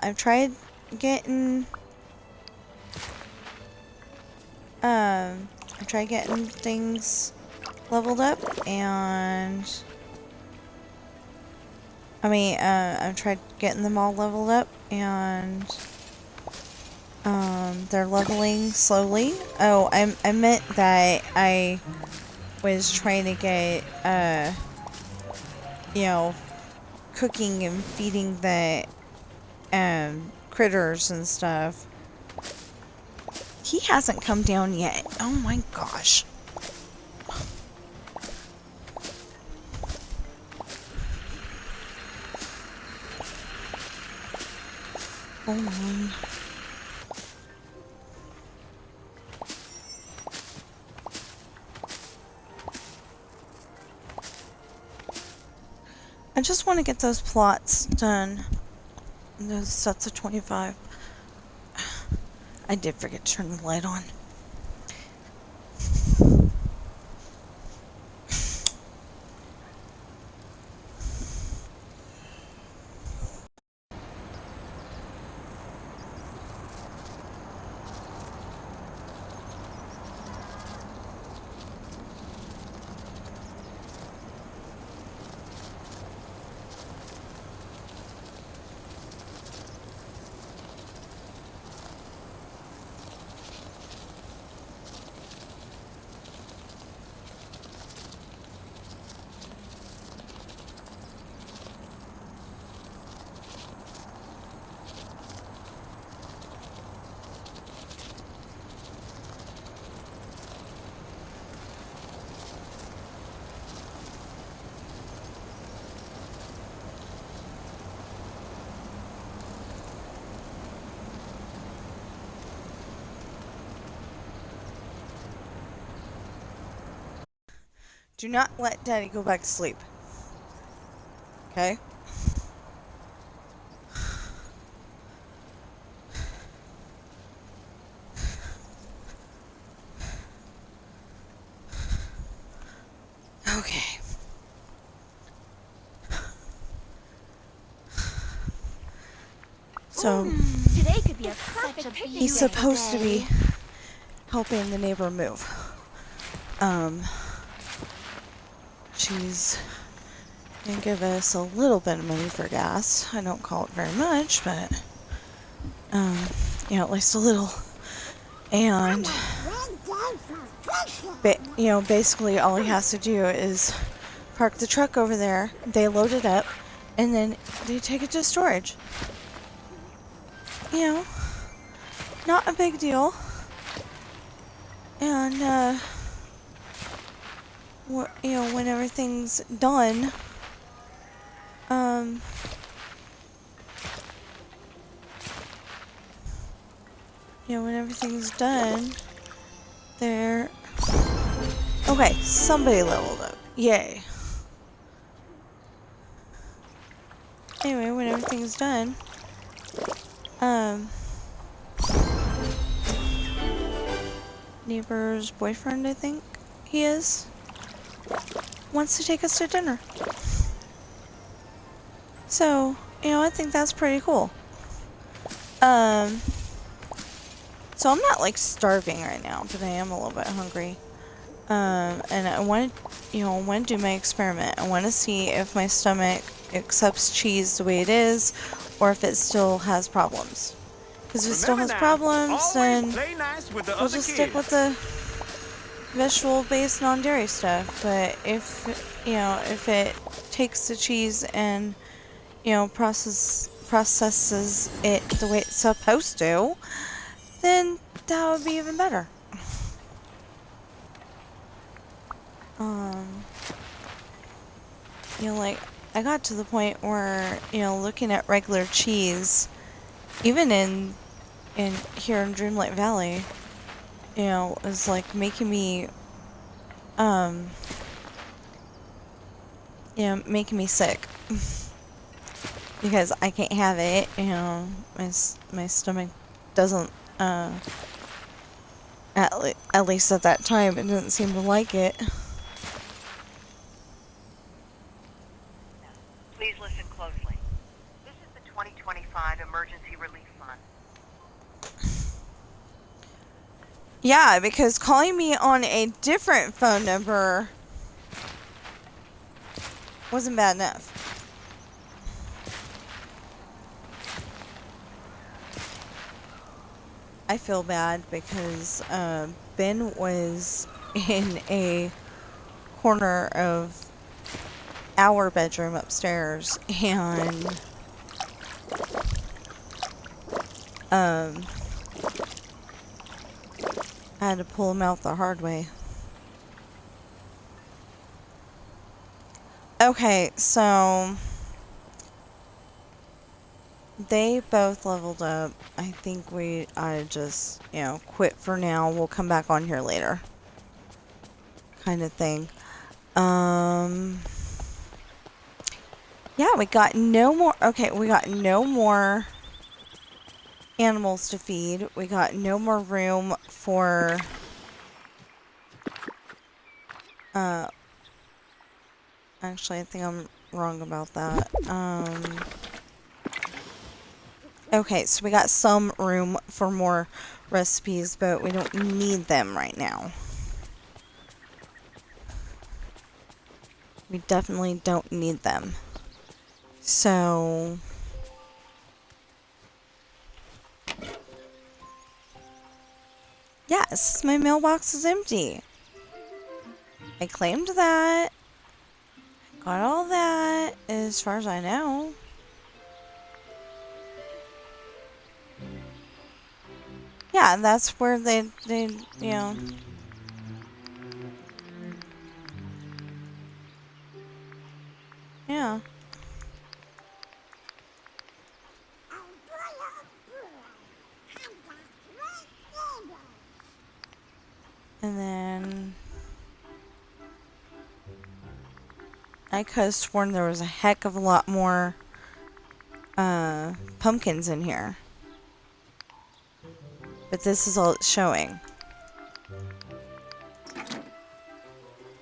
I've tried getting, things leveled up, and, I've tried getting them all leveled up, and, they're leveling slowly. Oh, I meant that I was trying to get, cooking and feeding the, critters and stuff. He hasn't come down yet. Oh my gosh. Hold on. I just want to get those plots done. Those sets of 25. I did forget to turn the light on. Do not let Daddy go back to sleep. Okay? Okay. So, Today could be a perfect picnic he's day. supposed to be helping the neighbor move. She's gonna give us a little bit of money for gas. I don't call it very much, but, you know, at least a little. And, you know, basically all he has to do is park the truck over there, they load it up, and then they take it to storage. You know, not a big deal. And, you know, when everything's done, you know, when everything's done, there. Okay, somebody leveled up. Yay. Anyway, when everything's done, neighbor's boyfriend, I think he is, wants to take us to dinner. So, you know, I think that's pretty cool. So I'm not like starving right now, but I am a little bit hungry. And I want to, you know, I want to do my experiment. I want to see if my stomach accepts cheese the way it is, or if it still has problems. Because if it still has problems, then we'll just stick with the vegetable-based non-dairy stuff. But if, you know, if it takes the cheese and, you know, processes it the way it's supposed to, then that would be even better. You know, like, I got to the point where, you know, looking at regular cheese, even in here in Dreamlight Valley, you know, is like making me, you know, making me sick. Because I can't have it, you know, my stomach doesn't, at least at that time, it didn't seem to like it. Please listen closely. This is the 2025 Emergency Relief Fund. Yeah, because calling me on a different phone number wasn't bad enough. I feel bad because Ben was in a corner of our bedroom upstairs, and I had to pull him out the hard way. Okay, so they both leveled up. I think I just, you know, quit for now. We'll come back on here later. Kind of thing. Yeah, we got no more. Okay, we got no more animals to feed. We got no more room for actually I think I'm wrong about that. Okay, so we got some room for more recipes, but we don't need them right now. We definitely don't need them. So yes, my mailbox is empty. I claimed that. Got all that, as far as I know. Yeah, that's where they, you know. Yeah. And then I could have sworn there was a heck of a lot more pumpkins in here. But this is all it's showing.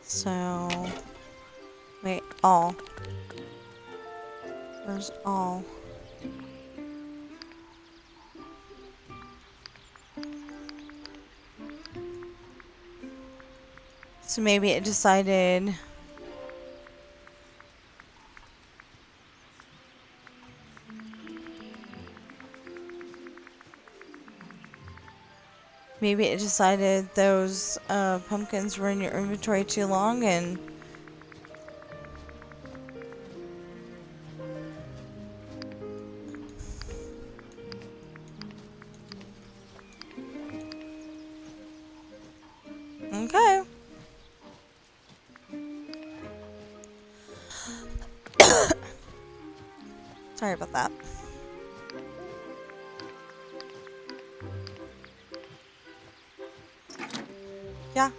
So, wait, all. Where's all? So maybe it decided... Maybe it decided those pumpkins were in your inventory too long and... Okay. Sorry about that. Yeah.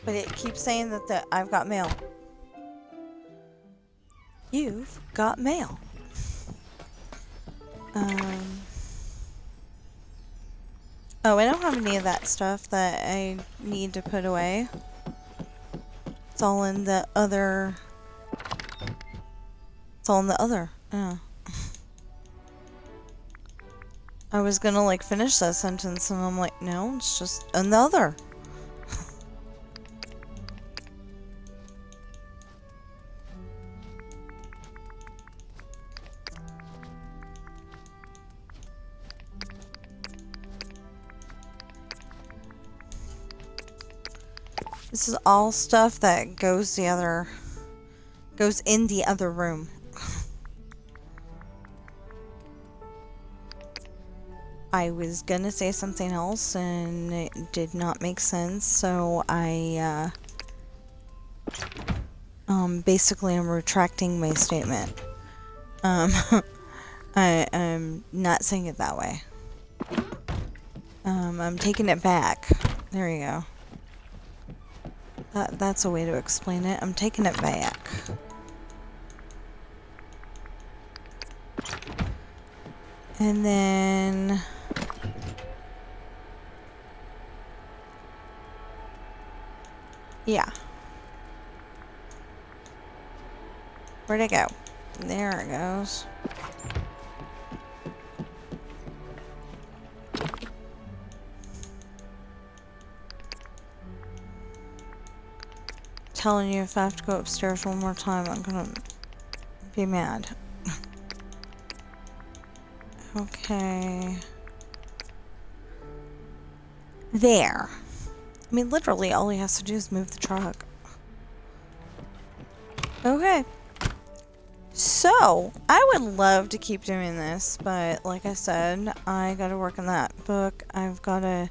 But it keeps saying that I've got mail. You've got mail. Oh, I don't have any of that stuff that I need to put away. It's all in the other... It's all in the other. Yeah. I was gonna, like, finish that sentence, and I'm like, no, it's just another. This is all stuff that goes in the other room. I was gonna say something else and it did not make sense, so I basically I'm retracting my statement. I'm not saying it that way. I'm taking it back. There you go. That's a way to explain it. I'm taking it back. And then... yeah. Where'd it go? There it goes. Telling you, if I have to go upstairs one more time, I'm gonna be mad. Okay. There. I mean, literally, all he has to do is move the truck. Okay. So, I would love to keep doing this, but like I said, I gotta work on that book. I've gotta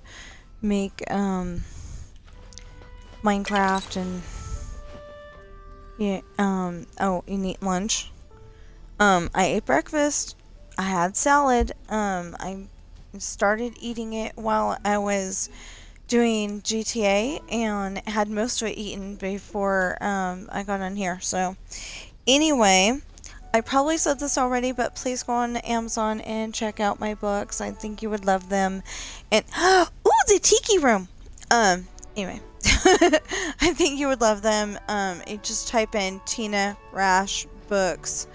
make, Minecraft and... yeah, oh, you need lunch. I ate breakfast. I had salad. I started eating it while I was doing GTA and had most of it eaten before, I got on here. So, anyway, I probably said this already, but please go on Amazon and check out my books. I think you would love them. And, ooh, the Tiki Room! Anyway. I think you would love them. You just type in Tina Rash Books,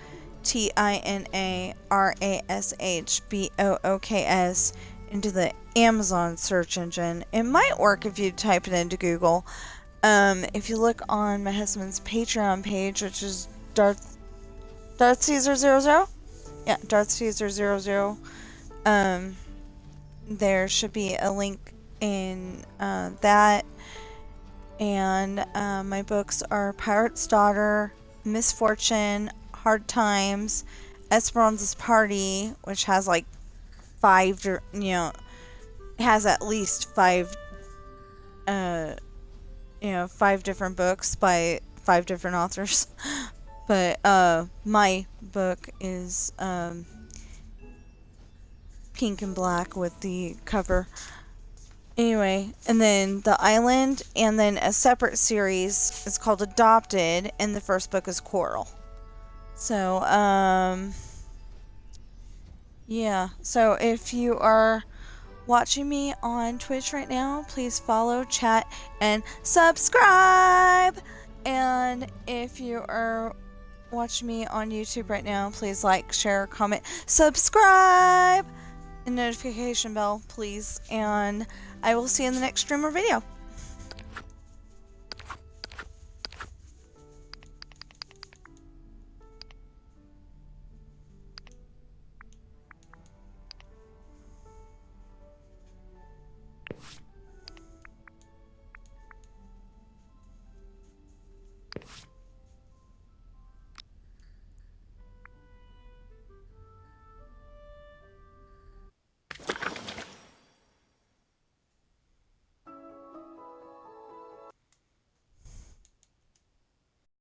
TINARASHBOOKS, into the Amazon search engine. It might work if you type it into Google. If you look on my husband's Patreon page, which is Darth-Caesar00, yeah, Darth-Caesar00, there should be a link in that. And my books are Pirate's Daughter, Misfortune, Hard Times, Esperanza's Party, which has like 5, you know, has at least 5, 5 different books by 5 different authors. But my book is pink and black with the cover. Anyway, and then The Island, and then a separate series is called Adopted, and the first book is Coral. So, yeah. So if you are watching me on Twitch right now, please follow, chat, and subscribe. And if you are watching me on YouTube right now, please like, share, comment, subscribe, and notification bell, please. And I will see you in the next stream or video.